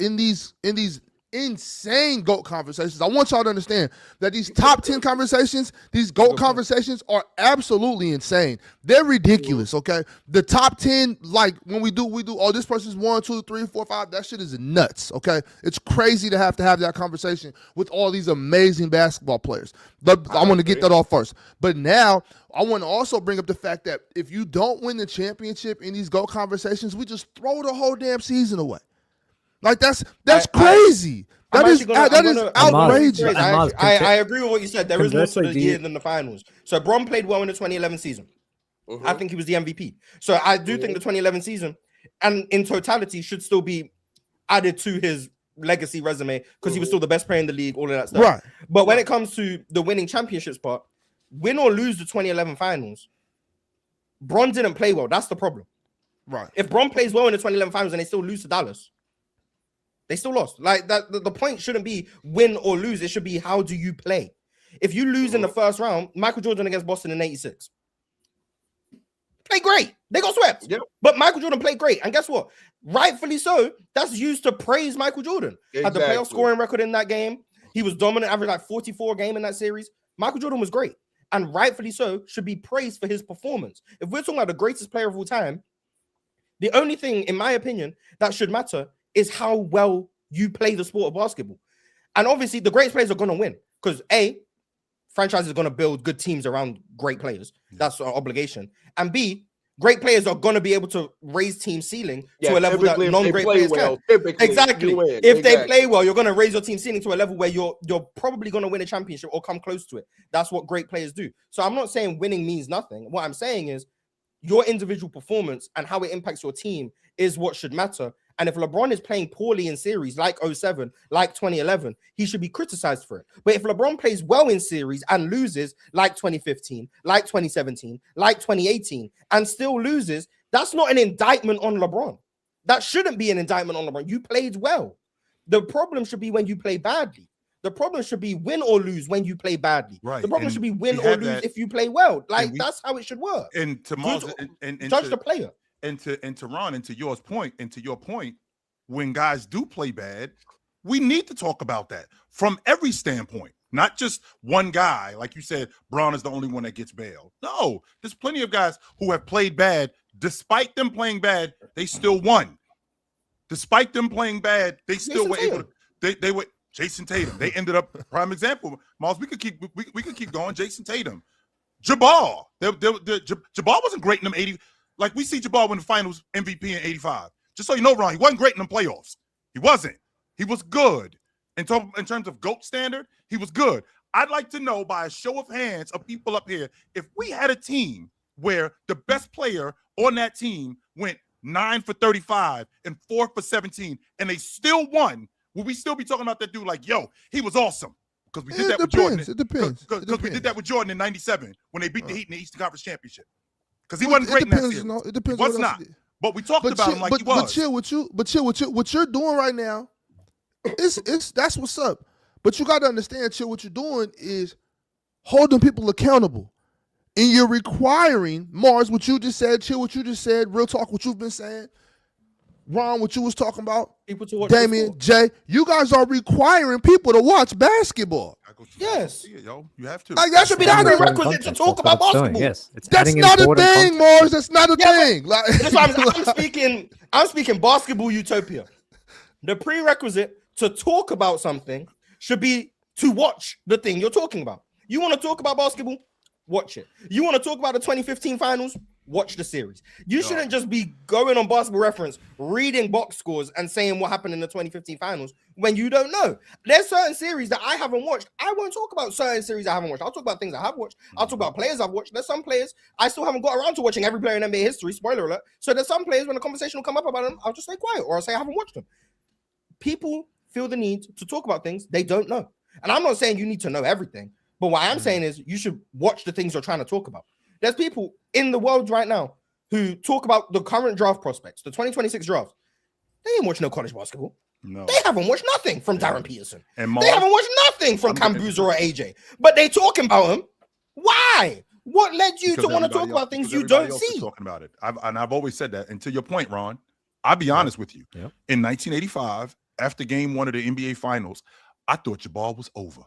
insane GOAT conversations. I want y'all to understand that these top 10 conversations, these GOAT conversations are absolutely insane. They're ridiculous, okay? The top 10, like when we do, oh, this person's 1, 2, 3, 4, 5, that shit is nuts, okay? It's crazy to have that conversation with all these amazing basketball players. But I want to get that off first. But now, I want to also bring up the fact that if you don't win the championship in these GOAT conversations, we just throw the whole damn season away. Like that's crazy. That is outrageous. I agree with what you said. There is more to the year than the finals. So Bron played well in the 2011 season. I think he was the MVP. So I do think the 2011 season, and in totality, should still be added to his legacy resume because he was still the best player in the league, all of that stuff. Right. But when it comes to the winning championships part, win or lose the 2011 finals, Bron didn't play well. That's the problem. Right. If Bron plays well in the 2011 finals and they still lose to Dallas, they still lost. Like that, the point shouldn't be win or lose. It should be how do you play. If you lose in the first round, Michael Jordan against Boston in '86. Played great. They got swept. Yep. But Michael Jordan played great. And guess what? Rightfully so. That's used to praise Michael Jordan. Exactly. Had the playoff scoring record in that game. He was dominant, averaged like 44 a game in that series. Michael Jordan was great. And rightfully so, should be praised for his performance. If we're talking about the greatest player of all time, the only thing, in my opinion, that should matter is how well you play the sport of basketball. And obviously, the greatest players are going to win. Because A, franchises are going to build good teams around great players. That's our obligation. And B, great players are going to be able to raise team ceiling to a level that non-great players can. Exactly. If they play well, you're going to raise your team ceiling to a level where you're probably going to win a championship or come close to it. That's what great players do. So I'm not saying winning means nothing. What I'm saying is your individual performance and how it impacts your team is what should matter. And if LeBron is playing poorly in series like 07, like 2011, he should be criticized for it. But if LeBron plays well in series and loses like 2015, like 2017, like 2018, and still loses, that's not an indictment on LeBron. That shouldn't be an indictment on LeBron. You played well. The problem should be when you play badly. The problem should be win or lose when you play badly. Right. The problem And should be win we or had lose that- if you play well. Like and we- that's how it should work. And to Miles, and Judge to- the player. and to Ron, and to your point, when guys do play bad, we need to talk about that from every standpoint, not just one guy. Like you said, Braun is the only one that gets bailed. No, there's plenty of guys who have played bad. Despite them playing bad, they still won. Despite them playing bad, they still were able to, they were Jason Tatum. They ended up prime example. Miles, we could keep going. Jason Tatum. Jabbar. Jabbar wasn't great in them 80. Like we see Jabbar win the finals MVP in 85. Just so you know, Ron, he wasn't great in them playoffs. He wasn't. He was good. In terms of GOAT standard, he was good. I'd like to know by a show of hands of people up here, if we had a team where the best player on that team went 9 for 35 and 4 for 17, and they still won, will we still be talking about that dude like, yo, he was awesome? Because we did that with Jordan. It depends. Because we did that with Jordan in 97 when they beat the Heat in the Eastern Conference Championship. Because he wasn't great in that series. No, it depends. He was not. But we talked about him like he was. But chill, what you're doing right now, it's that's what's up. But you got to understand, chill, what you're doing is holding people accountable. And you're requiring, Mars, what you just said, chill, what you just said, real talk, what you've been saying, Ron, what you was talking about, People to watch Damien, Jay, you guys are requiring people to watch basketball. Yes. Yo, you have to. Like that should be the prerequisite to talk about basketball. Yes, it's That's not a thing, Mars. That's not a thing. Like, That's why I'm speaking basketball utopia. The prerequisite to talk about something should be to watch the thing you're talking about. You want to talk about basketball? Watch it. You want to talk about the 2015 finals? Watch the series. You shouldn't just be going on Basketball Reference, reading box scores and saying what happened in the 2015 finals when you don't know. There's certain series that I haven't watched. I won't talk about certain series I haven't watched. I'll talk about things I have watched. I'll talk about players I've watched. There's some players I still haven't got around to watching every player in NBA history. Spoiler alert. So there's some players when the conversation will come up about them, I'll just stay quiet or I'll say I haven't watched them. People feel the need to talk about things they don't know. And I'm not saying you need to know everything, but what I'm saying is you should watch the things you're trying to talk about. There's people in the world right now who talk about the current draft prospects, the 2026 draft. They ain't watch no college basketball. No. They haven't watched nothing from Darren Peterson. And they haven't watched nothing from Cam Boozer or AJ. But they talking about him. Why? What led you to want to talk about things you don't see? Talking about it. I've always said that. And to your point, Ron, I'll be honest with you. Yeah. In 1985, after game 1 of the NBA Finals, I thought Jabbar was over.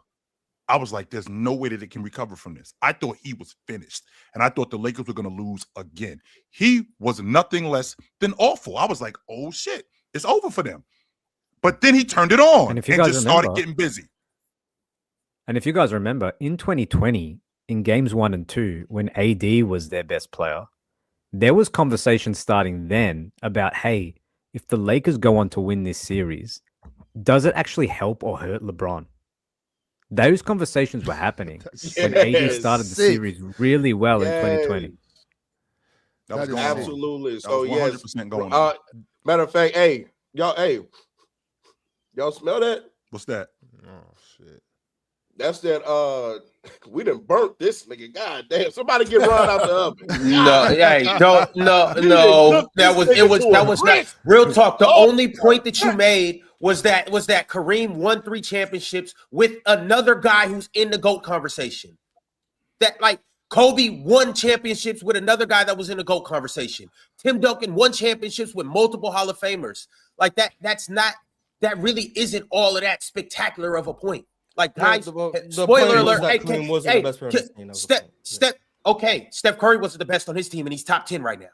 I was like, there's no way that it can recover from this. I thought he was finished. And I thought the Lakers were going to lose again. He was nothing less than awful. I was like, oh, shit, it's over for them. But then he turned it on and just started getting busy. And if you guys remember, in 2020, in games 1 and 2, when AD was their best player, there was conversation starting then about, hey, if the Lakers go on to win this series, does it actually help or hurt LeBron? Those conversations were happening when AD started the series really well in 2020. That was going absolutely. On. So that was 100% going on. Matter of fact, y'all smell that? What's that? Oh shit. That's that. We done burnt this nigga. God damn! Somebody get Ron out the oven. No, no. That was not real talk. The only point that you made was that Kareem won 3 championships with another guy who's in the GOAT conversation. That like Kobe won championships with another guy that was in the GOAT conversation. Tim Duncan won championships with multiple Hall of Famers. Like that. That really isn't all of that spectacular of a point. Like guys, spoiler alert. Steph Curry wasn't the best on his team, and he's top 10 right now.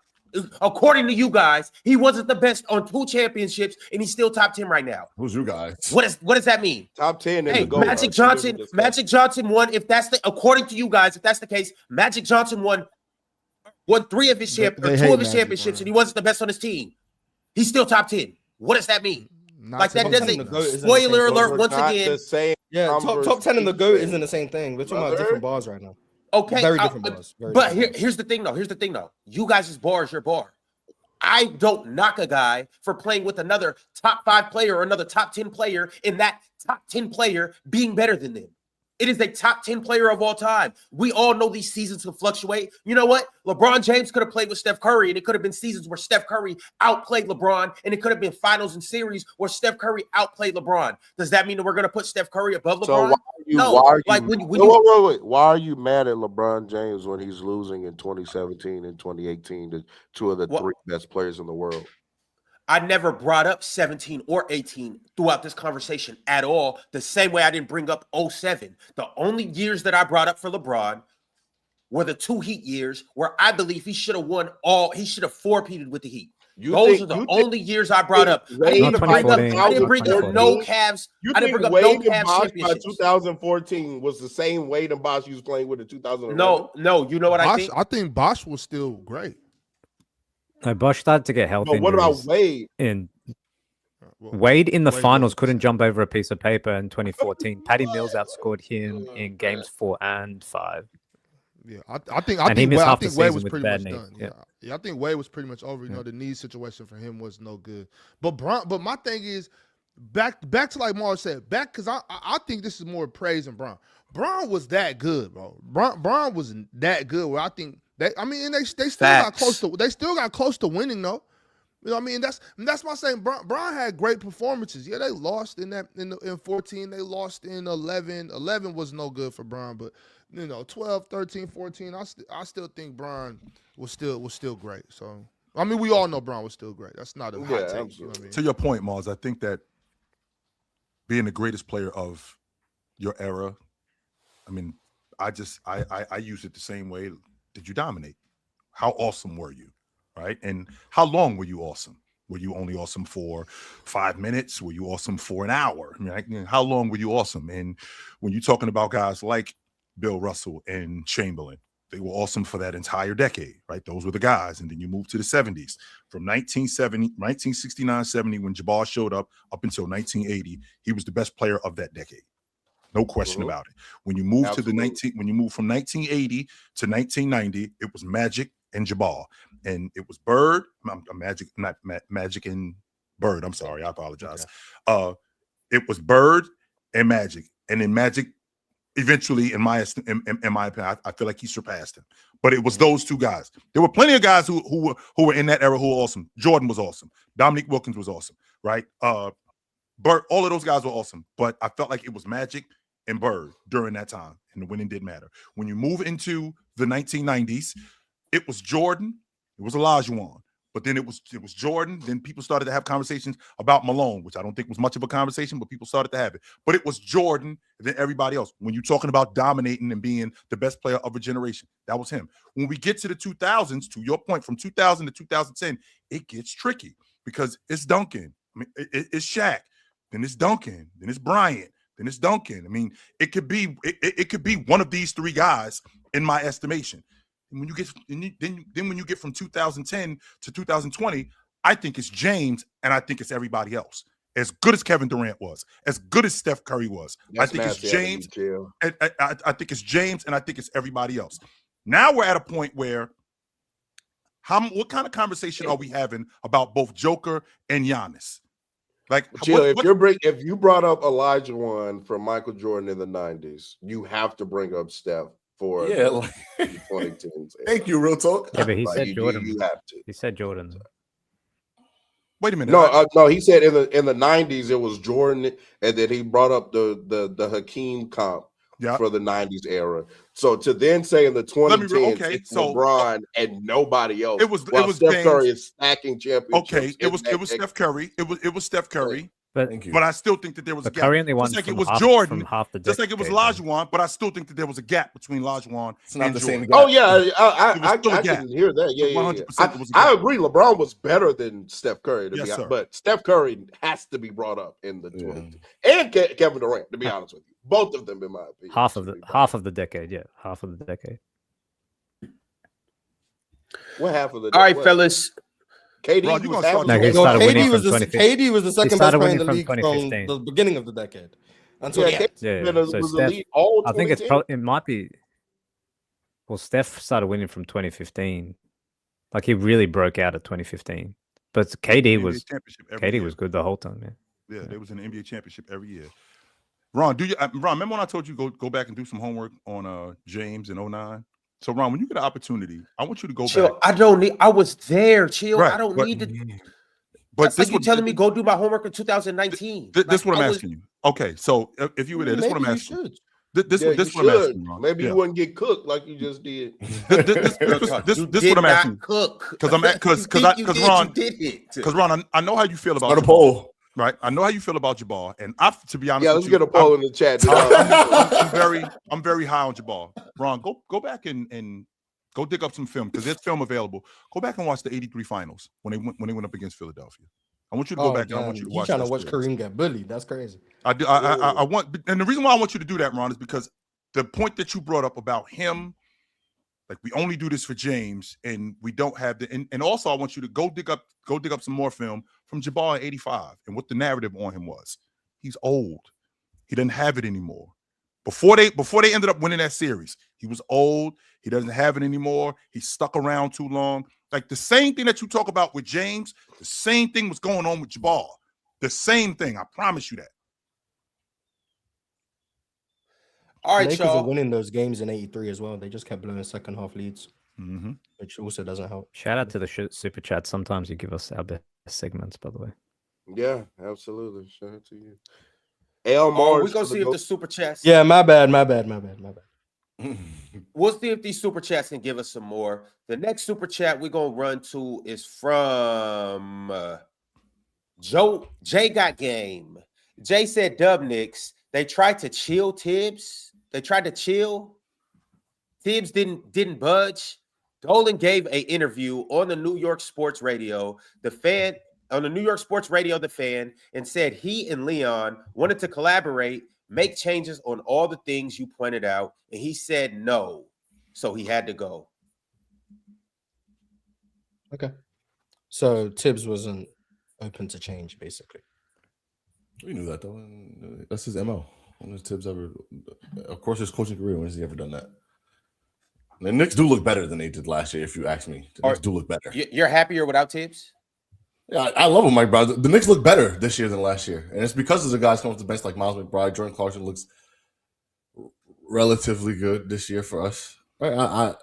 According to you guys, he wasn't the best on 2 championships, and he's still top 10 right now. Who's you guys? What does that mean? Top 10. Hey, Magic Johnson won. If that's according to you guys, if that's the case, Magic Johnson won 3 of his 2 of his championships, and he wasn't the best on his team. He's still top 10. What does that mean? Like that doesn't. Spoiler alert once again. Top 10 and the GOAT isn't the same thing. We're talking about different bars right now. Okay, very different bars. But here's the thing though. You guys' bar is your bar. I don't knock a guy for playing with another top 5 player or another top 10 player in that top 10 player being better than them. It is a top 10 player of all time. We all know these seasons can fluctuate. You know what? LeBron James could have played with Steph Curry, and it could have been seasons where Steph Curry outplayed LeBron, and it could have been finals and series where Steph Curry outplayed LeBron. Does that mean that we're going to put Steph Curry above LeBron? Why are you mad at LeBron James when he's losing in 2017 and 2018 to 2 of the 3 best players in the world? I never brought up 17 or 18 throughout this conversation at all, the same way I didn't bring up 07. The only years that I brought up for LeBron were the 2 Heat years where I believe he should have won he should have 4-peated with the Heat. Those are the only years I brought up. I didn't bring up no Cavs. I didn't bring up no Cavs championships. 2014 was the same Wade and Bosh he was playing with in 2011. No, you know what I think? I think Bosh was still great. No, Bosh started to get healthy. But what about Wade? Wade in the finals couldn't jump over a piece of paper in 2014. Patty Mills outscored him in games 4 and 5. Yeah, I think Wade was pretty much done. Yeah, I think Wade was pretty much over. You know, the knee situation for him was no good. But my thing is back to like Mars said, because I think this is more praise than Bron. Bron was that good, bro. Bron was that good. Where I think they still got close to winning though. You know what I mean? That's my saying. Bron had great performances. Yeah, they lost in 14. They lost in 11. 11 was no good for Bron, but 12, 13, 14. I still think Bron was still great. So I mean, we all know Bron was still great. That's not a hot take. You know what I mean? To your point, Mars, I think that being the greatest player of your era, I mean, I use it the same way. Did you dominate? How awesome were you? Right? And how long were you awesome? Were you only awesome for 5 minutes? Were you awesome for an hour? I mean, how long were you awesome? And when you're talking about guys like Bill Russell and Chamberlain, they were awesome for that entire decade, right? Those were the guys. And then you move to the 70s. From 1969-70, when Jabbar showed up until 1980, he was the best player of that decade. No question about it. When you move from 1980 to 1990, it was Magic and Jabbar. And it was Bird, Magic and Bird. I'm sorry, I apologize. Okay. It was Bird and Magic. And then Magic eventually, in my opinion, I feel like he surpassed him. But it was those 2 guys. There were plenty of guys who were in that era who were awesome. Jordan was awesome. Dominique Wilkins was awesome, right? Bird, all of those guys were awesome. But I felt like it was Magic and Bird during that time, and the winning didn't matter. When you move into the 1990s, it was Jordan, it was Olajuwon, but then it was Jordan. Then people started to have conversations about Malone, which I don't think was much of a conversation, but people started to have it. But it was Jordan and then everybody else. When you're talking about dominating and being the best player of a generation, that was him. When we get to the 2000s, to your point, from 2000 to 2010, it gets tricky because it's Duncan. I mean, it's Shaq, then it's Duncan, then it's Bryant. Then it's Duncan. I mean, it could be one of these 3 guys in my estimation. And when you get when you get from 2010 to 2020, I think it's James and I think it's everybody else. as good as Kevin Durant was, as good as Steph Curry was. That's I think it's nasty, James. Chill. I think it's James, and I think it's everybody else. Now we're at a point where what kind of conversation are we having about both Joker and Giannis? Like, Chill, if you brought up Elijah Wan from Michael Jordan in the 90s, you have to bring up Steph for the 2010s. Thank you, real talk. Yeah, but he said Jordan. You have to. He said Jordan. Wait a minute. No, he said in the 90s it was Jordan, and then he brought up the Hakeem comp for the 90s era. So to then say in the 2010s it's LeBron and nobody else. It was Steph James. Curry is stacking championships. Okay, it was Steph Curry. It was Steph Curry. But I still think that there was a gap. Curry only won just like from it was Jordan, Jordan, half the just like it was Olajuwon, but I still think that there was a gap between Olajuwon and Jordan. Oh yeah, I can hear that. Yeah, 100%. I agree. LeBron was better than Steph Curry, but Steph Curry has to be brought up in the 20s, and Kevin Durant. To be honest with you, both of them, in my opinion, half of the decade. Yeah, half of the decade. What half of the? All right, fellas. KD was the second best player in the league from the beginning of the decade. Until So Steph, I think it might be. Well, Steph started winning from 2015. Like he really broke out at 2015. But KD was good the whole time. Yeah, there was an NBA championship every year. Ron, remember when I told you go back and do some homework on James in 2009? So, Ron, when you get an opportunity, I want you to go back. I was there. Chill. Right, I don't need to. But that's like you telling me go do my homework in 2019. This is what I'm asking you. Okay, so if you were there, this is what I'm asking you. This is what I'm asking you, Ron. Maybe you wouldn't get cooked like you just did. This is what I'm asking you. Because Ron, I know how you feel about the poll. Right, I know how you feel about Jabbar, and to be honest, let's get a poll in the chat. I'm very high on Jabbar. Ron, go back and go dig up some film because there's film available. Go back and watch the '83 finals when they went up against Philadelphia. I want you to go back and I want you to watch. You're trying to watch Kareem get bullied. That's crazy. I do. I want, and the reason why I want you to do that, Ron, is because the point that you brought up about him. Like we only do this for James, and we don't have and also I want you to go dig up some more film from Jabbar in '85 and what the narrative on him was. He's old. He doesn't have it anymore. Before they ended up winning that series, he was old. He doesn't have it anymore. He stuck around too long. Like the same thing that you talk about with James, the same thing was going on with Jabbar. The same thing. I promise you that. All right, Lakers are winning those games in '83 as well. They just kept blowing second half leads, which also doesn't help. Shout out to the super chat. Sometimes you give us our best segments, by the way. Yeah, absolutely. Shout out to you. L. Mars. We're gonna see if the super chats. Yeah, my bad. We'll see if these super chats can give us some more. The next super chat we're gonna run to is from Jay got game. Jay said, "Dub Knicks. They tried to chill Tibbs. They tried to chill. Tibbs didn't budge. Dolan gave an interview on the New York Sports Radio. The Fan, and said he and Leon wanted to collaborate, make changes on all the things you pointed out, and he said no, so he had to go." Okay, so Tibbs wasn't open to change, basically. We knew that though. That's his MO. When has Tibbs ever? Of course, his coaching career. When has he ever done that? The Knicks do look better than they did last year. If you ask me, the Knicks do look better. You're happier without Tibbs? Yeah, I love him, Mike Brown. The Knicks look better this year than last year, and it's because of the guys coming off the bench like Miles McBride. Jordan Clarkson looks relatively good this year for us. Right?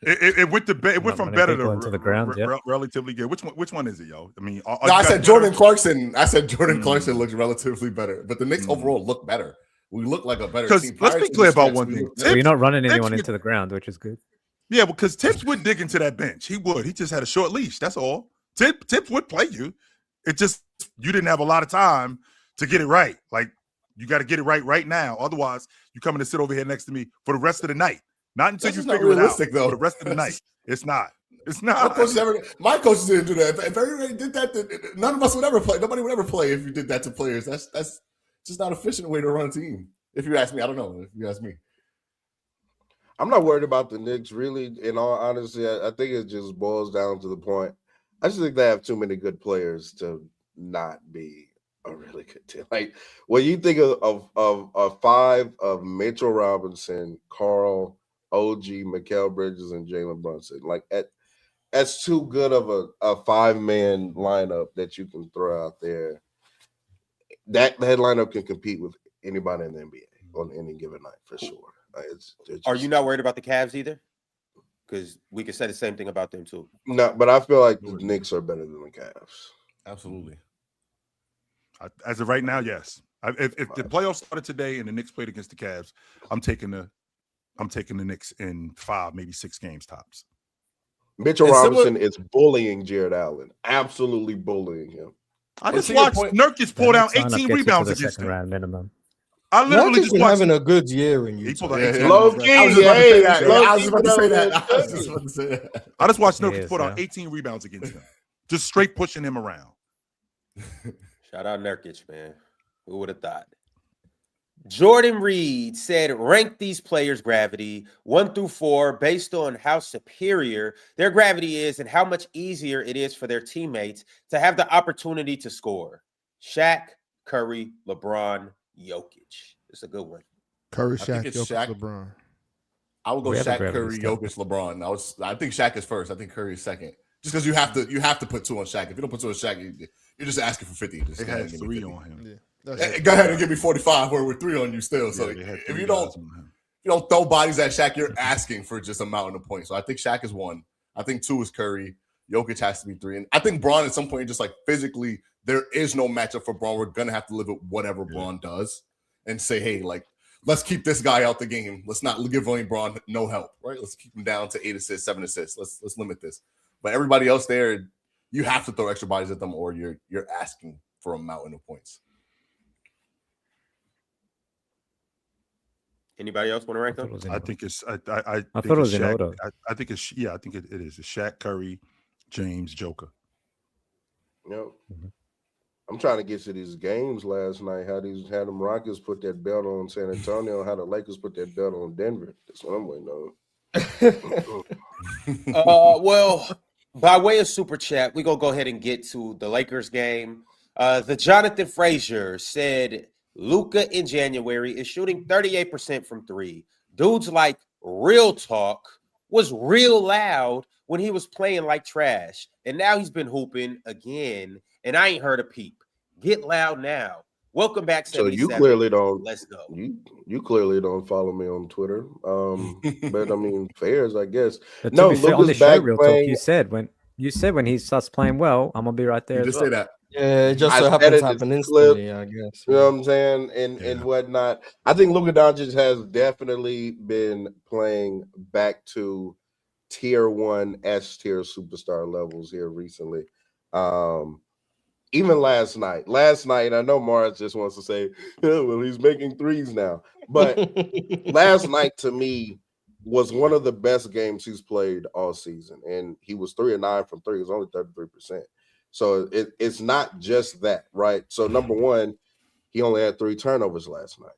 It went from better to the ground, relatively good. Which one is it, yo? I mean, I said Jordan Clarkson. I said Jordan Clarkson looks relatively better, but the Knicks overall look better. We look like a better team. Let's be clear about one thing. You're not running anyone into the ground, which is good. Yeah, because Tibbs would dig into that bench. He would. He just had a short leash. That's all. Tibbs would play you. It just you didn't have a lot of time to get it right. Like you got to get it right now. Otherwise, you're coming to sit over here next to me for the rest of the night. Not until you figure it out. Though. For the rest of the night, it's not. It's not. My coaches didn't do that. If everybody did that, none of us would ever play. Nobody would ever play if you did that to players. That's just not an efficient way to run a team. If you ask me, I don't know. If you ask me, I'm not worried about the Knicks. Really, in all honesty, I think it just boils down to the point. I just think they have too many good players to not be a really good team. Like when you think of five of Mitchell Robinson, Carl, OG, Mikal Bridges, and Jalen Brunson, like that's too good of a 5-man lineup that you can throw out there. That lineup can compete with anybody in the NBA on any given night for sure. Are you not worried about the Cavs either? Because we could say the same thing about them too. No, but I feel like the Knicks are better than the Cavs. Absolutely. As of right now, yes. If the playoffs started today and the Knicks played against the Cavs, I'm taking the Knicks in 5, maybe 6 games tops. Mitchell Robinson is bullying Jared Allen, absolutely bullying him. I just watched Nurkic pull down 18 rebounds against him. Round minimum. I literally just watched having a good year in Utah. Low key, I was about to say that. I just watched Nurkic pull down 18 rebounds against him, just straight pushing him around. Shout out Nurkic, man. Who would have thought? Jordan Reed said, rank these players' gravity 1 through 4 based on how superior their gravity is and how much easier it is for their teammates to have the opportunity to score. Shaq, Curry, LeBron, Jokic. It's a good one. Curry, Shaq, Shaq, LeBron. I would go Shaq, Curry, Jokic, LeBron. I think Shaq is first. I think Curry is second. Just because you have to put 2 on Shaq. If you don't put 2 on Shaq, you're just asking for 50. Just it has 3 on him. Yeah. Go ahead and give me 45 where we're 3 on you still. So if you don't throw bodies at Shaq, you're asking for just a mountain of points. So I think Shaq is 1. I think 2 is Curry. Jokic has to be 3. And I think Braun at some point, just like physically, there is no matchup for Braun. We're gonna have to live with whatever Braun does and say, hey, like, let's keep this guy out the game. Let's not give Braun no help, right? Let's keep him down to 8 assists, 7 assists. Let's limit this. But everybody else there, you have to throw extra bodies at them, or you're asking for a mountain of points. Anybody else want to rank them? I think it's. I thought it was in order. I think it's. Yeah, I think it is. It's Shaq, Curry, James, Joker. Yep. I'm trying to get to these games last night. How them Rockets put that belt on San Antonio. How the Lakers put that belt on Denver. That's what I'm waiting on. Well, by way of super chat, we're gonna go ahead and get to the Lakers game. The Jonathan Frazier said Luka in January is shooting 38% from 3. Dudes like real talk was real loud when he was playing like trash. And now he's been hooping again, and I ain't heard a peep. Get loud now. Welcome back, 77. So you clearly don't. Let's go. You clearly don't follow me on Twitter. But I mean, fairs, I guess. But no, Luka's on the show, back Real Talk, you said when he starts playing well, I'm gonna be right there. You just say that. Yeah, it just so happens to happen instantly, I guess. You know what I'm saying? And whatnot. I think Luka Doncic has definitely been playing back to tier 1 S tier superstar levels here recently. Even last night, I know Mars just wants to say, well, he's making threes now. But last night to me was one of the best games he's played all season. And he was 3 of 9 from 3. It was only 33%. So it's not just that, right? So number one, he only had 3 turnovers last night.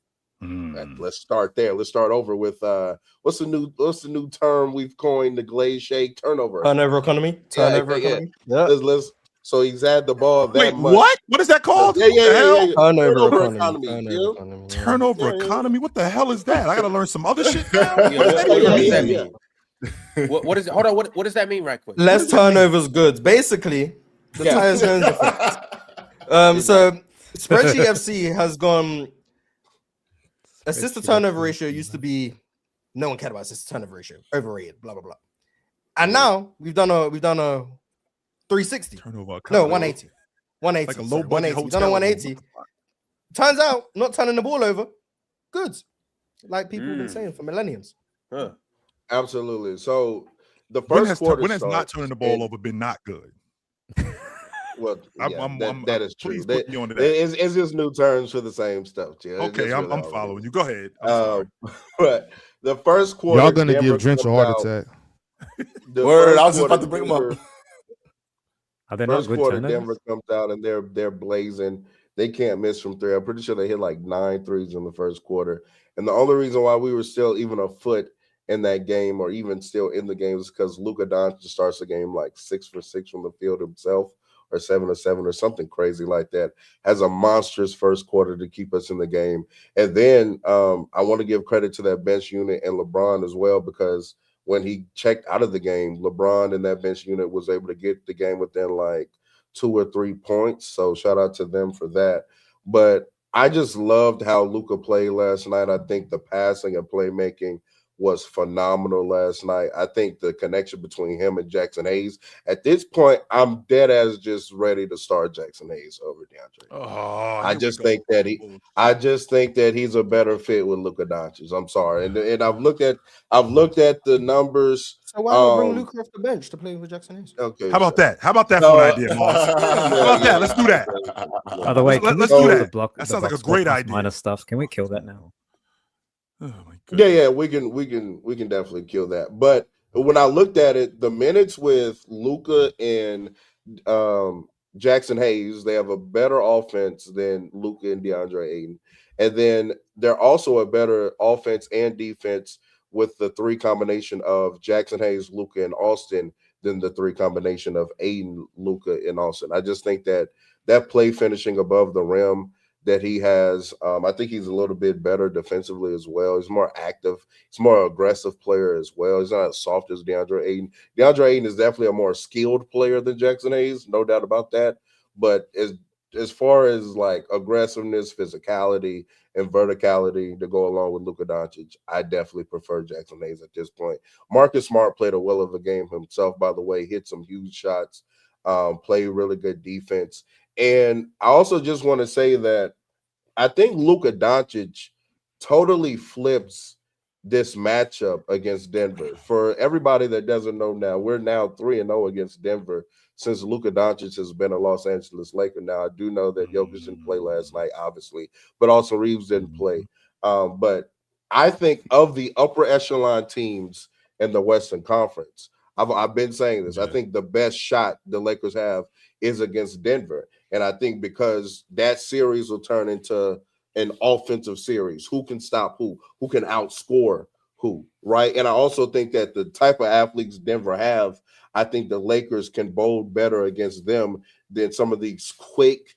Let's start there. Let's start over with what's the new term we've coined, the glaze shake turnover economy. Economy. Yeah. Let's so he's had the ball that much. What is that called? Yeah. Turnover economy. Turnover economy. What the hell is that? I gotta learn some other shit now. What is it? Hold on. What does that mean, right quick? Less turnovers goods. Basically, the Tyus Jones effect. So Spreadsheet FC has gone. Assist to turnover ratio used to be no one cared about assist to turnover ratio, overrated, blah blah blah. And now we've done a 360. Turnover. No, 180. 180. Like a low 180. We've done a 180. Turns out, not turning the ball over, good. Like people have been saying for millenniums. Huh. Absolutely. So the first quarter, when has not turning the ball over been not good? Well, yeah, that is true. That. It's just new terms for the same stuff. Yeah. Okay, I'm following you. Go ahead. But the first quarter, y'all gonna give Drench a heart attack. Word, I was just about to bring him up. Are they not good quarter, Denver comes out and they're blazing. They can't miss from 3. I'm pretty sure they hit like 9 threes in the first quarter. And the only reason why we were still even a foot in that game, or even still in the game, is because Luka Doncic starts the game like 6 for 6 from the field himself or 7-7 or something crazy like that. Has a monstrous first quarter to keep us in the game. And then I want to give credit to that bench unit and LeBron as well, because when he checked out of the game, LeBron and that bench unit was able to get the game within like 2 or 3 points. So shout out to them for that. But I just loved how Luka played last night. I think the passing and playmaking was phenomenal last night. I think the connection between him and Jackson Hayes, at this point, I'm dead as just ready to start Jackson Hayes over DeAndre. Oh, I just think that he's a better fit with Luka Doncic. I'm sorry, and I've looked at the numbers. So why not bring Luka off the bench to play with Jackson Hayes? Okay, how about that? How about that for an idea, Moss? How about that? Let's do that. By the way, let's do that. Block, that sounds like a great idea. Minor stuff. Can we kill that now? Oh my goodness. Yeah, we can definitely kill that. But when I looked at it, the minutes with Luka and Jackson Hayes, they have a better offense than Luka and DeAndre Ayton. And then they're also a better offense and defense with the 3 combination of Jackson Hayes, Luka, and Austin than the 3 combination of Ayton, Luka, and Austin. I just think that play finishing above the rim that he has, I think he's a little bit better defensively as well. He's more active. He's a more aggressive player as well. He's not as soft as DeAndre Ayton. DeAndre Ayton is definitely a more skilled player than Jackson Hayes, no doubt about that. But as far as like aggressiveness, physicality, and verticality to go along with Luka Doncic, I definitely prefer Jackson Hayes at this point. Marcus Smart played a well of a game himself, by the way, hit some huge shots, played really good defense. And I also just want to say that I think Luka Doncic totally flips this matchup against Denver. For everybody that doesn't know now, we're now 3-0 against Denver since Luka Doncic has been a Los Angeles Laker. Now, I do know that Jokic didn't play last night, obviously, but also Reeves didn't play. But I think of the upper echelon teams in the Western Conference, I've been saying this. I think the best shot the Lakers have is against Denver. And I think because that series will turn into an offensive series. Who can stop who? Who can outscore who, right? And I also think that the type of athletes Denver have, I think the Lakers can bowl better against them than some of these quick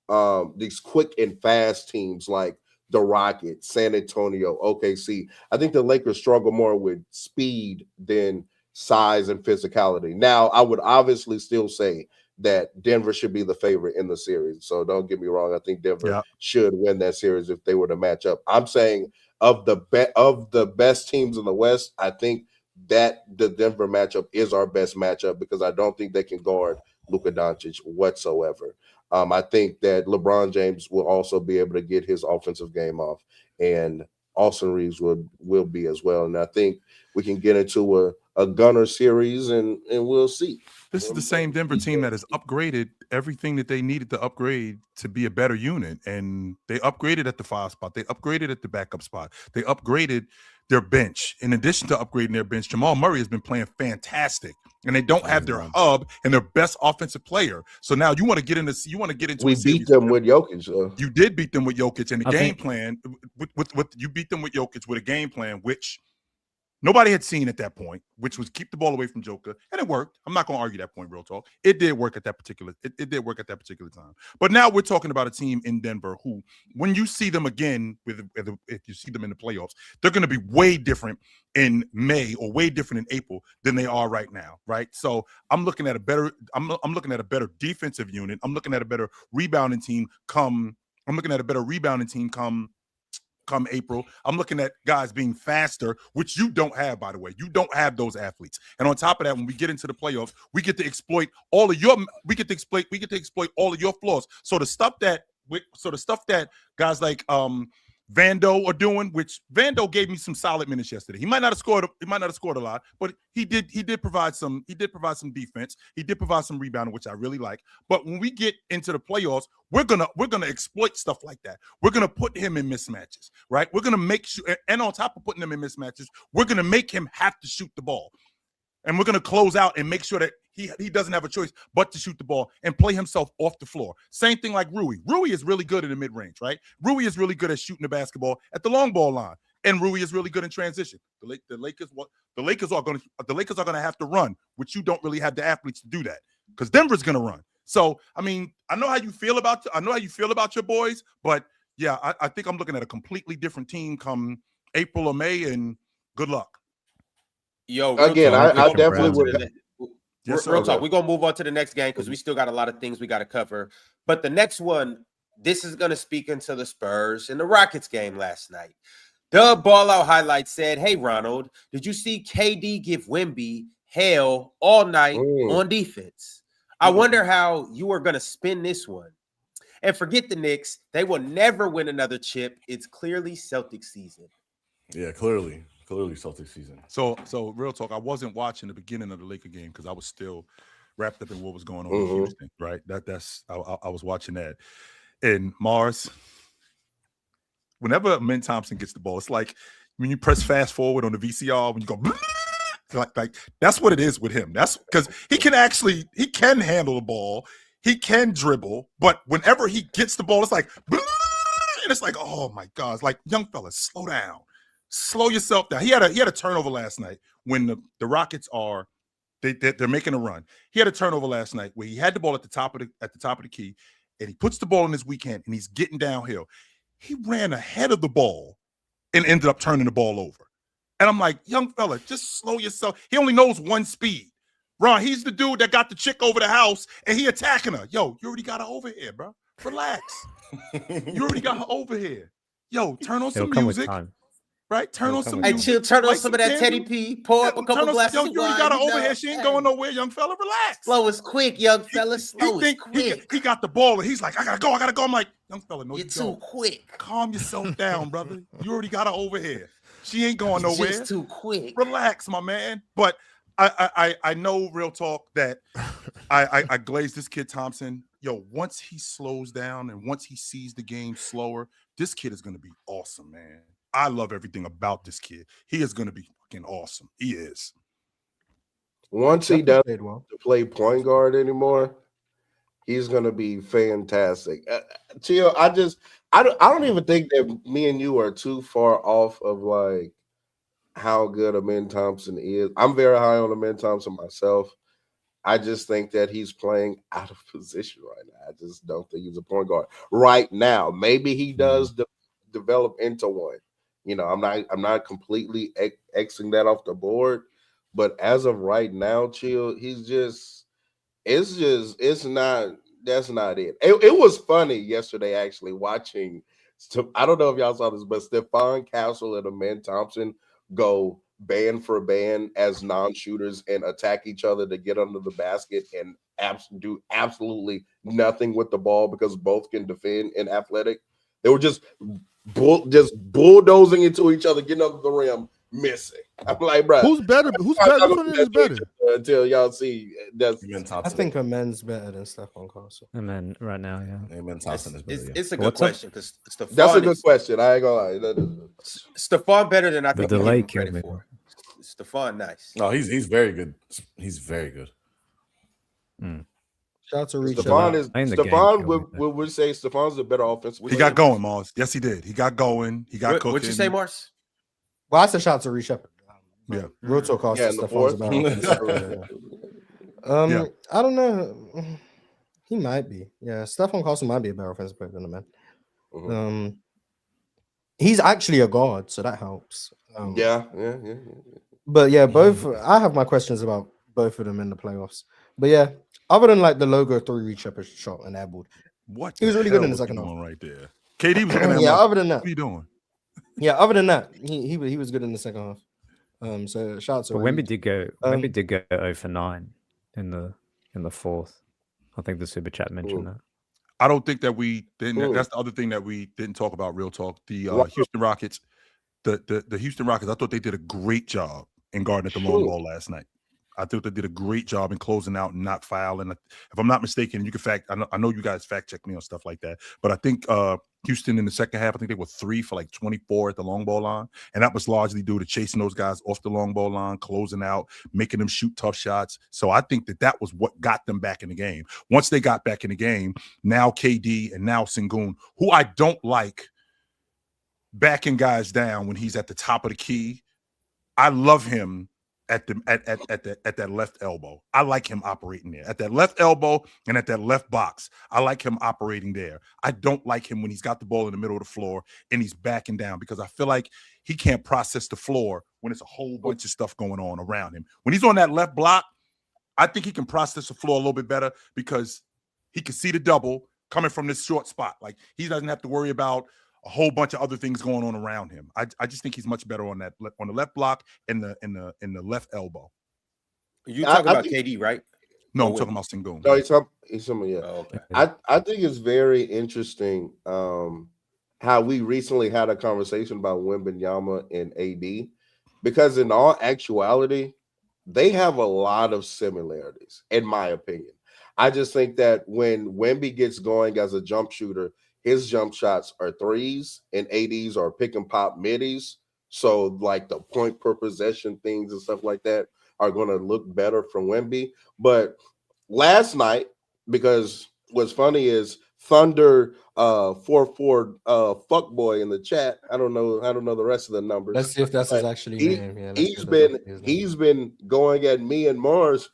and fast teams like the Rockets, San Antonio, OKC. I think the Lakers struggle more with speed than size and physicality. Now, I would obviously still say that Denver should be the favorite in the series. So don't get me wrong. I think Denver should win that series if they were to match up. I'm saying of the best teams in the West, I think that the Denver matchup is our best matchup because I don't think they can guard Luka Doncic whatsoever. I think that LeBron James will also be able to get his offensive game off, and Austin Reeves will be as well. And I think we can get into a Gunner series, and we'll see. This is the same Denver team that has upgraded everything that they needed to upgrade to be a better unit. And they upgraded at the 5 spot. They upgraded at the backup spot. They upgraded their bench. In addition to upgrading their bench, Jamal Murray has been playing fantastic. And they don't have their hub and their best offensive player. So now you want to get into we beat them with Jokic. You did beat them with Jokic, and the game plan with you beat them with Jokic with a game plan which nobody had seen at that point, which was keep the ball away from Joker, and it worked. I'm not going to argue that point, real talk. It did work at that particular. It did work at that particular time. But now we're talking about a team in Denver who, when you see them again, if you see them in the playoffs, they're going to be way different in May or way different in April than they are right now, right? So I'm looking at a better. I'm looking at a better defensive unit. I'm looking at a better rebounding team come April. I'm looking at guys being faster, which you don't have, by the way. You don't have those athletes. And on top of that, when we get into the playoffs, we get to exploit all of your all of your flaws. So the stuff that guys like Vando are doing, which Vando gave me some solid minutes yesterday. He might not have scored a lot, but he did provide some defense. He did provide some rebounding, which I really like. But when we get into the playoffs, we're gonna exploit stuff like that. We're gonna put him in mismatches, right? We're gonna make sure, and on top of putting him in mismatches, we're gonna make him have to shoot the ball. And we're going to close out and make sure that he doesn't have a choice but to shoot the ball and play himself off the floor. Same thing like Rui. Rui is really good in the mid-range, right? Rui is really good at shooting the basketball at the long ball line. And Rui is really good in transition. The Lakers are going to have to run, which you don't really have the athletes to do that because Denver's going to run. So, I mean, I know how you feel about your boys, but yeah, I think I'm looking at a completely different team come April or May, and good luck. Yo, again, I definitely would. Yes, sir. Real talk. We're gonna move on to the next game because we still got a lot of things we got to cover. But the next one, this is gonna speak into the Spurs and the Rockets game last night. The Ball Out Highlights said, "Hey Ronald, did you see KD give Wemby hell all night on defense? I wonder how you are gonna spin this one. And forget the Knicks; they will never win another chip. It's clearly Celtics season." Yeah, clearly Celtics season. So real talk. I wasn't watching the beginning of the Laker game because I was still wrapped up in what was going on in Houston. Right. I was watching that. And Mars, whenever Amen Thompson gets the ball, it's like when you press fast forward on the VCR when you go. Like that's what it is with him. That's because he can handle the ball. He can dribble, but whenever he gets the ball, it's like, and it's like, oh my God, it's like, young fella, slow down, slow yourself down. He had a turnover last night when the Rockets are they're making a run. He had a turnover last night where he had the ball at the top of the key, and he puts the ball in his weak hand and he's getting downhill. He ran ahead of the ball and ended up turning the ball over. And I'm like, young fella, just slow yourself. He only knows one speed. Ron, he's the dude that got the chick over the house and he attacking her. Yo, you already got her over here, bro. Relax. You already got her over here. Yo, turn on some music. Right? Turn on some music. Chill, turn on some of that Teddy P. Pour up a couple glasses of wine. You already got her over here. She ain't going nowhere, young fella. Relax. Slow is quick, young fella. Slow is quick. He got the ball and he's like, I gotta go. I'm like, young fella, no, you're too quick. Calm yourself down, brother. You already got her over here. She ain't going nowhere. Just too quick. Relax, my man. But I know, real talk, that I glaze this kid Thompson. Yo, once he slows down and once he sees the game slower, this kid is going to be awesome, man. I love everything about this kid. He is going to be fucking awesome. He is. Once he doesn't play point guard anymore, he's going to be fantastic. Chill, I don't even think that me and you are too far off of like how good Amen Thompson is. I'm very high on Amen Thompson myself. I just think that he's playing out of position right now. I just don't think he's a point guard right now. Maybe he does develop into one. You know, I'm not completely Xing that off the board, but as of right now, Chill, that's not it. It was funny yesterday actually watching. I don't know if y'all saw this, but Stephon Castle and Amen Thompson go band for band as non-shooters and attack each other to get under the basket and do absolutely nothing with the ball because both can defend and athletic. They were just bulldozing into each other, getting under the rim, missing. I'm like, bro, who's better? Which one is better? Until y'all see, I think Amen's better than Stephon Castle. Amen right now, yeah. Amen Thompson is better. It's a good question because that's a good question. I ain't gonna lie. Stephon better than I think. The delay killed me. Stephon, nice. No, he's very good. He's very good. Shout out to Reach. Stephon would say Stephon's a better offensive player. He got going, Mars. Yes, he did. He got going. He got cooking. What'd you say, Mars? Well, I said shout out to Reach Shepard. Yeah. Real talk cost Stephon's a better offensive. I don't know. He might be. Yeah, Stephon Castle might be a better offensive player than a man. He's actually a guard, so that helps. Yeah. But yeah, both. I have my questions about both of them in the playoffs. But yeah, other than like the logo 3 Reach Shepard shot and airball, what he was really good in the second half. Right there, KD was looking at yeah. Other than that, what are you doing? Yeah, other than that, he was good in the second half. So shout out to Wemby did go 0 for 9 in the fourth. I think the super chat mentioned that. I don't think that we didn't. That's the other thing that we didn't talk about. Real talk. The Houston Rockets, the Houston Rockets. I thought they did a great job in guarding at the long ball last night. I thought they did a great job in closing out and not fouling. If I'm not mistaken, you can I know you guys fact check me on stuff like that, but I think Houston in the second half, I think they were 3 for like 24 at the long ball line, and that was largely due to chasing those guys off the long ball line, closing out, making them shoot tough shots. So I think that was what got them back in the game. Once they got back in the game, now KD and now Sengun, who I don't like backing guys down when he's at the top of the key. I love him at that left elbow. I like him operating there. At that left elbow and at that left box. I like him operating there. I don't like him when he's got the ball in the middle of the floor and he's backing down because I feel like he can't process the floor when it's a whole bunch of stuff going on around him. When he's on that left block, I think he can process the floor a little bit better because he can see the double coming from this short spot. Like he doesn't have to worry about a whole bunch of other things going on around him. I just think he's much better on the left block and the left elbow. You talking about KD, right? No, I'm talking about Sengun. No, he's talking, yeah. Oh, okay. I think it's very interesting how we recently had a conversation about Wembanyama and AD, because in all actuality, they have a lot of similarities, in my opinion. I just think that when Wemby gets going as a jump shooter, his jump shots are threes and ADs are pick and pop middies. So like the point per possession things and stuff like that are going to look better from Wemby. But last night, because what's funny is Thunder 44 fuckboy in the chat. I don't know the rest of the numbers. Let's see if that's his actually name. Yeah, he's been going at me and Mars.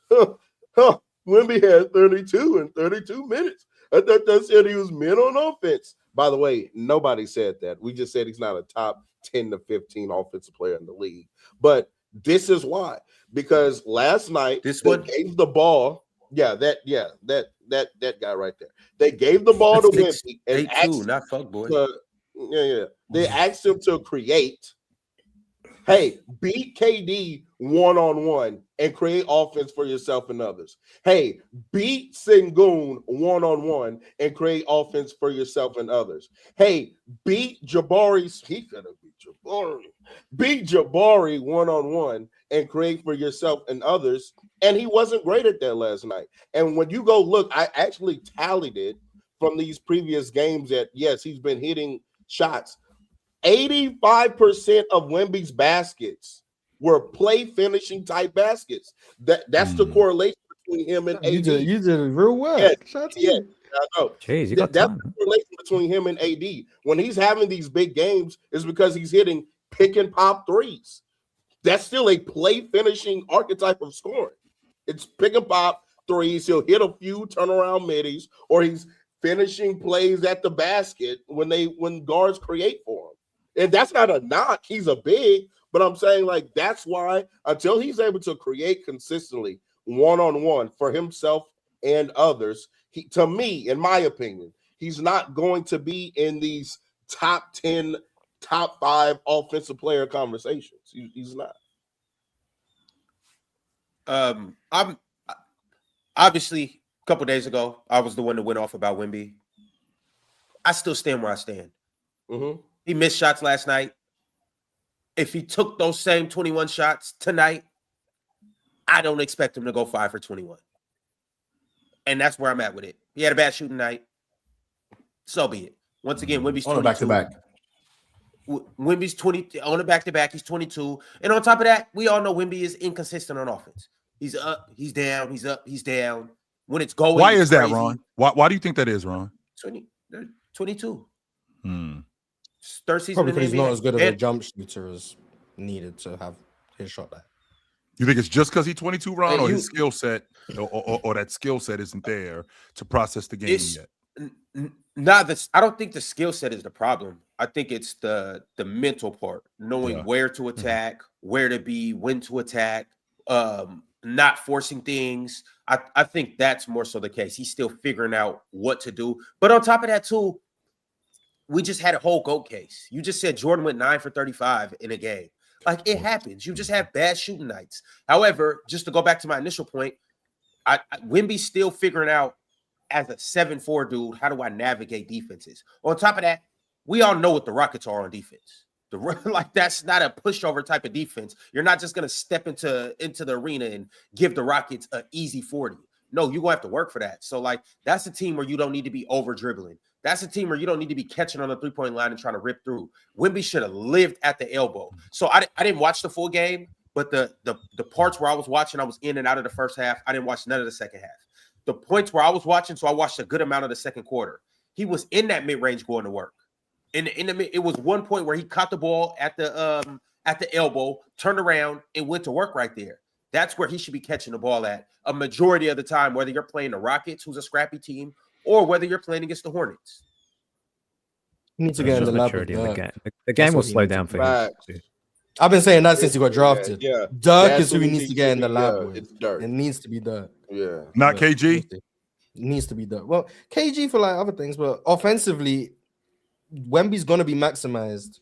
Wemby had 32 in 32 minutes. I thought that said he was mid on offense. By the way, nobody said that. We just said he's not a top 10 to 15 offensive player in the league. But this is why. Because last night they gave the ball. That guy right there. They gave the ball to Wemby and asked not fuckboy. They asked him to create. Hey, beat KD one-on-one and create offense for yourself and others. Hey, beat Sengun one-on-one and create offense for yourself and others. Hey, beat Jabari. He could have beat Jabari. Beat Jabari one-on-one and create for yourself and others. And he wasn't great at that last night. And when you go look, I actually tallied it from these previous games that, yes, he's been hitting shots. 85% of Wemby's baskets were play finishing type baskets. That's the correlation between him and AD. You did it real well. Yeah, I know. Jeez, you got that's time. the correlation between him and AD. When he's having these big games, is because he's hitting pick and pop threes. That's still a play finishing archetype of scoring. It's pick and pop threes. He'll hit a few turnaround middies, or he's finishing plays at the basket when guards create for him. And that's not a knock. He's a big, but I'm saying like that's why until he's able to create consistently one-on-one for himself and others, to me, in my opinion, he's not going to be in these top 10, top 5 offensive player conversations. He's not. I'm obviously a couple days ago, I was the one that went off about Wemby. I still stand where I stand. Mm-hmm. He missed shots last night. If he took those same 21 shots tonight, I don't expect him to go 5 for 21. And that's where I'm at with it. He had a bad shooting night. So be it. Once again, Wemby's 22. On a back-to-back. Wemby's 20 on a back-to-back. He's 22. And on top of that, we all know Wemby is inconsistent on offense. He's up, he's down, he's up, he's down. When it's going, why is that, Ron? Why do you think that is, Ron? 22. Third season probably because he's not as good of a jump shooter as needed to have his shot back. You think it's just because he's 22, Ron, or his skill set, or that skill set isn't there to process the game yet? I don't think the skill set is the problem. I think it's the mental part, knowing where to attack, where to be, when to attack, not forcing things. I think that's more so the case. He's still figuring out what to do. But on top of that, too, we just had a whole GOAT case. You just said Jordan went 9 for 35 in a game. Like, it happens. You just have bad shooting nights. However, just to go back to my initial point, Wemby's still figuring out as a 7'4" dude, how do I navigate defenses? On top of that, we all know what the Rockets are on defense. Like, that's not a pushover type of defense. You're not just going to step into the arena and give the Rockets an easy 40. No, you're going to have to work for that. So, like, that's a team where you don't need to be over-dribbling. That's a team where you don't need to be catching on the three-point line and trying to rip through. Wemby should have lived at the elbow. So I didn't watch the full game, but the parts where I was watching, I was in and out of the first half. I didn't watch none of the second half. The points where I was watching, so I watched a good amount of the second quarter. He was in that mid-range going to work. It was one point where he caught the ball at the elbow, turned around, and went to work right there. That's where he should be catching the ball at a majority of the time, whether you're playing the Rockets, who's a scrappy team, or whether you're playing against the Hornets. He needs to get in the lab with maturity in the Dirk. game. The game will slow down for him. Facts. I've been saying that since he got drafted. Yeah. Dirk That's is who he needs to get in the lab with. It's Dirk. It needs to be Dirk. Yeah. Not KG. It needs to be Dirk. Well, KG for like other things, but offensively, Wemby's going to be maximized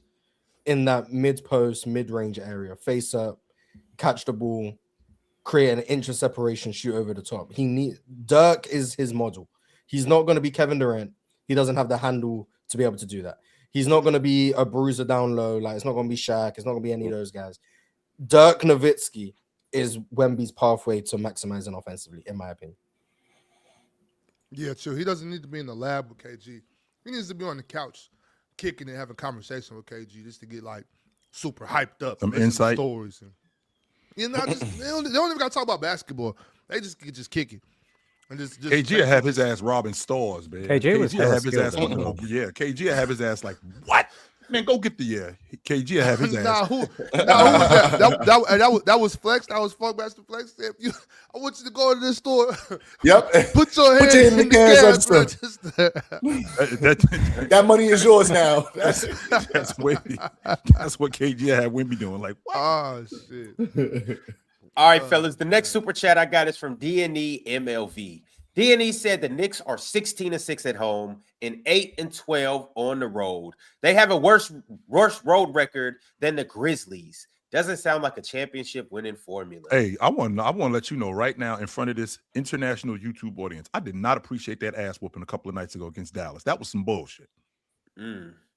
in that mid-post, mid-range area. Face up, catch the ball, create an inch of separation, shoot over the top. Dirk is his model. He's not going to be Kevin Durant. He doesn't have the handle to be able to do that. He's not going to be a bruiser down low. Like, it's not going to be Shaq. It's not going to be any of those guys. Dirk Nowitzki is Wemby's pathway to maximizing offensively, in my opinion. Yeah, true. He doesn't need to be in the lab with KG. He needs to be on the couch, kicking and having conversation with KG just to get like super hyped up. Some listening to insight. stories. And, they don't even got to talk about basketball. They just kicking. And just KG will have his ass robbing stores, man. KG was will have his hella ass. skilled, Yeah, KG will have his ass like, what? Man, go get the KG will have his ass. who was that? That was Flex. That was Funkmaster Flex. I want you to go to this store. Yep. Put your hand in the gas register. That money is yours now. That's Wemby. That's what KG had Wemby doing. Like, what? Oh shit. All right, fellas. The next super chat I got is from DNE MLV. DNE said the Knicks are 16-6 at home and 8-12 on the road. They have a worse road record than the Grizzlies. Doesn't sound like a championship winning formula. Hey, I want to let you know right now in front of this international YouTube audience, I did not appreciate that ass whooping a couple of nights ago against Dallas. That was some bullshit.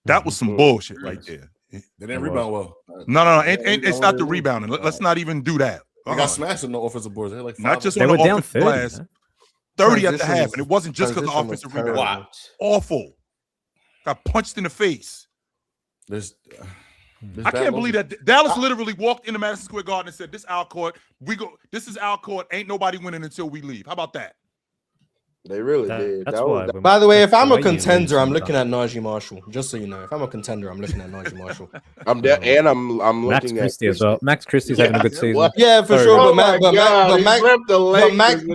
That was some bullshit right there. They didn't rebound well. No. It's not the rebounding. Let's not even do that. They got smashed on the offensive boards. They like not just they on were the down offensive 30, glass. 30 at the half, and it wasn't just because the offensive rebound. Wow. Awful. Got punched in the face. I can't believe that Dallas literally walked into Madison Square Garden and said, "This our court. This is our court. Ain't nobody winning until we leave." How about that? They really did. That's why. By the way, if I'm a contender, I'm looking at Najee Marshall. Just so you know, if I'm a contender, I'm looking at Najee Marshall. I'm Max looking Christie at as well. Max Christie's having a good season. What? Yeah, for Sorry. sure.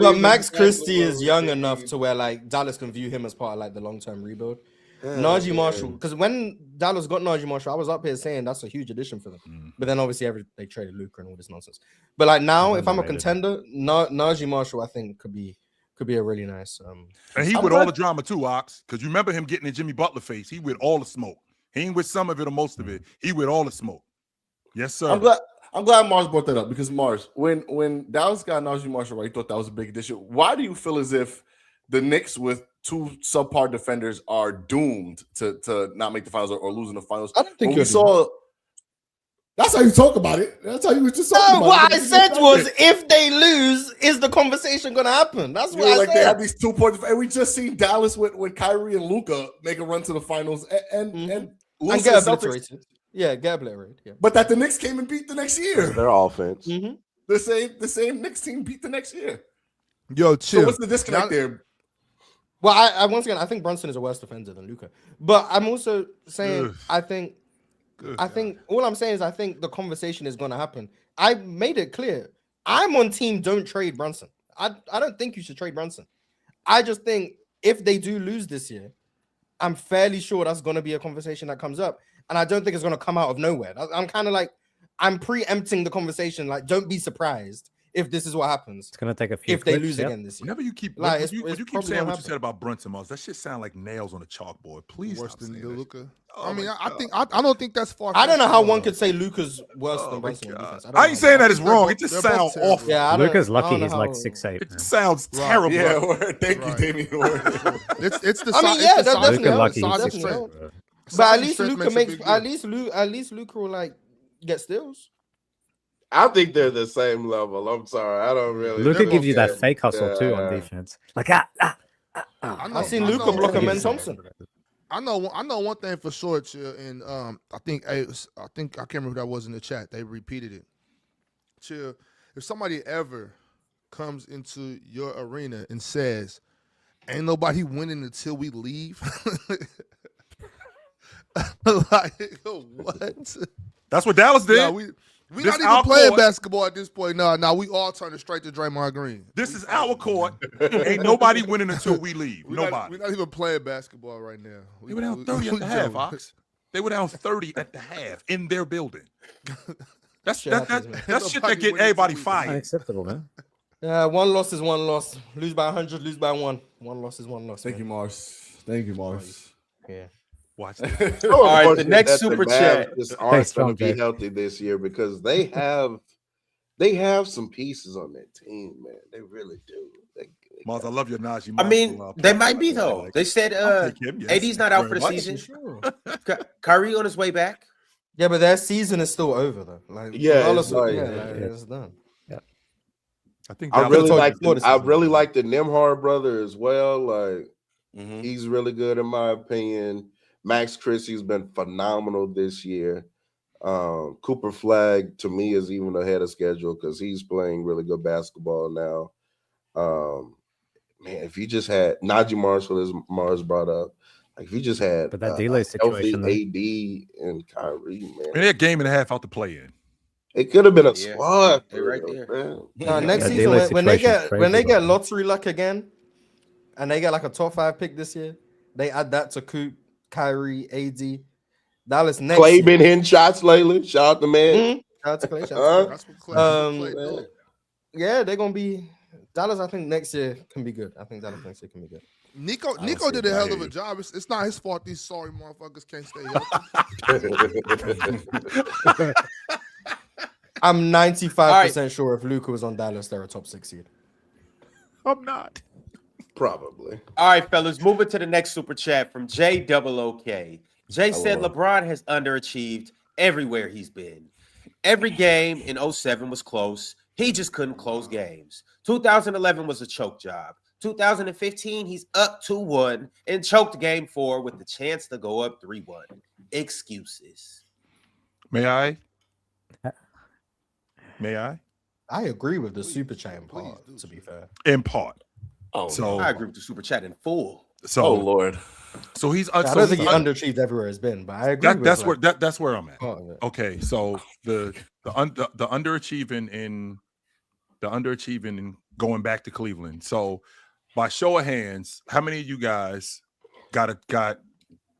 But Max Christie is young enough to where like Dallas can view him as part of like the long-term rebuild. Najee Marshall, because when Dallas got Najee Marshall, I was up here saying that's a huge addition for them. But then obviously they traded Luka and all this nonsense. But like now, if I'm a contender, Najee Marshall, I think could be a really nice. And he with all the drama too, Ox. Because you remember him getting in Jimmy Butler face. He with all the smoke. He ain't with some of it or most of it. He with all the smoke. Yes, sir. I'm glad Mars brought that up because Mars, when Dallas got Najee Marshall, right, he thought that was a big addition. Why do you feel as if the Knicks with two subpar defenders are doomed to not make the finals or losing the finals? I don't think we saw. That's how you talk about it. That's how you were just talking about what it. I said was, if they lose, is the conversation gonna happen? That's what I like said. they have these 2 points, and we just seen Dallas with Kyrie and Luka make a run to the finals and lose get to the Celtics. obliterated. Yeah, get obliterated. Yeah. But that the Knicks came and beat the next year. their offense. The same Knicks team beat the next year. Yo, chill. So what's the disconnect there? Well, I once again, I think Brunson is a worse defender than Luka. But I'm also saying, I think all I'm saying is I think the conversation is going to happen. I made it clear. I'm on team don't trade Brunson. I don't think you should trade Brunson. I just think if they do lose this year, I'm fairly sure that's going to be a conversation that comes up. And I don't think it's going to come out of nowhere. I'm kind of like, I'm preempting the conversation. Like, don't be surprised if this is what happens. It's going to take a few if they clips, lose yep. again this year. Whenever you keep Like, you keep probably saying gonna what you said about Brunson, Mars, that shit sound like nails on a chalkboard. Please Worse stop than saying that. Luka. Oh I mean, my I God. think I don't think that's far. I don't know how one could. could say Luka's worse Oh than my Brunson on God. defense. I ain't saying that it's They're wrong. both- It just they're both sounds terrible. awful. Yeah, I don't- Luka's I lucky don't know he's how- like 6'8". It just sounds terrible. Yeah, word. Thank you, Right. Damien. Word. It's the I mean, size- yeah, it's the that size- definitely Luka helps. lucky size he's and Definitely strength. helps. But Size at and least strength Luka makes a makes big at deal. least Luka will like get steals. I think they're the same level. I'm sorry. I don't really. Luka they're gives you both- that fake hustle too on Yeah. defense. Like I know- I've seen I Luka know block a one Man thing- Thompson. I know one thing for sure, Chill, and I think I can't remember who that was in the chat. They repeated it. Chill. If somebody ever comes into your arena and says, "Ain't nobody winning until we leave," like what? That's what Dallas did. Yeah, We're not even playing basketball at this point. No, we all turning straight to Draymond Green. This is our court. Ain't nobody winning until we leave. We're Nobody. not even playing basketball right now. They were down 30 at the half, Ox. They were down 30 at the half in their building. That's shit that get everybody fired. Unacceptable, man. Yeah, one loss is one loss. Lose by 100, lose by one. One loss is one loss. Thank you, Mars. Yeah. Watch this. All right, the next super chat. Just aren't going to be healthy this year because they have some pieces on that team, man. They really do. Mars, I love your Najee. I mean, they might be though. They said AD's not out for the season. Sure. Kyrie on his way back. Yeah, but their season is still over though. Like, it's done. Yeah. I think I really like the Nembhard brother as well. Like he's really good in my opinion. Max Christie's been phenomenal this year. Cooper Flagg to me is even ahead of schedule because he's playing really good basketball now. Man, if you just had Najee Marshall, as Mars brought up, like if you just had that delay situation, AD and Kyrie, man, and they're a game and a half out to play in. It could have been a squad. They're right there. Next season, when they get lottery luck again, and they get like a top 5 pick this year, they add that to Coop, Kyrie, AD. Dallas next. Clay been hitting shots lately. Shout out to man. Shout out to Clay. That's what Clay do. Yeah, they're gonna be Dallas. I think next year can be good. I think Dallas next year can be good. Nico did a hell of a job. It's not his fault these sorry motherfuckers can't stay healthy. I'm 95% sure if Luka was on Dallas, they're a top 6 seed. I'm not. Probably. All right, fellas, moving to the next super chat from JOOK. Jay said LeBron has underachieved everywhere he's been. Every game in 2007 was close. He just couldn't close games. 2011 was a choke job. 2015, he's up 2-1 and choked game 4 with the chance to go up 3-1. Excuses. May I? I agree with the super chat in part, to be fair. In part. I agree with the super chat in full. So, Lord. So he's. I don't think he underachieved everywhere it's been, but I agree. That's where I'm at. Okay, so the underachieving in going back to Cleveland. So by show of hands, how many of you guys got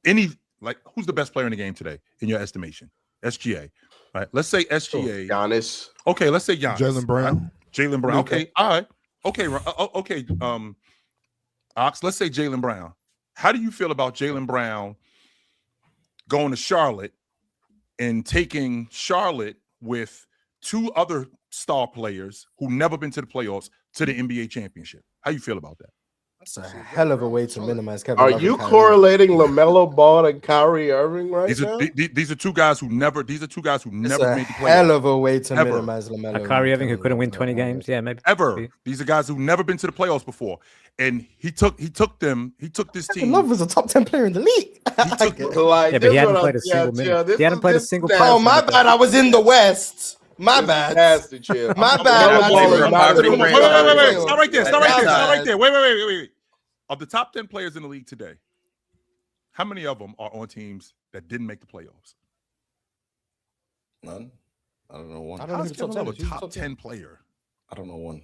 any, like, who's the best player in the game today in your estimation? SGA. Right. Let's say SGA. Giannis. Okay, let's say Giannis. Jalen Brown. Right? Jalen Brown. Okay. All right. Okay. Ox, let's say Jalen Brown. How do you feel about Jalen Brown going to Charlotte and taking Charlotte with 2 other star players who never been to the playoffs to the NBA championship? How you feel about that? That's a hell of a way to minimize Kevin. Are you correlating LaMelo Ball and Kyrie Irving now? These are two guys who never. These are two guys who never made the playoffs. Hell of a way to minimize LaMelo. Kyrie Irving who couldn't win 20 games. Yeah, maybe ever. These are guys who never been to the playoffs before, and he took this team. Love was a top 10 player in the league. He took, but he hadn't played a single minute. He hadn't played a single. Oh my bad, I was in the West. My bad. My bad. Wait. Stop right there. Wait. Of the top 10 players in the league today, how many of them are on teams that didn't make the playoffs? None. I don't know one. I don't know who's a top 10 player. I don't know one.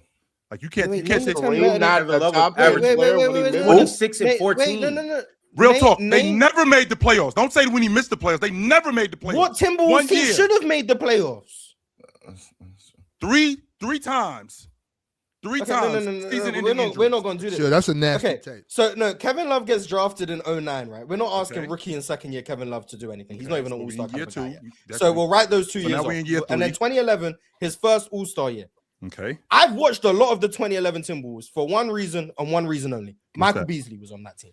Like you can't say Kareem not the top average player. 6 and 14. No. Real talk. They never made the playoffs. Don't say when he missed the playoffs. They never made the playoffs. What Timberwolves team should have made the playoffs? Three times. Three times. No. We're not going to do this. Sure, that's a nasty take. So, no, Kevin Love gets drafted in 2009, right? We're not asking rookie and second year Kevin Love to do anything. He's not even an all-star year 2. So we'll write those 2 years off. And then 2011, his first all-star year. Okay. I've watched a lot of the 2011 Timberwolves for one reason and one reason only. Michael Beasley was on that team.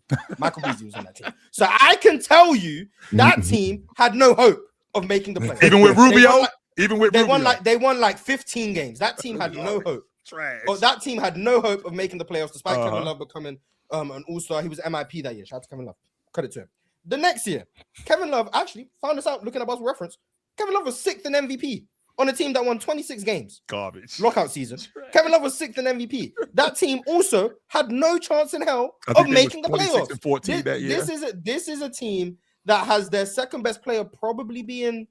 So I can tell you that team had no hope of making the playoffs. Even with Rubio? They won like 15 games. That team had no hope. Trash. Oh, that team had no hope of making the playoffs despite Kevin Love becoming an all-star. He was MIP that year. Shout out to Kevin Love. Credit to him. The next year, Kevin Love actually found this out looking at Basketball Reference. Kevin Love was 6th in MVP on a team that won 26 games. Garbage. Lockout season. Kevin Love was 6th in MVP. That team also had no chance in hell of making the playoffs. And 14 that year. This is a team that has their second best player probably being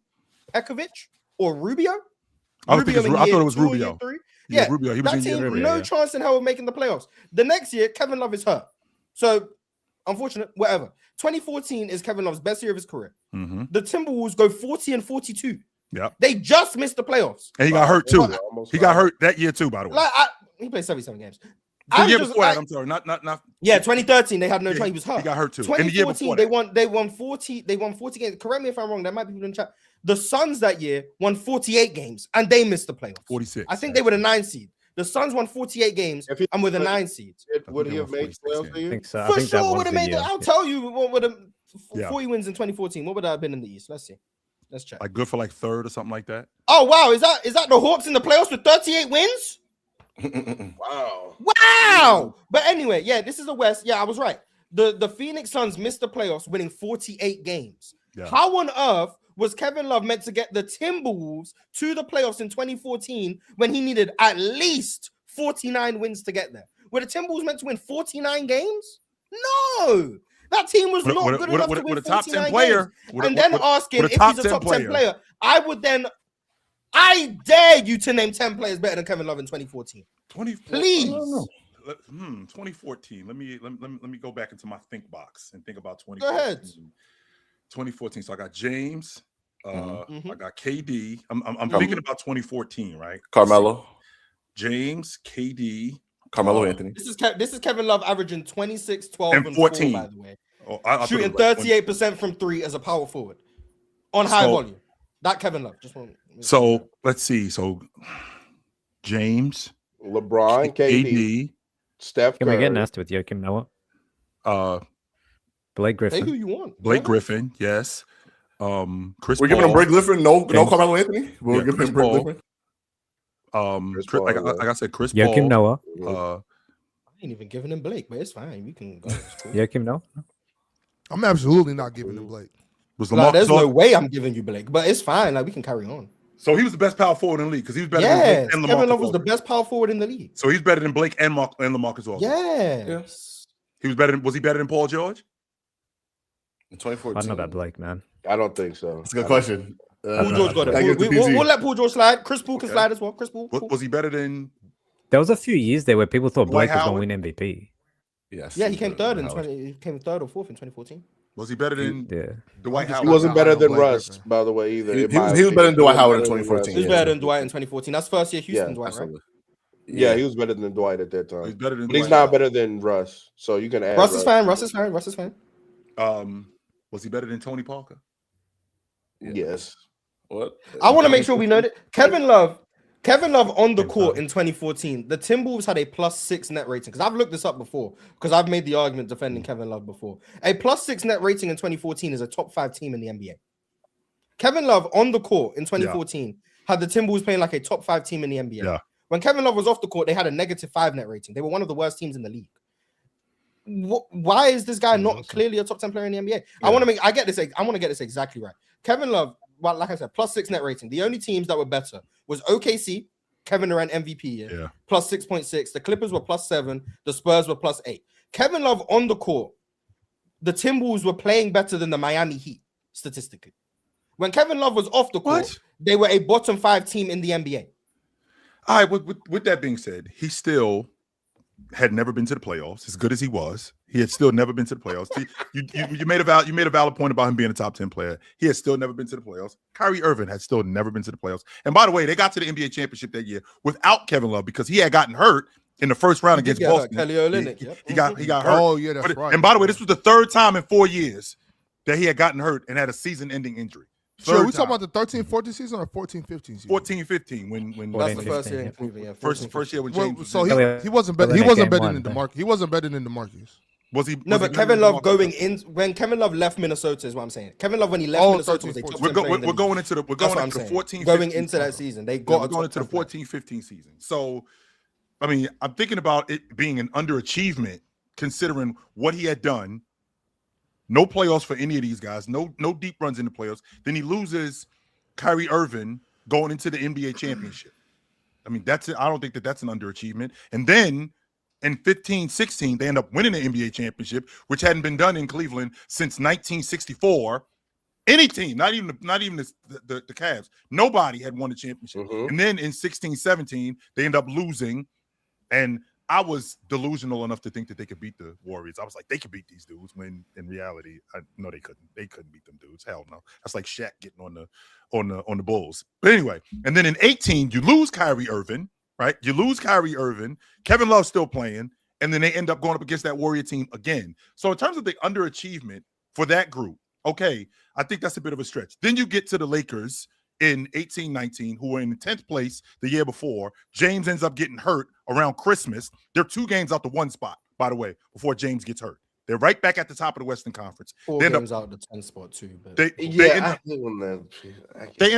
Pekovic or Rubio. I thought it was 2 or Rubio. year 3. Yeah, Rubio. He was that in team, year 3. no chance in hell of making the playoffs. The next year, Kevin Love is hurt. So, unfortunate, whatever. 2014 is Kevin Love's best year of his career. Mm-hmm. The Timberwolves go 40-42. Yeah. They just missed the playoffs. And he got hurt too. He got hurt that year too, by the way. He played 77 games. The year before that, I'm sorry, not. Yeah, 2013 they had no chance. He was hurt. He got hurt too. 2014 they won 40 games. Correct me if I'm wrong. There might be people in the chat. The Suns that year won 48 games and they missed the playoffs. 46. I think they were the 9 seed. The Suns won 48 games and were the 9 seeds. Would he have made 12 I think so. For sure would have made it. I'll tell you what would have 40 wins in 2014. What would that have been in the East? Let's see. Let's check. Like good for like third or something like that. Oh wow, is that the Hawks in the playoffs with 38 wins? Wow. But anyway, yeah, this is the West. Yeah, I was right. The Phoenix Suns missed the playoffs, winning 48 games. Yeah. How on earth was Kevin Love meant to get the Timberwolves to the playoffs in 2014 when he needed at least 49 wins to get there? Were the Timberwolves meant to win 49 games? No. That team was not good enough to win 49 games. And then asking if he's a top 10 player, I dare you to name 10 players better than Kevin Love in 2014. Please. 2014. Let me go back into my think box and think about 2014. Go ahead. 2014. So I got James. I got KD. I'm thinking about 2014, right? Carmelo. James, KD. Carmelo Anthony. This is Kevin Love averaging 26, 12, and 14. 4, by the way. I shooting 38% from 3 as a power forward on high volume. That Kevin Love. So let's see. So James, LeBron, KD, Steph. Can we get nasty with Joakim Noah? Blake Griffin. Say who you want. Blake Griffin, yes. Chris. We're giving him Blake Griffin. No Carmelo Anthony. We're giving him Blake Griffin. Like I said, Chris Joakim Paul. Noah. I ain't even giving him Blake, but it's fine. We can go. Cool. Joakim Noah. I'm absolutely not giving him Blake. There's no way I'm giving you Blake, but it's fine. Like we can carry on. So he was the best power forward in the league because he was better than Blake and LaMarcus. Kevin Love was the best power forward in the league. So he's better than Blake and LaMarcus Aldridge. Yes. He was better. Was he better than Paul George? In 2014. I don't know about Blake, man. I don't think so. That's a good question. Paul George got it. We'll let Paul George slide. Chris Paul can slide as well. Chris Paul. Was he better than? There was a few years there where people thought Blake was going to win MVP. Yes. Yeah, he came third in 20. He came third or fourth in 2014. Was he better than Dwight Howard? He wasn't better than Russ, by the way, either. He was better than Dwight Howard in 2014. He was better than Dwight in 2014. That's first year Houston Dwight, right? Yeah, he was better than Dwight at that time. He's better than but he's not better than Russ. So you can add Russ is fine. Russ is fine. Was he better than Tony Parker? Yes. What? I want to make sure we know that Kevin Love on the court in 2014, the Timberwolves had a +6 net rating. Because I've looked this up before, because I've made the argument defending Kevin Love before. A +6 net rating in 2014 is a top 5 team in the NBA. Kevin Love on the court in 2014 had the Timberwolves playing like a top 5 team in the NBA. Yeah. When Kevin Love was off the court, they had a -5 net rating. They were one of the worst teams in the league. Why is this guy not clearly a top 10 player in the NBA? Yeah. I want to get this exactly right. Kevin Love, well, like I said, +6 net rating. The only teams that were better was OKC, Kevin Durant MVP year, +6.6. The Clippers were +7. The Spurs were +8. Kevin Love on the court, the Timberwolves were playing better than the Miami Heat statistically. When Kevin Love was off the court, they were a bottom 5 team in the NBA. All right, with that being said, he still had never been to the playoffs. As good as he was, he had still never been to the playoffs. You made a valid point about him being a top 10 player. He had still never been to the playoffs. Kyrie Irving had still never been to the playoffs. And by the way, they got to the NBA championship that year without Kevin Love because he had gotten hurt in the first round against Boston. Kelly Olynyk. He got hurt. Oh yeah, that's right. And by the way, this was the third time in 4 years that he had gotten hurt and had a season-ending injury. Sure, we talking about the 13-14 season or 14-15 season? 14-15 when that's the first year. First year when James. So he wasn't better. He wasn't better than DeMarcus. He wasn't better than DeMarcus. Was he? No, but Kevin Love when Kevin Love left Minnesota is what I'm saying. Kevin Love when he left Minnesota was a top 10 player. We're going into the 14. Going into that season, they got going into the 14-15 season. So, I mean, I'm thinking about it being an underachievement considering what he had done. No playoffs for any of these guys. No deep runs in the playoffs. Then he loses Kyrie Irving going into the NBA championship. I mean, I don't think that's an underachievement. And then in 15-16, they end up winning the NBA championship, which hadn't been done in Cleveland since 1964. Any team, not even the Cavs. Nobody had won a championship. And then in 16-17, they end up losing. And I was delusional enough to think that they could beat the Warriors. I was like, they could beat these dudes. When in reality, no, they couldn't. They couldn't beat them dudes. Hell no. That's like Shaq getting on the Bulls. But anyway, and then in 18, you lose Kyrie Irving, right? You lose Kyrie Irving. Kevin Love's still playing, and then they end up going up against that Warrior team again. So in terms of the underachievement for that group, okay, I think that's a bit of a stretch. Then you get to the Lakers in 18-19, who were in 10th place the year before. James ends up getting hurt around Christmas. They're 2 games out the 1 spot, by the way, before James gets hurt. They're right back at the top of the Western Conference. 4 games out the 10th spot too. But they end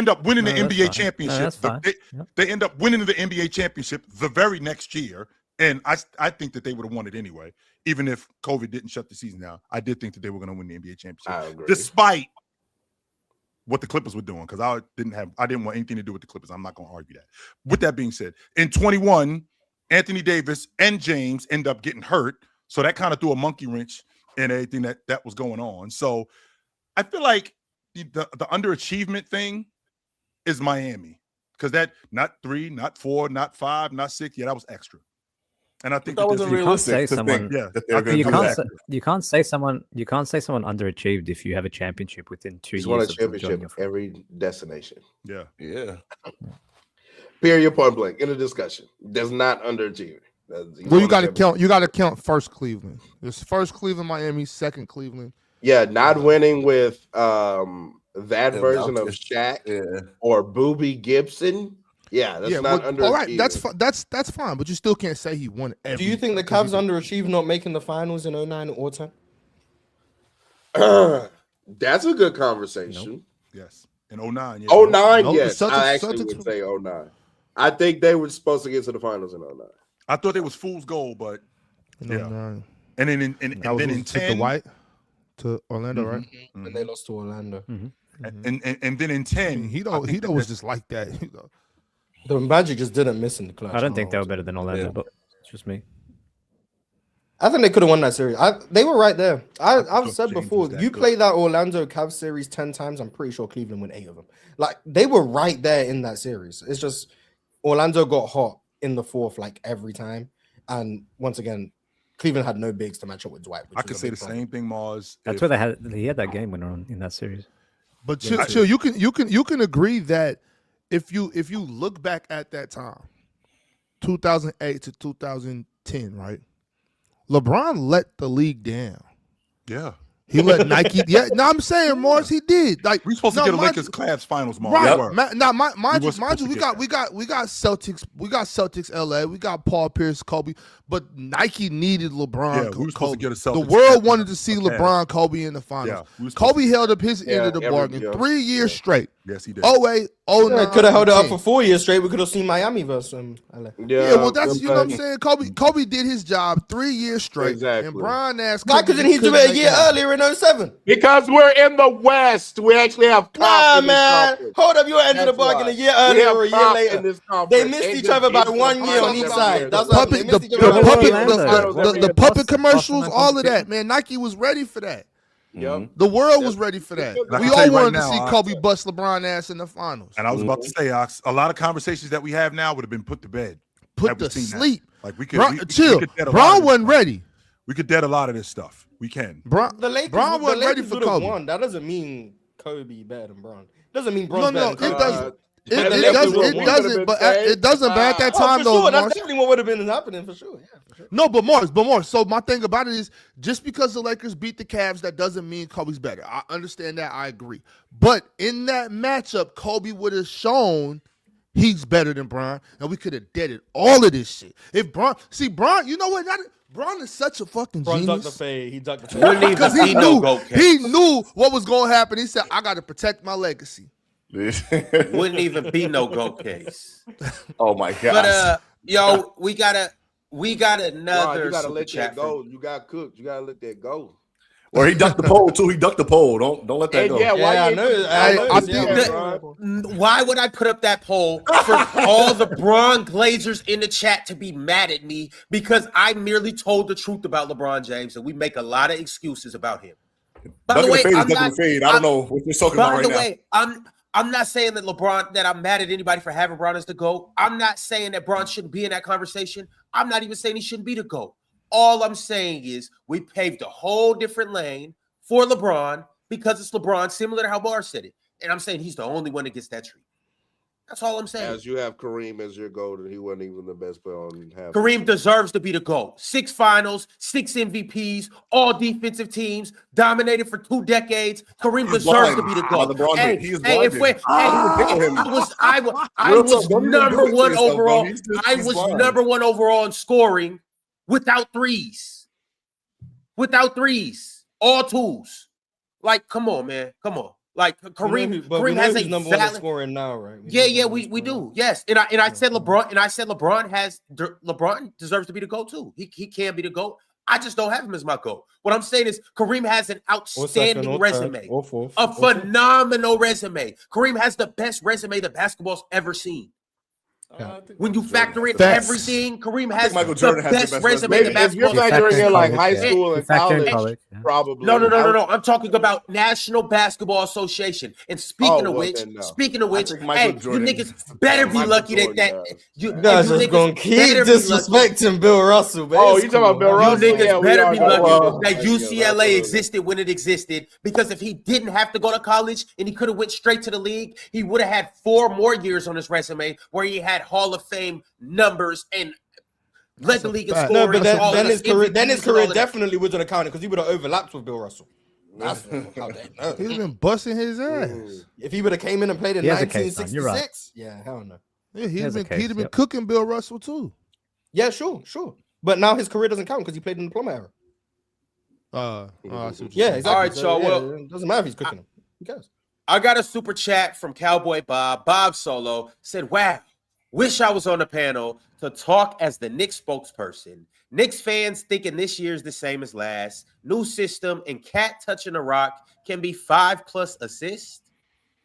up winning the NBA championship. They end up winning the NBA championship the very next year. And I think that they would have won it anyway, even if COVID didn't shut the season down. I did think that they were going to win the NBA championship, despite what the Clippers were doing, because I didn't want anything to do with the Clippers. I'm not going to argue that. With that being said, in 21, Anthony Davis and James end up getting hurt, so that kind of threw a monkey wrench in everything that was going on. So I feel like the underachievement thing is Miami, because that not 3, not 4, not 5, not 6. Yeah, that was extra. And I think that wasn't realistic. You can't say someone underachieved if you have a championship within 2 years. He's won a championship every destination. Yeah. Period. Point blank. In a discussion, does not underachieve. Well, you got to count. You got to count first Cleveland. There's first Cleveland, Miami, second Cleveland. Yeah, not winning with that version of Shaq or Boobie Gibson. Yeah, that's not underachieving. All right, that's fine, but you still can't say he won every. Do you think the Cavs underachieved not making the finals in 09 or 10? That's a good conversation. Nope. Yes. In 09. Yeah. 09, yes. I actually would say 09. I think they were supposed to get to the finals in 09. I thought it was fool's gold, but yeah. 09. And then in 10 to Orlando, right? And they lost to Orlando. And then in 10, he was just like that. The Magic just didn't miss in the clutch. I don't think they were better than Orlando, but it's just me. I think they could have won that series. They were right there. I've said before, you play that Orlando Cavs series 10 times, I'm pretty sure Cleveland win 8 of them. Like, they were right there in that series. It's just Orlando got hot in the 4th like every time. And once again, Cleveland had no bigs to match up with Dwight. I could say the same thing, Mars. That's where he had that game winner on in that series. But chill, you can agree that if you look back at that time, 2008 to 2010, right? LeBron let the league down. Yeah. He let Nike. Yeah, no, I'm saying, Morris, he did. Like we're supposed to get a Lakers Cavs finals, Morris. Right. Mind you, we got Celtics, LA, we got Paul Pierce, Kobe, but Nike needed LeBron. Yeah, we were supposed to get a Celtics. The world wanted to see LeBron, Kobe in the finals. Yeah, Kobe held up his end of the bargain 3 years straight. Yes, he did. 08, 09. Could have held it up for 4 years straight. We could have seen Miami versus LA. Yeah, well, that's you know what I'm saying. Kobe did his job 3 years straight. Exactly. And Brian asked, why couldn't he do it a year earlier in 07? Because we're in the West. We actually have man. Hold up, you ended the bargain a year earlier or a year later. They missed each other by 1 year on each side. That's what the puppet commercials, all of that, man. Nike was ready for that. Yep. The world was ready for that. We all wanted to see Kobe bust LeBron ass in the finals. And I was about to say, Ox, a lot of conconversations that we have now would have been put to bed. Put to sleep. Like we could chill. Bron wasn't ready. We could dead a lot of this stuff. We can. The Lakers wasn't ready for Kobe. That doesn't mean Kobe better than Bron. Doesn't mean Bron's better than Kobe. It doesn't. But at that time, though, sure, that's definitely what would have been happening for sure. Yeah, for sure. No, but more. So my thing about it is, just because the Lakers beat the Cavs, that doesn't mean Kobe's better. I understand that. I agree. But in that matchup, Kobe would have shown he's better than Bron, and we could have deaded all of this shit. If Bron, you know what? Bron is such a fucking genius. Ducked the fade. He ducked the fade. Because he knew what was going to happen. He said, "I got to protect my legacy." Wouldn't even be no GOAT case. Oh my god! But we got another. You gotta let that go. You got cooked. You gotta let that go. Or he ducked the pole too. He ducked the pole. Don't let that go. Why would I put up that poll for all the Bron Glazers in the chat to be mad at me because I merely told the truth about LeBron James and we make a lot of excuses about him. By the way, I'm not know what you're talking about right now. By the way, I'm not saying that I'm mad at anybody for having Bron as the GOAT. I'm not saying that Bron shouldn't be in that conversation. I'm not even saying he shouldn't be the GOAT. All I'm saying is we paved a whole different lane for LeBron because it's LeBron, similar to how Barr said it. And I'm saying he's the only one that gets that treatment. That's all I'm saying. As you have Kareem as your GOAT, and he wasn't even the best player on half. Kareem deserves to be the GOAT. 6 finals, 6 MVPs, all defensive teams, dominated for 2 decades. Kareem deserves to be the GOAT. I was number one overall. I was number one overall in scoring without threes. Without threes. All twos. Like, come on, man. Come on. Like Kareem has a number one scoring now, right? We do. Yes. And I said LeBron deserves to be the GOAT too. He can be the GOAT. I just don't have him as my GOAT. What I'm saying is Kareem has an outstanding resume. A phenomenal resume. Kareem has the best resume that basketball's ever seen. When you factor in everything, Kareem has the best resume that basketball. If you're factoring in like high school and college, probably. No. I'm talking about National Basketball Association. And speaking of which, hey, you niggas better be lucky that you guys are gonna keep disrespecting Bill Russell. Man. Oh, you talking about Bill Russell? You niggas better be lucky that UCLA existed when it existed. Because if he didn't have to go to college and he could have went straight to the league, he would have had 4 more years on his resume where he had Hall of Fame numbers and led the league in scoring. No, but then his career definitely wasn't accounted because he would have overlapped with Bill Russell. That's how they know. He's been busting his ass. If he would have came in and played in 1966, yeah, hell no. Yeah, he'd have been cooking Bill Russell too. Yeah, sure. But now his career doesn't count because he played in the Plummer era. Yeah, exactly. All right, y'all. Well, it doesn't matter if he's cooking him. Who cares? I got a super chat from Cowboy Bob. Bob Solo said, "Wow, wish I was on the panel to talk as the Knicks spokesperson. Knicks fans thinking this year's the same as last. New system and Cat touching the rock can be 5+ assists.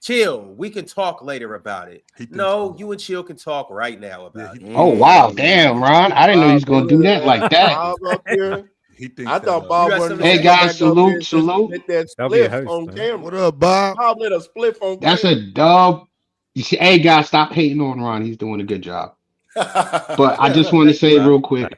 Chill, we can talk later about it. No, you and Chill can talk right now about it." Oh, wow. Damn, Ron. I didn't know he was going to do that like that. I thought Bob was. Hey, guys, salute. On camera. What up, Bob? Bob lit a spliff on camera. That's a dub. You see, hey, guys, stop hating on Ron. He's doing a good job. But I just want to say real quick.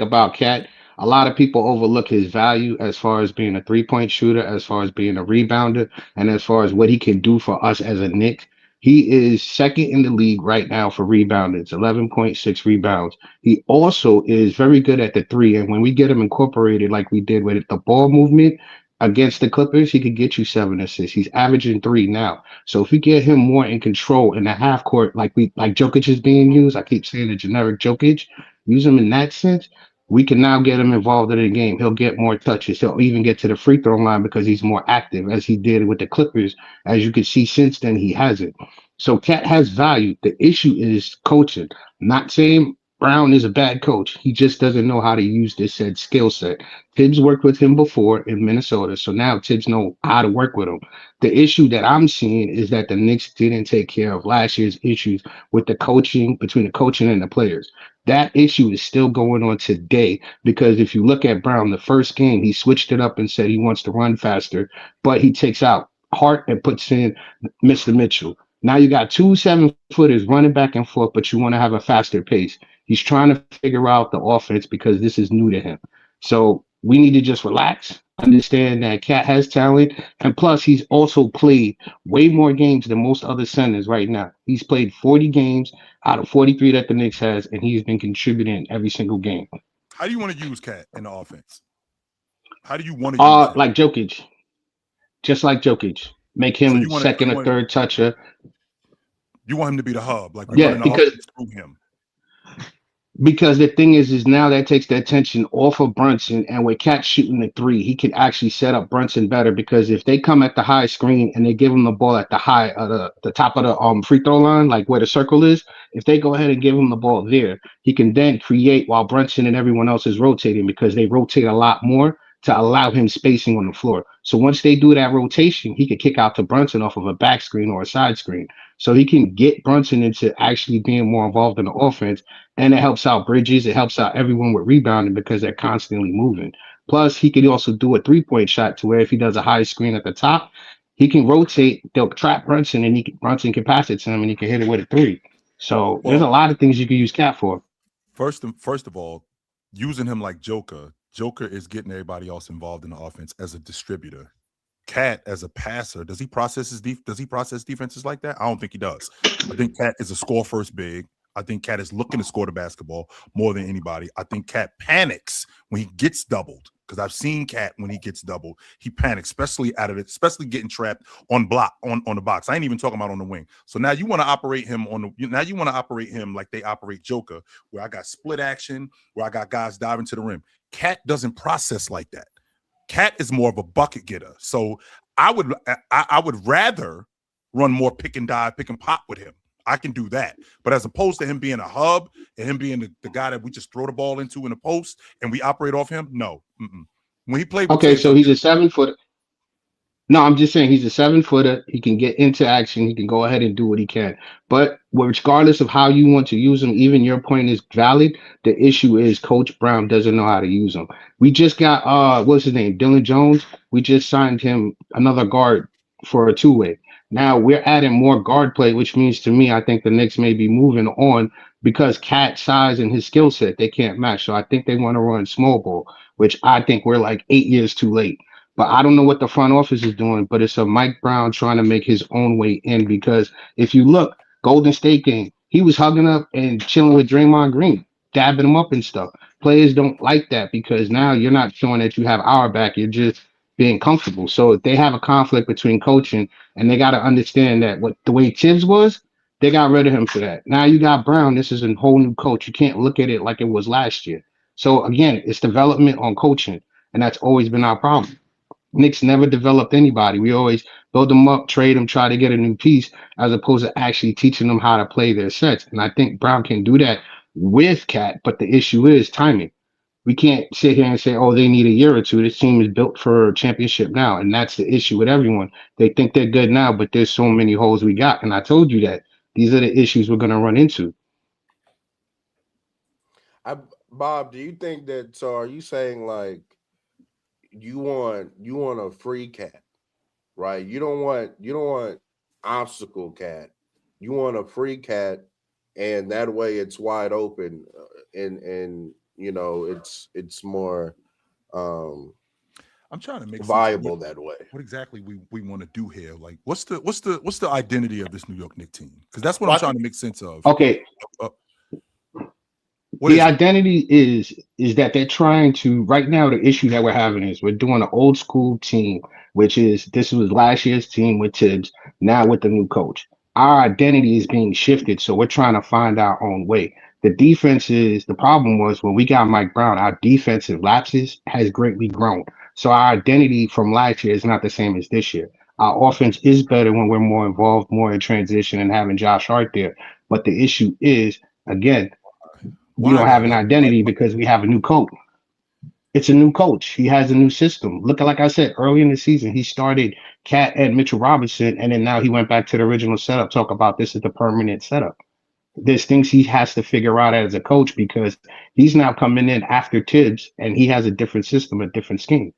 About Cat. A lot of people overlook his value as far as being a 3-point shooter, as far as being a rebounder, and as far as what he can do for us as a Knick. He is second in the league right now for rebounding. It's 11.6 rebounds. He also is very good at the 3. And when we get him incorporated like we did with the ball movement against the Clippers, he could get you 7 assists. He's averaging 3 now. So if we get him more in control in the half court, like Jokic is being used, I keep saying the generic Jokic, use him in that sense, we can now get him involved in the game. He'll get more touches. He'll even get to the free throw line because he's more active, as he did with the Clippers. As you can see since then, he hasn't. So Cat has value. The issue is coaching. I'm not saying Brown is a bad coach. He just doesn't know how to use this said skill set. Tibbs worked with him before in Minnesota, so now Tibbs know how to work with him. The issue that I'm seeing is that the Knicks didn't take care of last year's issues with the coaching, between the coaching and the players. That issue is still going on today because if you look at Brown, the first game, he switched it up and said he wants to run faster, but he takes out Hart and puts in Mr. Mitchell. Now you got 2 7-footers running back and forth, but you want to have a faster pace. He's trying to figure out the offense because this is new to him. So we need to just relax, understand that Cat has talent, and plus he's also played way more games than most other centers right now. He's played 40 games out of 43 that the Knicks has, and he's been contributing every single game. How do you want to use Cat in the offense? How do you want to use him? Like Jokic. Just like Jokic. Make him second or third toucher. You want him to be the hub, like because through him. Because the thing is now that takes the attention off of Brunson, and with Cat shooting the 3, he can actually set up Brunson better. Because if they come at the high screen and they give him the ball at the high, the top of the free throw line, like where the circle is, if they go ahead and give him the ball there, he can then create while Brunson and everyone else is rotating because they rotate a lot more to allow him spacing on the floor. So once they do that rotation, he could kick out to Brunson off of a back screen or a side screen. So he can get Brunson into actually being more involved in the offense, and it helps out Bridges. It helps out everyone with rebounding because they're constantly moving. Plus, he can also do a 3-point shot to where if he does a high screen at the top, he can rotate. They'll trap Brunson, and Brunson can pass it to him, and he can hit it with a 3. So there's a lot of things you can use Cat for. First of all, using him like Joker is getting everybody else involved in the offense as a distributor. Cat as a passer, does he process defenses like that? I don't think he does. I think Cat is a score first big. I think Cat is looking to score the basketball more than anybody. I think Cat panics when he gets doubled, because I've seen Cat when he gets doubled, he panics, especially especially getting trapped on the box. I ain't even talking about on the wing. So now you want to operate him like they operate Joker, where I got split action, where I got guys diving to the rim. Cat doesn't process like that. Cat is more of a bucket getter. So I would rather run more pick and dive, pick and pop with him. I can do that. But as opposed to him being a hub and him being the guy that we just throw the ball into in the post and we operate off him, no. When he played with so he's a 7-footer. No, I'm just saying he's a 7-footer. He can get into action. He can go ahead and do what he can. But regardless of how you want to use him, even your point is valid. The issue is Coach Brown doesn't know how to use him. We just got what's his name? Dylan Jones. We just signed him another guard for a 2-way. Now we're adding more guard play, which means to me, I think the Knicks may be moving on because Cat's size and his skill set, they can't match. So I think they want to run small ball, which I think we're like 8 years too late. But I don't know what the front office is doing, but it's a Mike Brown trying to make his own way in, because if you look, Golden State game, he was hugging up and chilling with Draymond Green, dabbing him up and stuff. Players don't like that because now you're not showing that you have our back. You're just being comfortable. So if they have a conflict between coaching, and they got to understand that the way Tibbs was, they got rid of him for that. Now you got Brown. This is a whole new coach. You can't look at it like it was last year. So again, it's development on coaching, and that's always been our problem. Knicks never developed anybody. We always build them up, trade them, try to get a new piece, as opposed to actually teaching them how to play their sets. And I think Brown can do that with Cat, but the issue is timing. We can't sit here and say, oh, they need a year or two. This team is built for a championship now. And that's the issue with everyone. They think they're good now, but there's so many holes we got. And I told you that these are the issues we're going to run into. Bob, do you think that, so are you saying like you want a free Cat, right? You don't want obstacle Cat. You want a free Cat, and that way it's wide open and you know it's more I'm trying to make viable that way. What exactly we want to do here? Like what's the identity of this New York Knicks team? Because that's what I'm trying to make sense of. Okay. The identity is that they're trying to, right now the issue that we're having is we're doing an old school team, this was last year's team with Tibbs, now with the new coach. Our identity is being shifted, so we're trying to find our own way. The the problem was when we got Mike Brown, our defensive lapses has greatly grown. So our identity from last year is not the same as this year. Our offense is better when we're more involved, more in transition, and having Josh Hart there. But the issue is, again, we don't have an identity because we have a new coach. It's a new coach. He has a new system. Look, like I said, early in the season, he started Cat and Mitchell Robinson, and then now he went back to the original setup, talk about this is the permanent setup. There's things he has to figure out as a coach because he's now coming in after Tibbs, and he has a different system, a different scheme.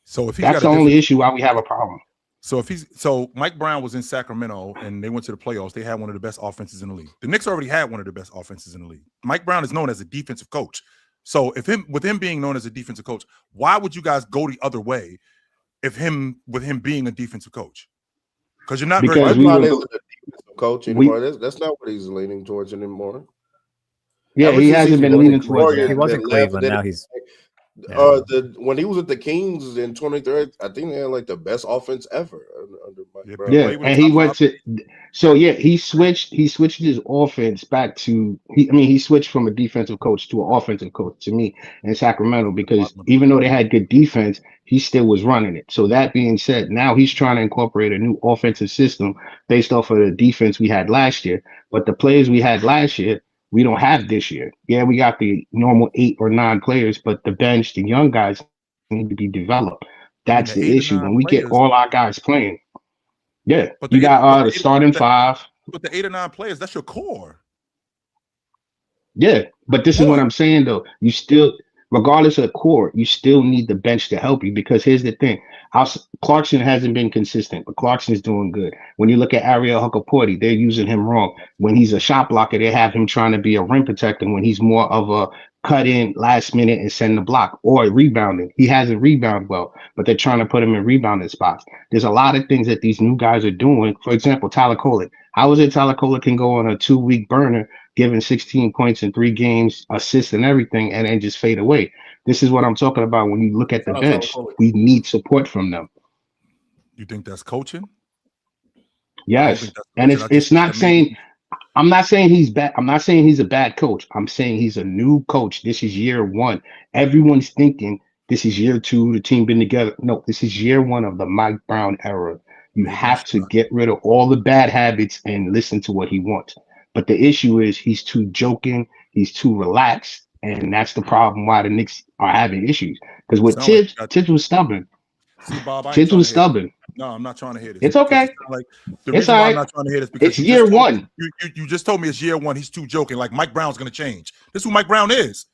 So if that's the only issue why we have a problem. So Mike Brown was in Sacramento and they went to the playoffs. They had one of the best offenses in the league. The Knicks already had one of the best offenses in the league. Mike Brown is known as a defensive coach. So with him being known as a defensive coach, why would you guys go the other way with him being a defensive coach? Because you're not very good. Not a defensive coach anymore. That's not what he's leaning towards anymore. Yeah, he hasn't been leaning towards that. He wasn't Cleveland. Now he's when he was at the Kings in 23, I think they had like the best offense ever under Mike Brown. Yeah, and he went to he switched his offense back to he switched from a defensive coach to an offensive coach to me in Sacramento, because even though they had good defense, he still was running it. So that being said, now he's trying to incorporate a new offensive system based off of the defense we had last year. But the players we had last year, we don't have this year. Yeah, we got the normal 8 or 9 players, but the bench, the young guys need to be developed. That's the issue. When we get all our guys playing, but you got the starting 5. But the 8 or 9 players, that's your core. Yeah, but this is what I'm saying though. You still regardless of the core, you still need the bench to help you because here's the thing. Clarkson hasn't been consistent, but Clarkson is doing good. When you look at Ariel Huckaporty, they're using him wrong. When he's a shot blocker, they have him trying to be a rim protector when he's more of a cut in last minute and send the block or rebounding. He hasn't rebounded well, but they're trying to put him in rebounding spots. There's a lot of things that these new guys are doing. For example, Tyler Kolek. How is it Tyler Kolek can go on a 2-week burner, giving 16 points in 3 games, assists and everything, and then just fade away? This is what I'm talking about when you look at the bench. We need support from them. You think that's coaching? Yes. And it's not saying I'm not saying he's bad. I'm not saying he's a bad coach. I'm saying he's a new coach. This is year 1. Everyone's thinking this is year 2. The team been together. No, this is year 1 of the Mike Brown era. You have to get rid of all the bad habits and listen to what he wants. But the issue is he's too joking. He's too relaxed. And that's the problem why the Knicks are having issues. Because with Tibbs, Tibbs was stubborn. See, Bob, Tibbs was stubborn. No, I'm not trying to hear this. It's okay. Like the reason why I'm not trying to hear this because it's year 1. You just told me it's year 1. He's too joking. Like Mike Brown's going to change. This is who Mike Brown is.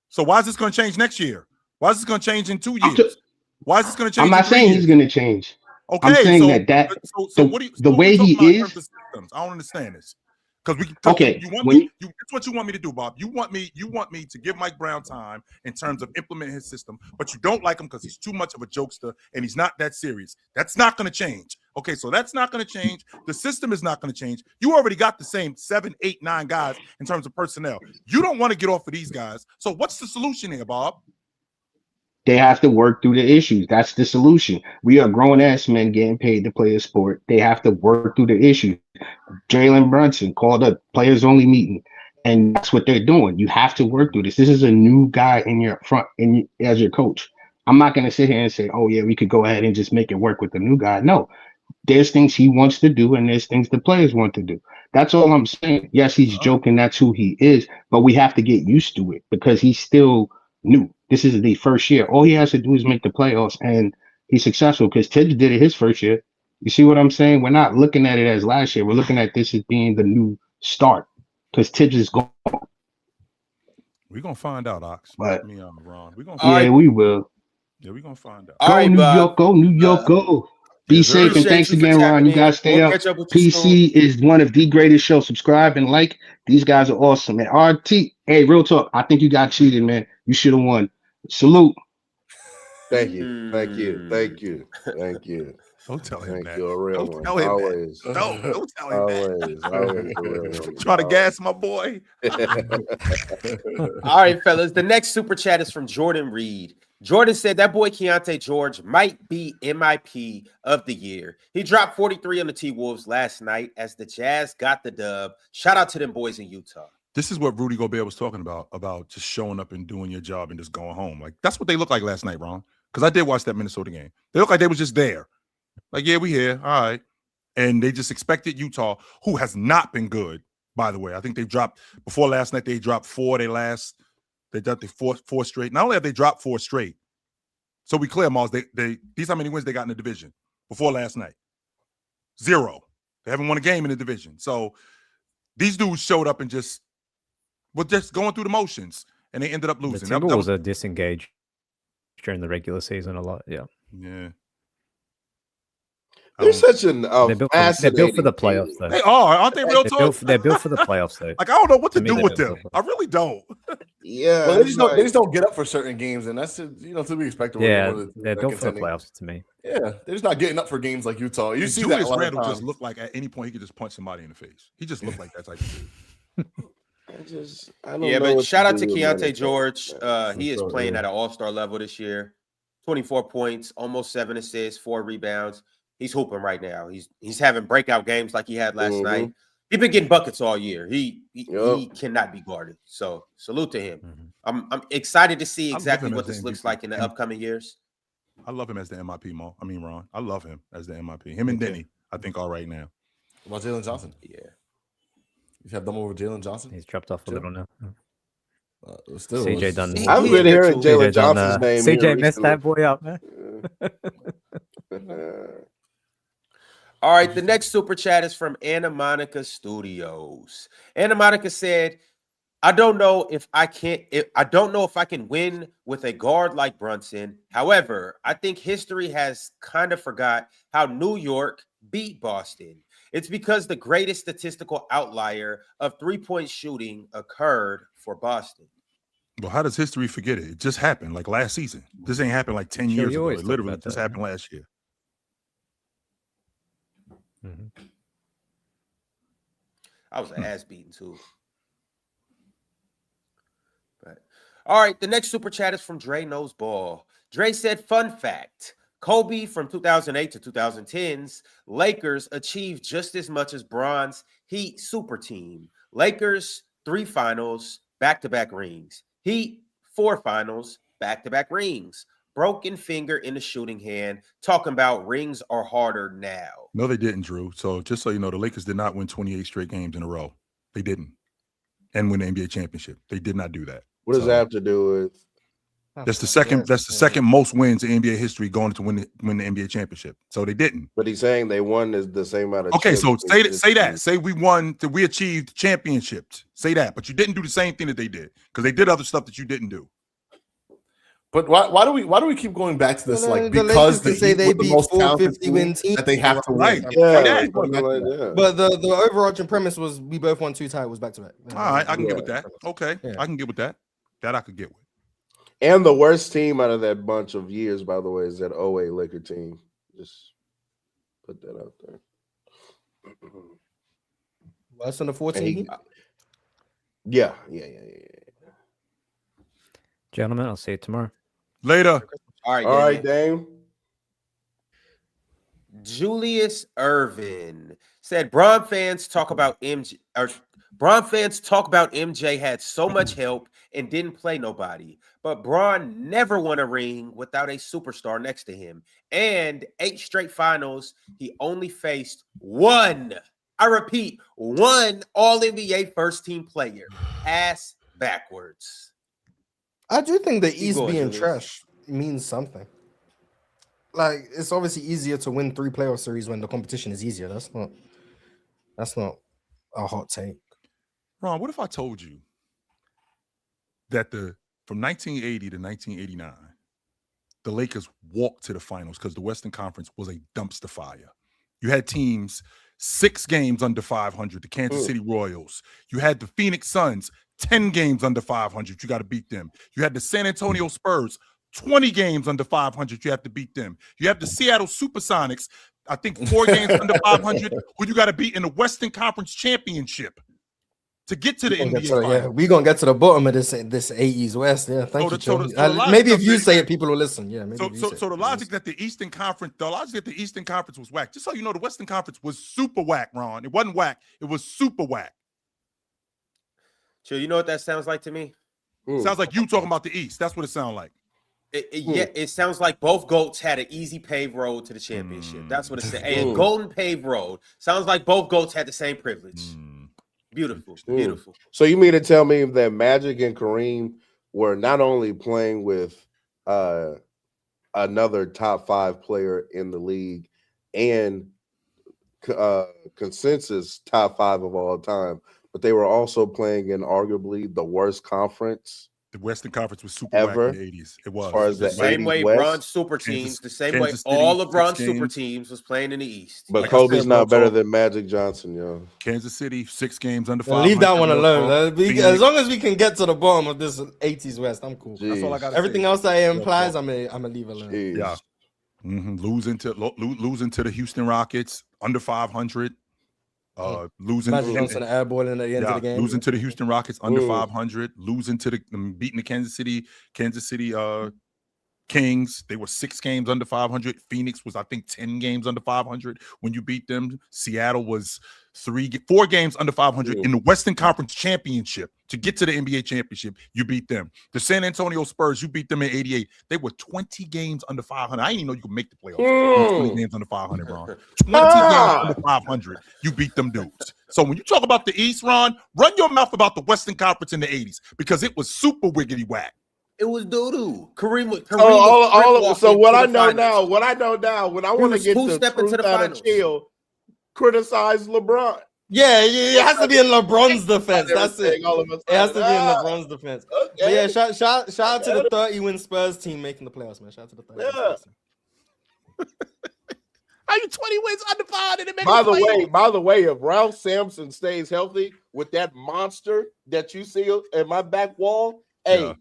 So why is this going to change next year? Why is this going to change in 2 years? Why is this going to change? I'm not saying he's going to change. Okay, I'm saying so what do you, the way he is. I don't understand this. Because you want me. That's what you want me to do, Bob. You want me to give Mike Brown time in terms of implementing his system, but you don't like him because he's too much of a jokester and he's not that serious. That's not going to change. Okay, so that's not going to change. The system is not going to change. You already got the same 7, 8, 9 guys in terms of personnel. You don't want to get off of these guys. So what's the solution here, Bob? They have to work through the issues. That's the solution. We are grown-ass men getting paid to play a sport. They have to work through the issues. Jalen Bruson called a players-only meeting, and that's what they're doing. You have to work through this. This is a new guy in your front as your coach. I'm not going to sit here and say, oh, yeah, we could go ahead and just make it work with the new guy. No, there's things he wants to do, and there's things the players want to do. That's all I'm saying. Yes, he's joking. That's who he is, but we have to get used to it because he's still new. This is the first year. All he has to do is make the playoffs, and he's successful because Tibbs did it his first year. You see what I'm saying? We're not looking at it as last year. We're looking at this as being the new start because Tibbs is gone. We're going to find out, Ox. But, me on Ron. We will. Yeah, we're going to find out. Go, New York, go, New York, go. Be safe, and thanks again, Ron. You guys stay up. PC is one of the greatest shows. Subscribe and like. These guys are awesome. And RT, hey, real talk. I think you got cheated, man. You should have won. Salute. Thank you. Thank you. Thank you. Thank you. Don't tell him that. You, a real don't one. Tell him always. That. Don't tell him always, that. Always a real one. Trying to gas my boy. All right, fellas. The next super chat is from Jordan Reed. Jordan said that boy Keontae George might be MIP of the year. He dropped 43 on the T-Wolves last night as the Jazz got the dub. Shout out to them boys in Utah. This is what Rudy Gobert was talking about just showing up and doing your job and just going home. Like, that's what they looked like last night, Ron. Because I did watch that Minnesota game. They looked like they was just there. Like, yeah, we here. All right. And they just expected Utah, who has not been good, by the way. I think they dropped, before last night, they dropped 4. They dropped four straight. Not only have they dropped 4 straight, so we clear, Mars, these how many wins they got in the division before last night? 0. They haven't won a game in the division. So these dudes showed up and just were just going through the motions, and they ended up losing. The Timberwolves are disengaged during the regular season a lot. Yeah. Yeah. They're such an they're built for the playoffs, though. They are, aren't they? Real talk. They're built for the playoffs, though. Like, I don't know what to do with them. I really don't. Yeah, well, they just don't get up for certain games, and that's to be expected. Yeah, they're built for the playoffs to me. Yeah, they're just not getting up for games like Utah. You see Julius that Randle just looked like at any point he could just punch somebody in the face. He just looked like that type of dude. I don't know but shout out to Keontae George. He is playing at an all-star level this year. 24 points, almost 7 assists, 4 rebounds. He's hooping right now. He's having breakout games like he had last night. He's been getting buckets all year. He cannot be guarded. So salute to him. I'm excited to see exactly what this looks like in the upcoming years. I love him as the MIP, Ron. I love him as the MIP. Him and Denny, I think, are right now. What about Jalen Johnson? Yeah. You have them over Jalen Johnson? He's dropped off a little now. Still, CJ done. I've been hearing Jalen Johnson's name. CJ messed that boy up, man. All right, the next super chat is from Anna Monica Studios. Anna Monica said, I don't know if I can win with a guard like Brunson. However, I think history has kind of forgot how New York beat Boston. It's because the greatest statistical outlier of three-point shooting occurred for Boston. Well, how does history forget it? It just happened like last season. This ain't happened like 10 years ago. It literally just happened last year. Mm-hmm. I was ass beaten too. But all right, the next super chat is from Dre Knows Ball. Dre said, fun fact. Kobe from 2008 to 2010s, Lakers achieved just as much as Bron's Heat super team. Lakers, 3 finals, back-to-back rings. Heat, 4 finals, back-to-back rings. Broken finger in the shooting hand, talking about rings are harder now. No, they didn't, Drew. So just so you know, the Lakers did not win 28 straight games in a row. They didn't. And win the NBA championship. They did not do that. What does that have to do with? That's the second most wins in NBA history going to win the NBA championship. So they didn't. But he's saying they won the same amount of. Okay, so say that. Say we achieved championships. Say that, but you didn't do the same thing that they did because they did other stuff that you didn't do. But why do we keep going back to this? Like because they say they beat 450 win teams that they have to win. Yeah, but the overarching premise was we both won 2 titles back to back. All right, I can get with that. Okay, I can get with that. That I could get with. And the worst team out of that bunch of years, by the way, is that 08 Laker team. Just put that out there. Less than the 14. Yeah. Gentlemen, I'll see you tomorrow. Later. All right, Dame. Julius Irvin said, Bron fans talk about MJ had so much help and didn't play nobody. But Bron never won a ring without a superstar next to him. And 8 straight finals, he only faced one, I repeat, one All-NBA first-team player. Ass backwards. I do think the East being trash means something. Like, it's obviously easier to win 3 playoff series when the competition is easier. That's not a hot take. Ron, what if I told you that from 1980 to 1989, the Lakers walked to the finals because the Western Conference was a dumpster fire. You had teams 6 games under 500, the Kansas City Royals. You had the Phoenix Suns, 10 games under 500. You got to beat them. You had the San Antonio Spurs, 20 games under 500. You have to beat them. You have the Seattle Supersonics, I think 4 games under 500, who you got to beat in the Western Conference Championship to get to the NBA Finals. Yeah, we're going to get to the bottom of this 80s West. Yeah, thank you, maybe if you say it, people will listen. Yeah, maybe so the logic that the Eastern Conference was whack. Just so you know, the Western Conference was super whack, Ron. It wasn't whack. It was super whack. Chill, you know what that sounds like to me? Sounds like you talking about the East. That's what it sounds like. Yeah, it sounds like both GOATs had an easy paved road to the championship. That's what it said. A golden paved road. Sounds like both GOATs had the same privilege. Beautiful. So you mean to tell me that Magic and Kareem were not only playing with another top 5 player in the league and consensus top 5 of all time, but they were also playing in arguably the worst conference. The Western Conference was super whack in the 80s. It was. As far as the same way Bron's super teams, the same way all of Bron's super teams was playing in the East. But like Kobe's not better than Magic Johnson, yo. Kansas City, 6 games under 500. Leave that one alone. As long as we can get to the bottom of this 80s West, I'm cool. Jeez. That's all I got. Everything else that implies, I'm gonna leave alone. Jeez. Yeah. Losing to the Houston Rockets under 500. Losing Magic Johnson airballing at the end of the game. Losing to the Houston Rockets under 500. Losing to beating the Kansas City Kings. They were 6 games under 500. Phoenix was, I think, 10 games under 500 when you beat them. Seattle was 4 games under 500 in the Western Conference Championship. To get to the NBA championship, you beat them. The San Antonio Spurs, you beat them in 88. They were 20 games under 500. I didn't even know you could make the playoffs. 20 games under 500, Ron. 20 games under 500. You beat them dudes. So when you talk about the East, Ron, run your mouth about the Western Conference in the 80s because it was super wiggity whack. It was doo-doo. Kareem so what I know now, when I want to get the truth out of chill, criticize LeBron. Yeah, it has to be in LeBron's defense. That's it. It has to be in LeBron's defense. Okay. But yeah, shout out to the 30-win Spurs team making the playoffs, man. Shout out to the 30-win Spurs team. Are you 20 wins under 5 and By the way, if Ralph Sampson stays healthy with that monster that you see at my back wall, the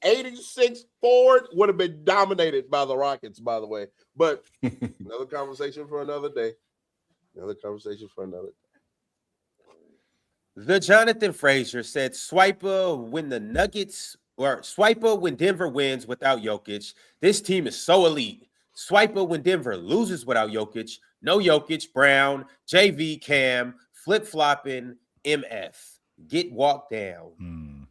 86 forward would have been dominated by the Rockets, by the way. But another conversation for another day. The Jonathan Frazier said Swiper when Denver wins without Jokic. This team is so elite. Swiper when Denver loses without Jokic. No Jokic, Brown, JV, Cam, flip-flopping, MF. Get walked down.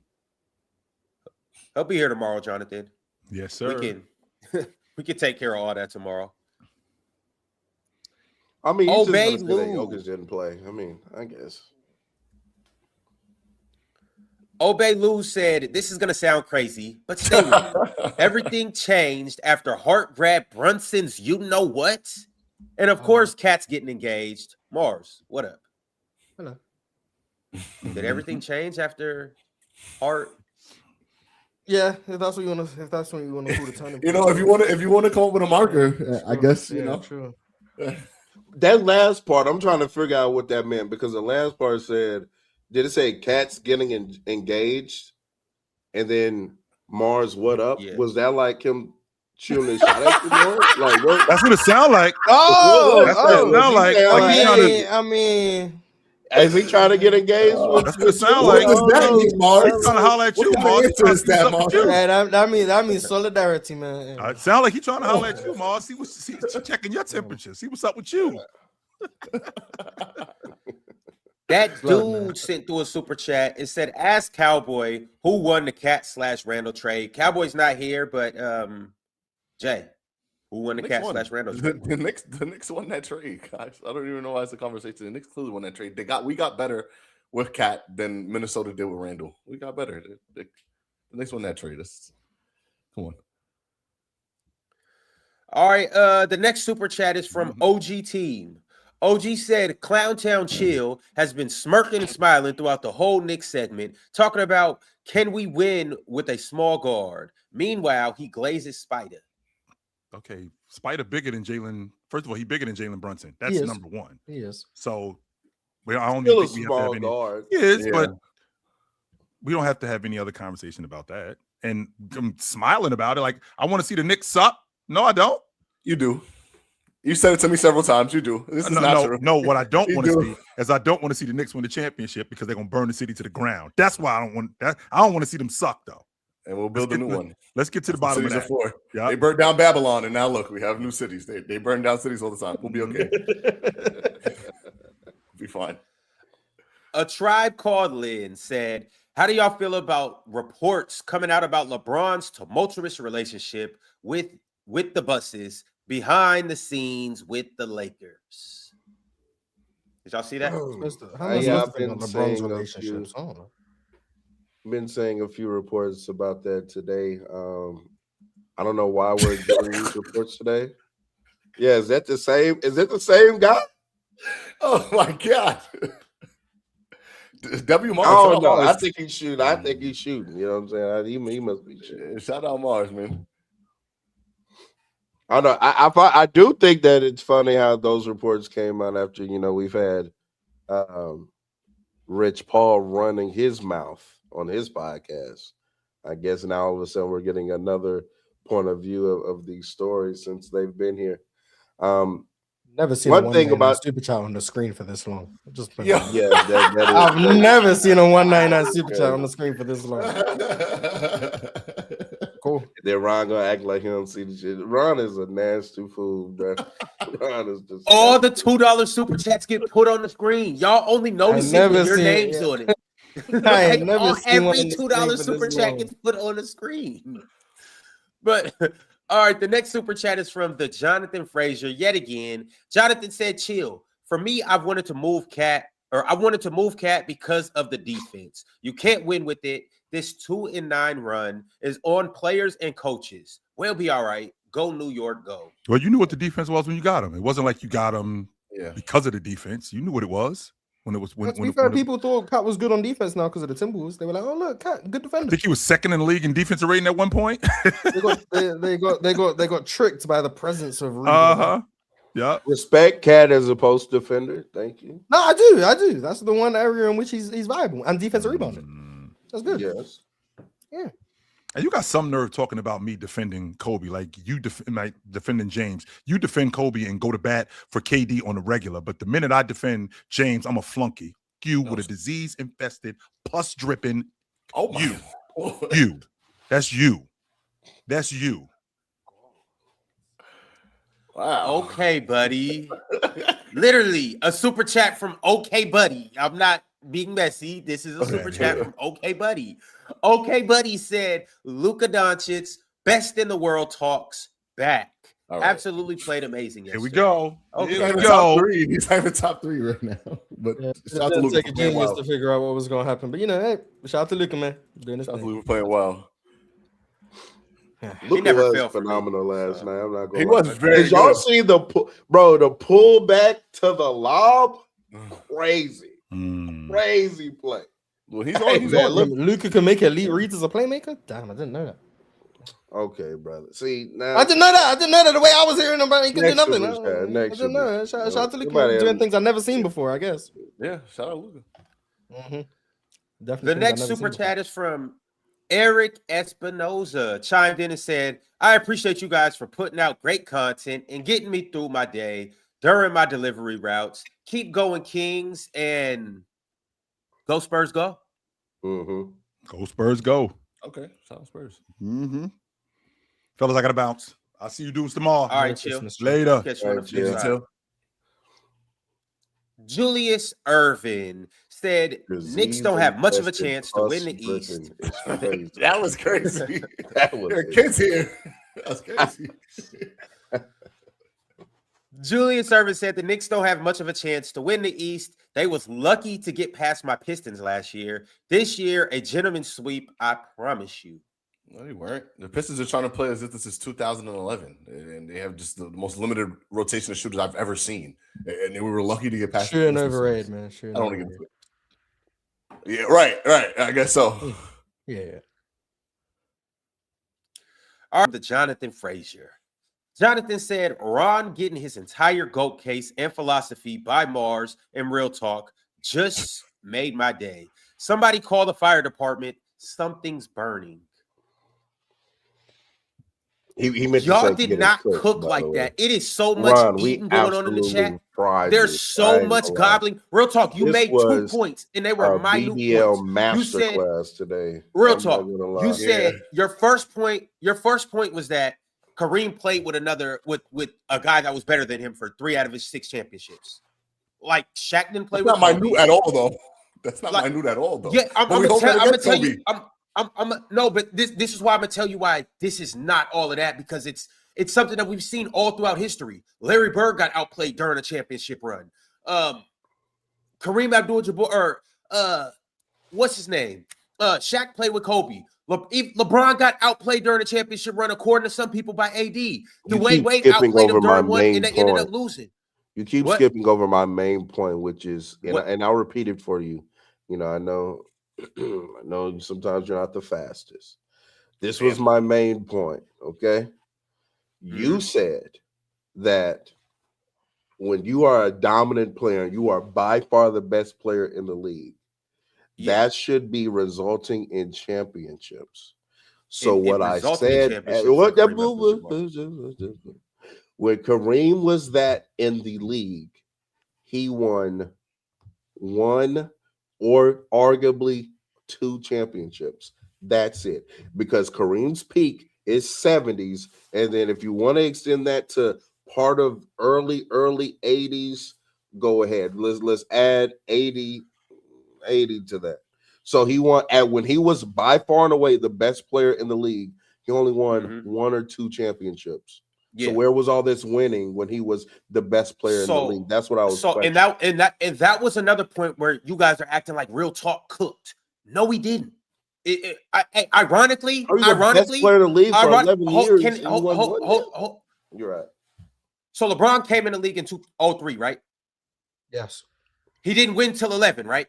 He'll be here tomorrow, Jonathan. Yes, sir. We can take care of all that tomorrow. I mean, Obey Lou. Jokic didn't play. I mean, I guess. Obey Lou said, this is going to sound crazy, but stay with me. Everything changed after Hart grabbed Brunson's you-know-what? And, of course, Cat's getting engaged. Mars, what up? Hello. Did everything change after Hart? Yeah, if that's what you want to put a turning point. If you want to come up with a marker, I guess True. That last part, I'm trying to figure out what that meant because the last part said, did it say Cat's getting engaged? And then Mars, what up? Yeah. Was that like him shooting his shot at you? Like, what? That's what it sound like. That's what it sound like. I mean, is he trying to get engaged? That's what it sound like. What does that mean, Mars? He's trying to holler at you, Mars. that means solidarity, man. It sound like he's trying to holler at you, Mars. See checking your temperature. See what's up with you. That dude sent through a super chat. It said, ask Cowboy who won the Cat/Randall trade. Cowboy's not here, but Jay, who won the Cat/Randall trade? The Knicks won that trade, guys. I don't even know why it's a conversation. The Knicks clearly won that trade. We got better with Cat than Minnesota did with Randall. We got better. The Knicks won that trade. Come on. All right. The next super chat is from OG Team. OG said, Clowntown Chill has been smirking and smiling throughout the whole Knicks segment, talking about can we win with a small guard? Meanwhile, he glazes Spider. Okay, Spider bigger than Jalen. First of all, he's bigger than Jalen Brunson. That's number one. He is. So, I don't Still think we have to have any. Guard. Yes, but we don't have to have any other conversation about that. And I'm smiling about it. Like, I want to see the Knicks suck. No, I don't. You do. You said it to me several times. You do. This is not true. No, what I don't want to see is I don't want to see the Knicks win the championship because they're going to burn the city to the ground. That's why I don't want that. I don't want to see them suck, though. And we'll build a new one. Let's get to the bottom of that. Yep. They burned down Babylon, and now look, we have new cities. They burn down cities all the time. We'll be okay. We'll be fine. A Tribe Called Lynn said, how do y'all feel about reports coming out about LeBron's tumultuous relationship with the buses behind the scenes with the Lakers? Did y'all see that? I've been saying a few reports about that today. I don't know why we're getting these reports today. Yeah, is that the same? Is it the same guy? Oh my God. W. Mars. Oh no, I think he's shooting. You know what I'm saying? He must be shooting. Shout out Mars, man. I know. I do think that it's funny how those reports came out after we've had Rich Paul running his mouth on his podcast. I guess now all of a sudden we're getting another point of view of these stories since they've been here. Never seen one thing about Super Chat on the screen for this long. I've never seen a 199 Super Chat on the screen for this long. Cool. Then Ron gonna act like he don't see the shit. Ron is a nasty fool, bro. Ron is just all the $2 super chats get put on the screen. Y'all only notice it when your name's on it. I never seen every $2 super chat gets put on the screen. But all right, the next super chat is from the Jonathan Frazier yet again. Jonathan said, chill. For me, I wanted to move Cat because of the defense. You can't win with it. This 2-9 run is on players and coaches. We'll be all right. Go New York, go. Well, you knew what the defense was when you got him. It wasn't like you got him Yeah. Because of the defense. You knew what it was when it was when. To be fair, people thought Cat was good on defense now because of the Timberwolves. They were like, "Oh look, Cat, good I defender." think he was second in the league in defensive rating at one point. they got tricked by the presence of Rudy. Yeah. Respect Cat as a post defender. Thank you. No, I do. That's the one area in which he's viable and defensive rebounding. That's good. Yes. Yeah. And you got some nerve talking about me defending Kobe, like you defending James. You defend Kobe and go to bat for KD on the regular, but the minute I defend James, I'm a flunky. You with a disease-infested, pus dripping. Oh my. You. That's you. That's you. Wow. Okay, buddy. Literally a super chat from Okay Buddy. I'm not being messy. This is a super chat from Okay Buddy. Okay Buddy said Luka Doncic, best in the world, talks back. Right. Absolutely played amazing. Here we go. Okay, Here we go. He's having top 3 right now. But shout out to Luka. Take a genius to figure out what was going to happen. But hey, shout out to Luka, man. Doing this shout out to Luka playing well. Luka was phenomenal last night. I'm not going. He was very. Did y'all see the pull back to the lob? Crazy, crazy play. Well, he's on. Luka can make elite reads as a playmaker. Damn, I didn't know that. Okay, brother. See now, I didn't know that. The way I was hearing about, he could do nothing. I didn't know. Shout out to Luka doing things I've never seen before. I guess. Yeah, shout out Luka. Definitely. The next super chat is from Eric Espinoza. Chimed in and said, "I appreciate you guys for putting out great content and getting me through my day during my delivery routes. Keep going, Kings, and go Spurs, go." Go Spurs, go. Okay, shout out Spurs. Fellas, I gotta bounce. I'll see you dudes tomorrow. All right, chill. Later. Chill. Julius Irvin said Knicks don't have much of a chance to win the East. That was crazy. Kids here. That's crazy. Julius Irvin said the Knicks don't have much of a chance to win the East. They was lucky to get past my Pistons last year. This year, a gentleman's sweep, I promise you. No, they weren't. The Pistons are trying to play as if this is 2011, and they have just the most limited rotation of shooters I've ever seen. And we were lucky to get past. Sure and overrated, man. Sure. I don't want to get into it. Yeah, right. I guess so. Yeah. All right, the Jonathan Frazier. Jonathan said Ron getting his entire GOAT case and philosophy by Mars and Real Talk just made my day. Somebody call the fire department. Something's burning. He meant y'all did not cook like that. It is so much eating going on in the chat. There's so much gobbling. Real talk. You made 2 points, and they were minute BBL points. masterclass today. Real talk. You said your first point. Your first point was that Kareem played with a guy that was better than him for 3 out of his 6 championships. Like Shaq didn't play. That's not minute at all, though. That's not minute at all, though. Yeah, I'm gonna tell you. No, but this is why I'm gonna tell you why this is not all of that, because it's something that we've seen all throughout history. Larry Bird got outplayed during a championship run. Kareem Abdul-Jabbar, or what's his name? Shaq played with Kobe. LeBron got outplayed during a championship run, according to some people, by AD. Dwayne Wade outplayed him during one, and they ended up losing. You keep skipping over my main point, which is, and I'll repeat it for you. I know. I know sometimes you're not the fastest. This was my main point, okay? You said that when you are a dominant player, you are by far the best player in the league. That should be resulting in championships. So what I said, when Kareem was that in the league, he won 1 or arguably 2 championships. That's it. Because Kareem's peak is 70s. And then if you want to extend that to part of early 80s, go ahead. Let's add 80 to that. So he won when he was by far and away the best player in the league. He only won 1 or 2 championships. Yeah. So where was all this winning when he was the best player in the league? That's what I was. So and that was another point where you guys are acting like Real Talk cooked. No, we didn't. Ironically, best player in the league for 11 years. You're right. So LeBron came in the league in 2003, right? Yes. He didn't win till 11, right?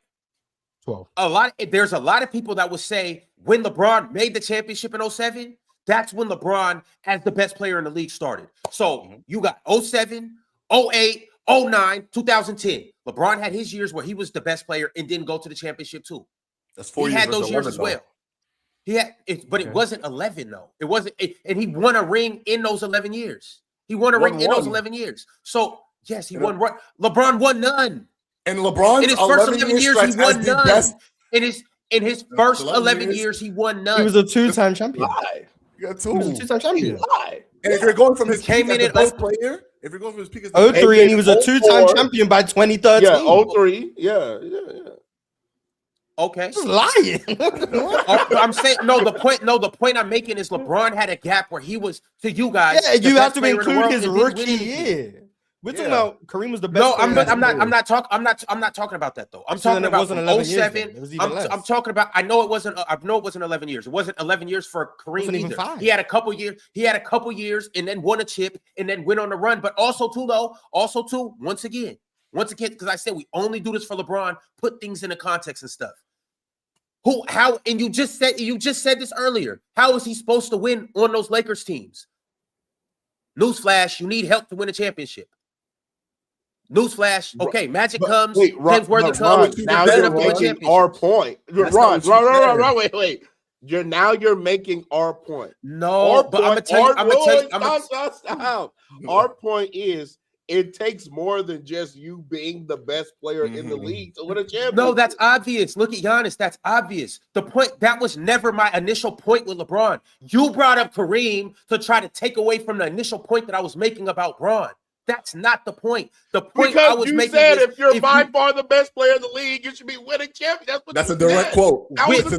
12. There's a lot of people that would say when LeBron made the championship in 07, that's when LeBron, as the best player in the league, started. So you got 07, 08, 09, 2010. LeBron had his years where he was the best player and didn't go to the championship too. That's 4 He years. had those years as well. He had it, but it wasn't 11 though. It wasn't, and he won a ring in those 11 years. He won a ring in those 11 years. So yes, he won. LeBron won none. And LeBron in his first 11 years, he won none. In his first 11 years, he won none. He was a two-time champion. He was a two-time champion. And if you're going from his came peak in as the best player, if you're going from his peak as the 03, and he was a two-time champion by 2013. Yeah, 03. Yeah. Okay. Just lying. I'm saying the point I'm making is LeBron had a gap where he was to you guys. Yeah, you have to include his rookie year. We're talking about Kareem was the best. No, I'm not talking about that though. I'm talking about 07. I'm talking about. I know it wasn't 11 years. It wasn't 11 years for Kareem either. He had a couple years and then won a chip and then went on a run. But also too, once again, because I said we only do this for LeBron. Put things into context and stuff. And you just said this earlier. How is he supposed to win on those Lakers teams? Newsflash: you need help to win a championship. Newsflash: okay, Magic comes, James Worthy comes. Now you're making our point. Ron, wait. You're making our point. No, but I'm gonna tell you. Our point is, it takes more than just you being the best player in the league to win a championship. No, that's obvious. Look at Giannis. That's obvious. The point, that was never my initial point with LeBron. You brought up Kareem to try to take away from the initial point that I was making about Bron. That's not the point. The point because I was making said is, if you're by far the best player in the league, you should be winning champions. That's a direct quote. That's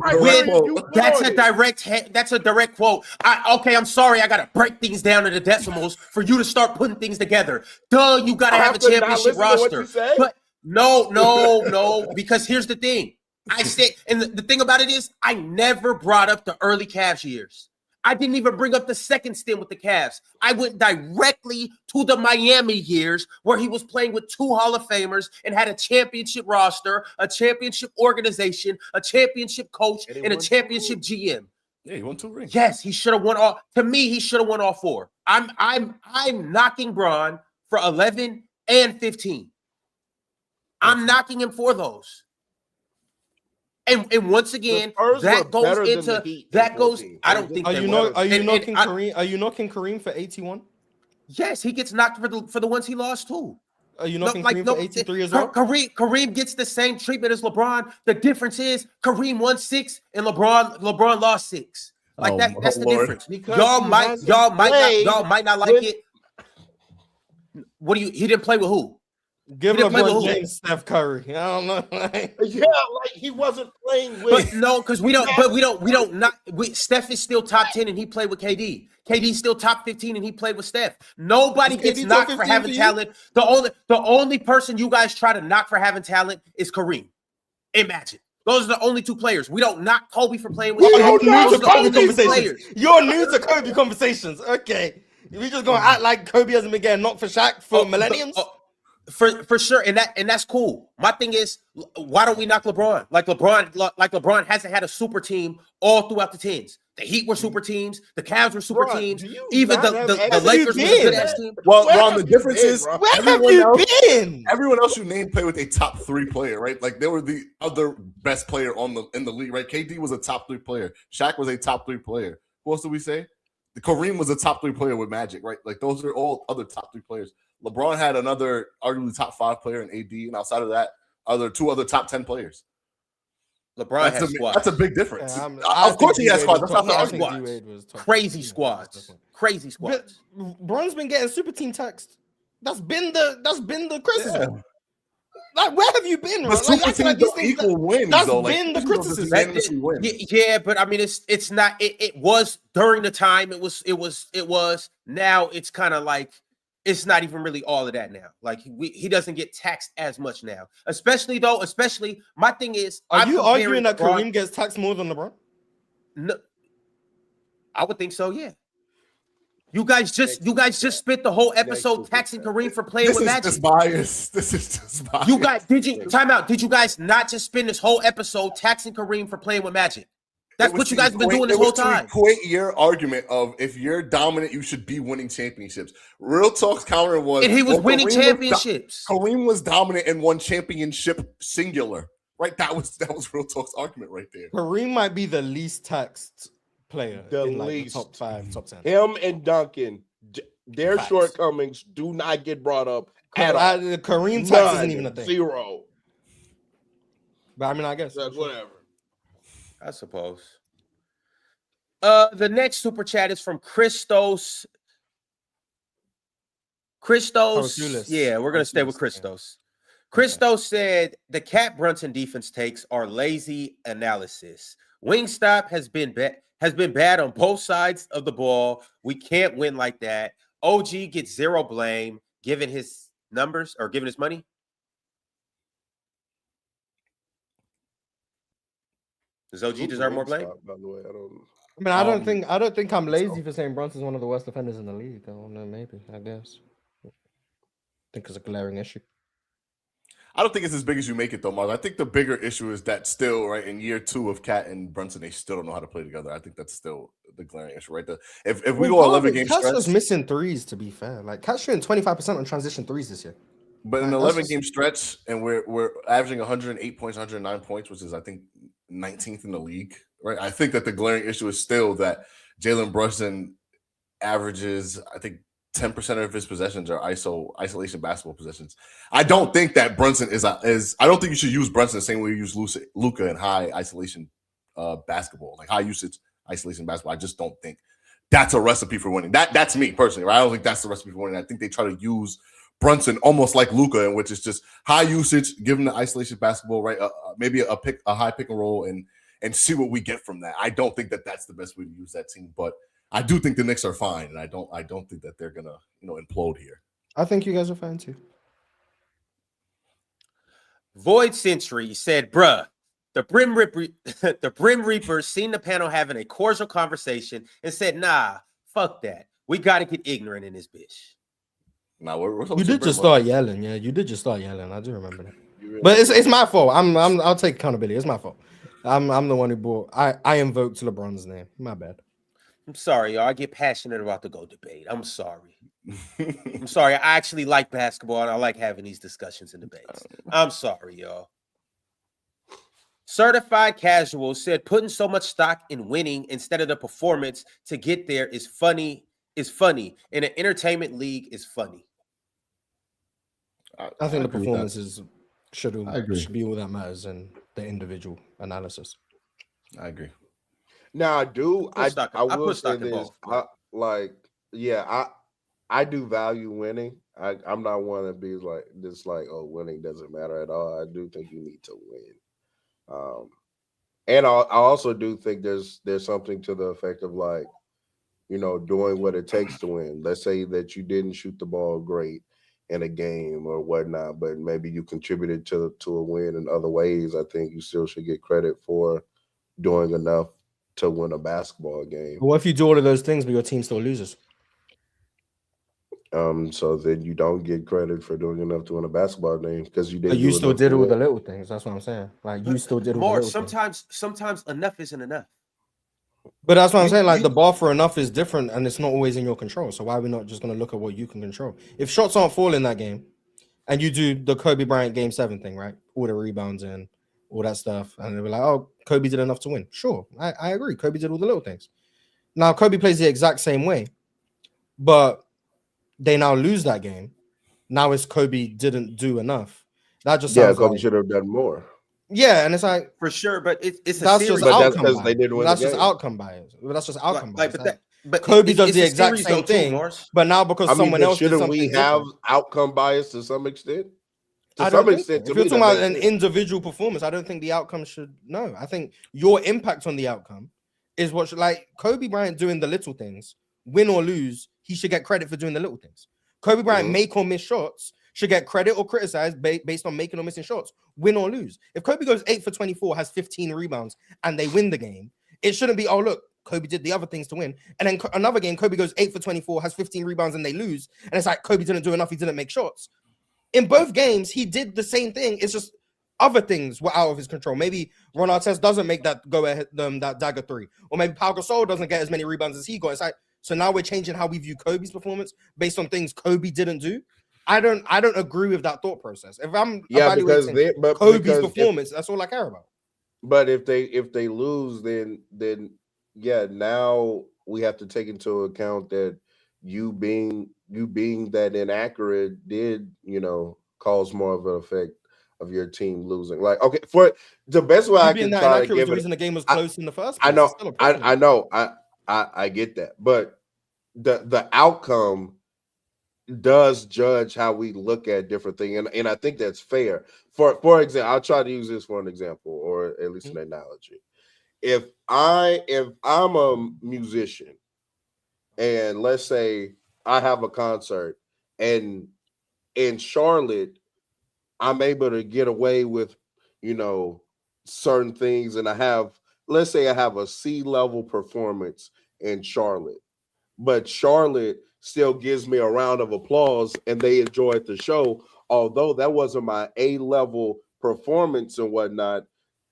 a direct quote. I'm sorry. I got to break things down to the decimals for you to start putting things together. Duh, you got to have a championship roster. But no, because here's the thing. I said, and the thing about it is, I never brought up the early Cavs years. I didn't even bring up the second stint with the Cavs. I went directly to the Miami years where he was playing with 2 Hall of Famers and had a championship roster, a championship organization, a championship coach, and a championship GM. Yeah, he won 2 rings. Yes, he should have won all. To me, he should have won all 4. I'm knocking Bron for 11 and 15. I'm knocking him for those. And once again, that goes into that goes. I don't think. Are you knocking Kareem for 81? Yes, he gets knocked for the ones he lost too. Are you knocking Kareem for 83 as well? Kareem gets the same treatment as LeBron. The difference is Kareem won 6 and LeBron lost 6. That's the difference. Y'all might not like it. What do you? He didn't play with who? Give LeBron James Steph Curry. I don't know. He wasn't playing with. But no, because we don't. Steph is still top 10 and he played with KD. KD's still top 15 and he played with Steph. Nobody gets knocked for having talent. The only person you guys try to knock for having talent is Kareem and Magic. Those are the only 2 players. We don't knock Kobe for playing with. You're new to Kobe conversations. You're new to Kobe conversations. Okay, we just gonna act like Kobe hasn't been getting knocked for Shaq for millenniums. For sure, and that's cool. My thing is, why don't we knock LeBron? Like LeBron hasn't had a super team all throughout the 10s. The Heat were super teams. The Cavs were super teams. Even the Lakers were a good ass team. Well, Ron, the difference is where have you been? Everyone else you named played with a top 3 player, right? Like they were the other best player in the league, right? KD was a top 3 player. Shaq was a top 3 player. Who else did we say? Kareem was a top 3 player with Magic, right? Like those are all other top 3 players. LeBron had another arguably top 5 player in AD, and outside of that, 2 other top 10 players. LeBron has squads. That's a big difference. Of course, he has squads. That's not the argument. Crazy squads. Crazy squads. Bron's been getting super team text. That's been the criticism. Yeah. Like, where have you been? But super teams don't equal wins. That's though. been the criticism. Yeah, but I mean, it's not. It was during the time. It was. Now it's kind of like. It's not even really all of that now. Like he doesn't get taxed as much now. Especially my thing is, are you arguing that Kareem gets taxed more than LeBron? No, I would think so. Yeah. You guys just spent the whole episode taxing Kareem for playing with Magic. This is bias. This is just bias. You guys, time out. Did you guys not just spend this whole episode taxing Kareem for playing with Magic? That's what you guys have been doing this whole time. Equate your argument of if you're dominant, you should be winning championships. Real talk's counter was, and he was winning championships. Kareem was dominant and won championship singular. Right? That was Real talk's argument right there. Kareem might be the least taxed player in like the top 5, top 10. Him and Duncan, their shortcomings do not get brought up at all. The Kareem tax isn't even a thing. 0. But I mean, I guess that's whatever. I suppose. The next super chat is from Christos. Yeah, we're gonna stay with Christos. Christos said the Cat Brunson defense takes are lazy analysis. Wingstop has been bad on both sides of the ball. We can't win like that. OG gets zero blame given his numbers or given his money. Does OG deserve more blame? By the way, I don't think I'm lazy for saying Brunson's one of the worst defenders in the league. I don't know, maybe. I guess. I think it's a glaring issue. I don't think it's as big as you make it, though, Mars. I think the bigger issue is that still, right, in year 2 of Cat and Brunson, they still don't know how to play together. I think that's still the glaring issue, right? If we go 11 games, Cat's just missing threes, to be fair. Like, Cat's shooting 25% on transition threes this year. But in an 11-game stretch, and we're averaging 108 points, 109 points, which is, I think, 19th in the league, right? I think that the glaring issue is still that Jalen Bruson averages, I think, 10% of his possessions are isolation basketball possessions. I don't think that Brunson is I don't think you should use Brunson the same way you use Luka in high isolation basketball, like high usage isolation basketball. I just don't think that's a recipe for winning. That's me personally, right? I don't think that's the recipe for winning. I think they try to use Brunson almost like Luka, in which is just high usage, give him the isolation basketball, right? Maybe a high pick and roll and see what we get from that. I don't think that that's the best way to use that team, but I do think the Knicks are fine, and I don't think that they're gonna implode here. I think you guys are fine too. Void Century said, "Bruh, the Brim Reapers seen the panel having a cordial conversation and said, nah, fuck that. We got to get ignorant in this bitch." Now you did just start yelling, yeah. You did just start yelling. I do remember that, but it's my fault. I'll take accountability. It's my fault. I'm the one who brought. I invoked LeBron's name. My bad. I'm sorry, y'all. I get passionate about the GOAT debate. I'm sorry. I'm sorry. I actually like basketball and I like having these discussions and debates. I'm sorry, y'all. Certified Casual said putting so much stock in winning instead of the performance to get there is funny. In an entertainment league is funny. I think the performances should be all that matters in the individual analysis. I agree. Now I do. I will say this. I do value winning. I'm not one to be like this. Like, oh, winning doesn't matter at all. I do think you need to win. And I also do think there's something to the effect of like, doing what it takes to win. Let's say that you didn't shoot the ball great in a game or whatnot, but maybe you contributed to a win in other ways. I think you still should get credit for doing enough to win a basketball game. What if you do all of those things, but your team still loses? So then you don't get credit for doing enough to win a basketball game because you did. But you still did all the little things. That's what I'm saying. Like you still did all the little things. Sometimes enough isn't enough. But that's what I'm saying. Like the bar for enough is different, and it's not always in your control. So why are we not just going to look at what you can control? If shots aren't falling that game, and you do the Kobe Bryant Game 7 thing, right? All the rebounds and all that stuff, and they'll be like, "Oh, Kobe did enough to win." Sure, I agree. Kobe did all the little things. Now Kobe plays the exact same way, but they now lose that game. Now it's Kobe didn't do enough. That just sounds Kobe should have done more. Yeah, and it's like for sure, but it's that's a just outcome bias. They didn't win that's just outcome bias. That's just outcome bias. But Kobe does the exact same thing, but now because someone else did something we have outcome bias to some extent? To some extent, if you're talking about an individual performance, I don't think the outcome should. No, I think your impact on the outcome is what should, like Kobe Bryant doing the little things, win or lose, he should get credit for doing the little things. Kobe Bryant make or miss shots should get credit or criticized based on making or missing shots, win or lose. If Kobe goes 8 for 24, has 15 rebounds, and they win the game, it shouldn't be, oh, look, Kobe did the other things to win. And then another game, Kobe goes 8 for 24, has 15 rebounds, and they lose. And it's like Kobe didn't do enough. He didn't make shots. In both games, he did the same thing. It's just other things were out of his control. Maybe Ron Artest doesn't make that go ahead, that dagger three, or maybe Pau Gasol doesn't get as many rebounds as he got. It's like, so now we're changing how we view Kobe's performance based on things Kobe didn't do. I don't agree with that thought process. If I'm evaluating Kobe's performance, that's all I care about. But if they lose, then yeah, now we have to take into account that you being that inaccurate did, cause more of an effect of your team losing. Like, okay, for the best way I can try to give the reason the game was close in the first place. I know, I get that, but the outcome does judge how we look at different things, and I think that's fair. For example, I'll try to use this for an example, or at least an analogy. If I'm a musician, and let's say I have a concert, and in Charlotte, I'm able to get away with, certain things, and let's say I have a C-level performance in Charlotte, but Charlotte still gives me a round of applause and they enjoyed the show. Although that wasn't my A-level performance and whatnot,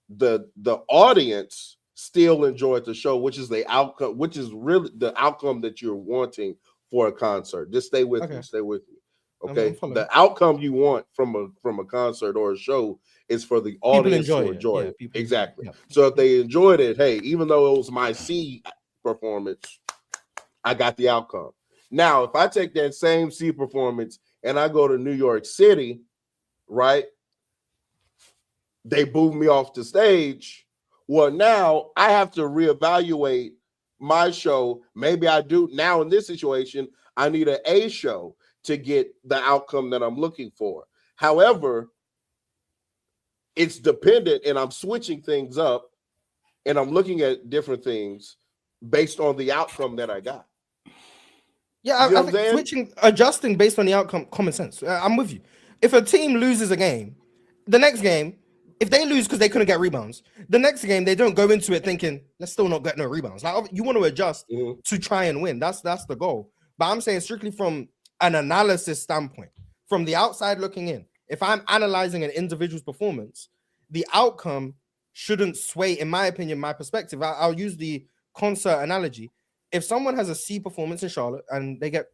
the audience still enjoyed the show, which is the outcome, which is really the outcome that you're wanting for a concert. Just stay with me. Stay with me. Okay. The outcome you want from a concert or a show is for the audience to enjoy it. Exactly. So if they enjoyed it, hey, even though it was my C performance, I got the outcome. Now, if I take that same C performance and I go to New York City, right? They boo me off the stage. Well, now I have to reevaluate my show. Maybe I do now in this situation, I need an A show to get the outcome that I'm looking for. However, it's dependent, and I'm switching things up, and I'm looking at different things based on the outcome that I got. Yeah, I think adjusting based on the outcome, common sense. I'm with you. If a team loses a game, the next game, if they lose because they couldn't get rebounds, the next game they don't go into it thinking, let's still not get no rebounds. Like, you want to adjust to try and win. That's the goal. But I'm saying strictly from an analysis standpoint, from the outside looking in, if I'm analyzing an individual's performance, the outcome shouldn't sway, in my opinion, my perspective. I'll use the concert analogy. If someone has a C performance in Charlotte and they get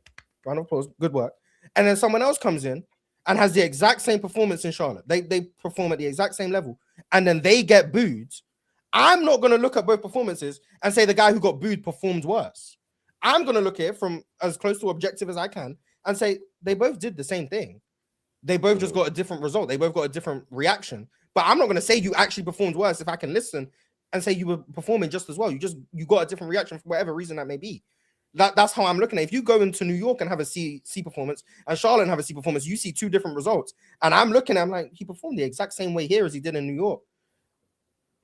round of applause, good work, and then someone else comes in and has the exact same performance in Charlotte, they perform at the exact same level, and then they get booed, I'm not going to look at both performances and say the guy who got booed performed worse. I'm going to look at it from as close to objective as I can and say they both did the same thing. They both just got a different result. They both got a different reaction. But I'm not going to say you actually performed worse if I can listen and say you were performing just as well. You got a different reaction for whatever reason that may be. That's how I'm looking at it. If you go into New York and have a C performance and Charlotte and have a C performance, you see two different results. And I'm like, he performed the exact same way here as he did in New York.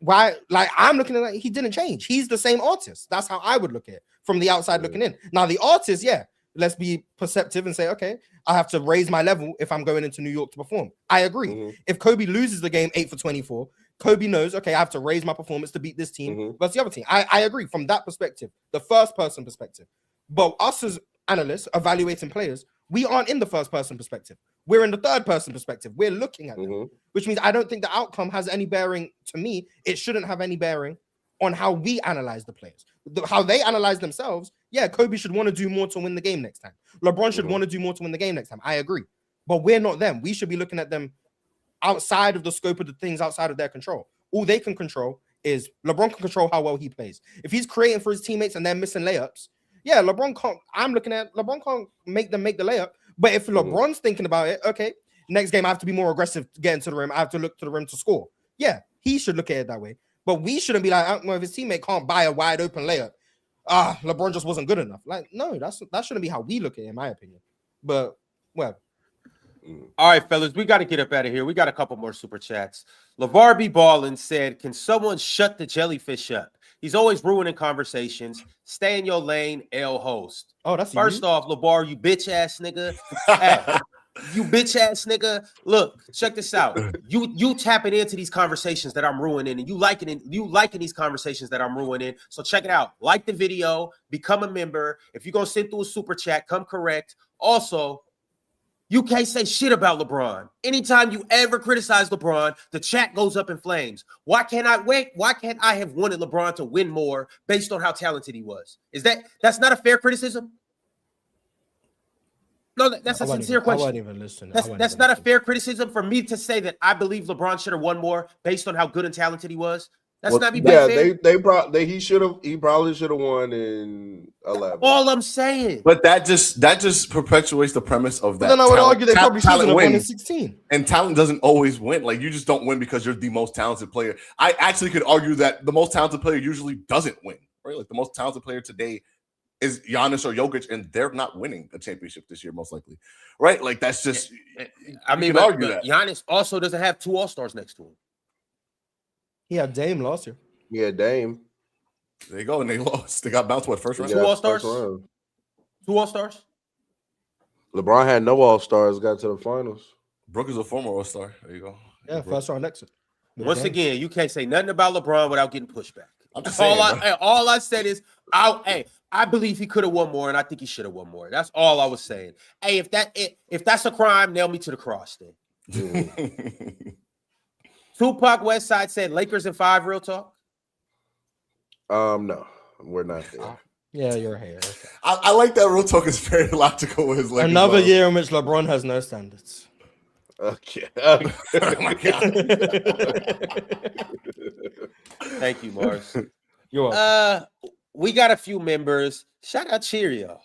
Why? Like, I'm looking at it, he didn't change. He's the same artist. That's how I would look at it from the outside looking in. Now, the artist, let's be perceptive and say, okay, I have to raise my level if I'm going into New York to perform. I agree. If Kobe loses the game 8 for 24, Kobe knows, okay, I have to raise my performance to beat this team versus the other team. I agree from that perspective, the first person perspective. But us as analysts evaluating players, we aren't in the first person perspective. We're in the third person perspective. We're looking at them, which means I don't think the outcome has any bearing to me. It shouldn't have any bearing on how we analyze the players. How they analyze themselves, Kobe should want to do more to win the game next time. LeBron should want to do more to win the game next time. I agree. But we're not them. We should be looking at them outside of the scope of the things outside of their control. All they can control is LeBron can control how well he plays. If he's creating for his teammates and they're missing layups, LeBron can't. I'm looking at LeBron can't make them make the layup. But if LeBron's thinking about it, okay, next game I have to be more aggressive to get into the rim. I have to look to the rim to score. Yeah, he should look at it that way. But we shouldn't be like, if his teammate can't buy a wide open layup, LeBron just wasn't good enough. Like, no, that shouldn't be how we look at it, in my opinion. But well. All right, fellas, we got to get up out of here. We got a couple more super chats. LeVar B. Ballin said, can someone shut the jellyfish up? He's always ruining conversations. Stay in your lane, L host. Oh, that's first off, LeVar, you bitch ass nigga. Hey, You bitch ass nigga. Look, check this out. You tapping into these conversations that I'm ruining, and you liking these conversations that I'm ruining. So check it out. Like the video, become a member. If you're gonna send through a super chat, come correct. Also, you can't say shit about LeBron. Anytime you ever criticize LeBron, the chat goes up in flames. Why can't I have wanted LeBron to win more based on how talented he was? That's not a fair criticism? No, that's a sincere question. I wasn't even listening. That's not a fair criticism for me to say that I believe LeBron should have won more based on how good and talented he was. That's not me being fair. He probably should have won in 11. All I'm saying. But that just perpetuates the premise of that. Then I would argue they probably should have won in 16. And talent doesn't always win. Like, you just don't win because you're the most talented player. I actually could argue that the most talented player usually doesn't win. Right? Like, the most talented player today is Giannis or Jokic, and they're not winning a championship this year, most likely. Right? Like, that's just I mean, but Giannis also doesn't have 2 All-Stars next to him. He had Dame last year. Yeah, Dame. There you go, and they lost. They got bounced first round. 2 All-Stars? 2 All-Stars? LeBron had no All-Stars, got to the finals. Brooke is a former All-Star. There you go. Yeah, first round exit. Once again, you can't say nothing about LeBron without getting pushback. I'm just saying, all I said is, I believe he could have won more, and I think he should have won more. That's all I was saying. Hey, if that's a crime, nail me to the cross then. Tupac Westside said Lakers in 5. Real talk. No, we're not there. Yeah, you're here. Okay. I like that. Real talk is very logical with his Lakers. Another year in which LeBron has no standards. Okay. Oh my God. Thank you, Mars. You're welcome. We got a few members. Shout out Cheerio.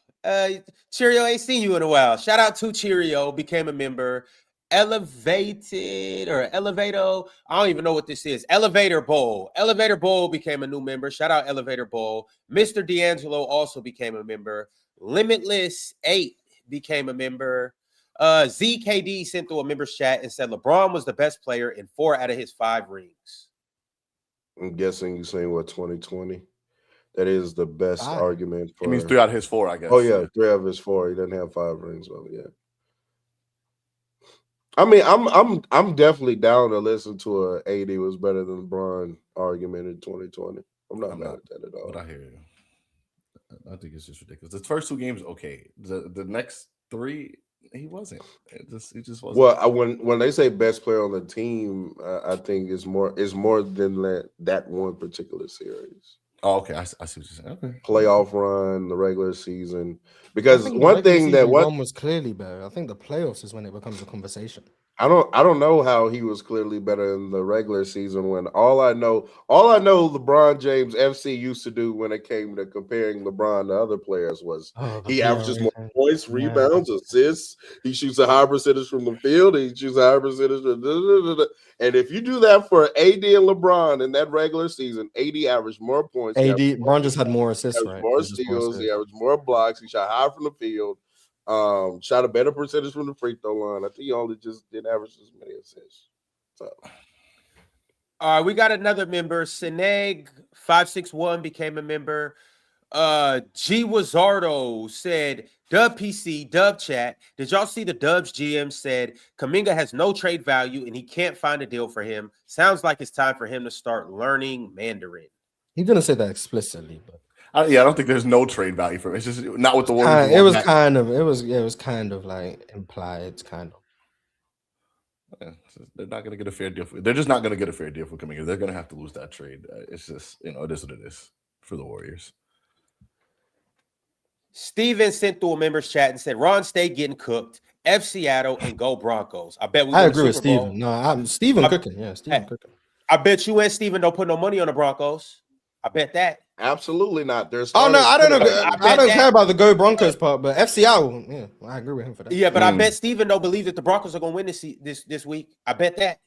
Cheerio ain't seen you in a while. Shout out to Cheerio, became a member. Elevated or Elevato. I don't even know what this is. Elevator Bowl. Elevator Bowl became a new member. Shout out Elevator Bowl. Mr. D'Angelo also became a member. Limitless 8 became a member. ZKD sent through a members chat and said LeBron was the best player in 4 out of his 5 rings. I'm guessing you're saying what, 2020? That is the best argument for. It means 3 out of his 4, I guess. Oh yeah, 3 out of his 4. He doesn't have 5 rings, but yeah. I mean, I'm definitely down to listen to a AD was better than LeBron argument in 2020. I'm not mad at that at all. But I hear you. I think it's just ridiculous. The first 2 games, okay. The next 3, he wasn't. He just wasn't. Well, when they say best player on the team, I think it's more than that one particular series. Oh, okay. I see what you're saying. Okay. Playoff run, the regular season. Because one thing that one was clearly better. I think the playoffs is when it becomes a conversation. I don't know how he was clearly better in the regular season when all I know LeBron James FC used to do when it came to comparing LeBron to other players was he averages more points, rebounds, assists. He shoots a high percentage from the field. He shoots a high percentage. And if you do that for AD and LeBron in that regular season, AD averaged more points. LeBron just had more assists, right? More steals. He averaged more blocks. He shot high from the field. Shot a better percentage from the free throw line. I think he only just didn't average as many assists. So, all right, we got another member. Seneg 561 became a member. G Wazardo said, Dub PC, Dub Chat. Did y'all see the Dubs GM said Kuminga has no trade value and he can't find a deal for him? Sounds like it's time for him to start learning Mandarin. He didn't say that explicitly, but. I don't think there's no trade value for it. It's just not with the word. It was kind of like implied, kind of. Yeah, they're not going to get a fair deal. They're just not going to get a fair deal for Kuminga. They're going to have to lose that trade. It's just, it is what it is for the Warriors. Steven sent through a members chat and said, Ron State getting cooked. F Seattle and go Broncos. I bet I agree with Steven. No, I'm Steven cooking. Yeah, Steven cooking. I bet you and Steven don't put no money on the Broncos. I bet that. Absolutely not. There's I don't care about the Go Broncos part, but FCI, yeah, I agree with him for that. Yeah, but I bet Steven don't believe that the Broncos are going to win this week. I bet that.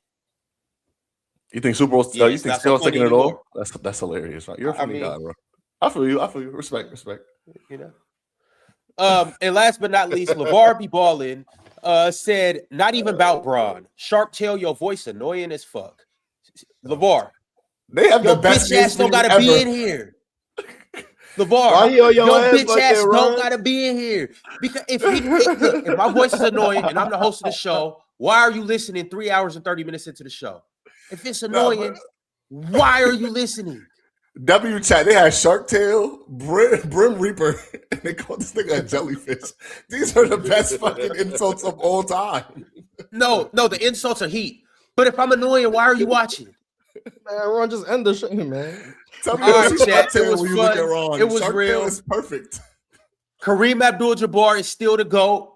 You think Super Bowl? You think still taking it all? That's hilarious, right? You're a funny guy, bro. I feel you. Respect. You know. And last but not least, LeVar B. Ballin said, not even about Braun. Shark Tail, your voice annoying as fuck. LeVar. They have the best bitch ass don't gotta be in here. LeVar, you on your ass bitch like ass that, don't Ron? gotta be in here. Because if my voice is annoying and I'm the host of the show, why are you listening 3 hours and 30 minutes into the show? If it's annoying, why are you listening? W chat, they had Shark Tail, Brim Reaper, and they called this nigga a jellyfish. These are the best fucking insults of all time. No, the insults are heat. But if I'm annoying, why are you watching? Man, Ron, just end the show, man. Tell me All you right, see chat, Shark it Tail was when you look fun. at Ron. It was Shark real. Tail is perfect. Kareem Abdul-Jabbar is still the GOAT.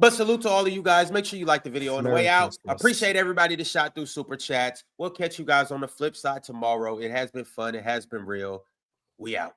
But salute to all of you guys. Make sure you like the video on the Merry way out. Christmas. Appreciate everybody that shot through super chats. We'll catch you guys on the flip side tomorrow. It has been fun. It has been real. We out.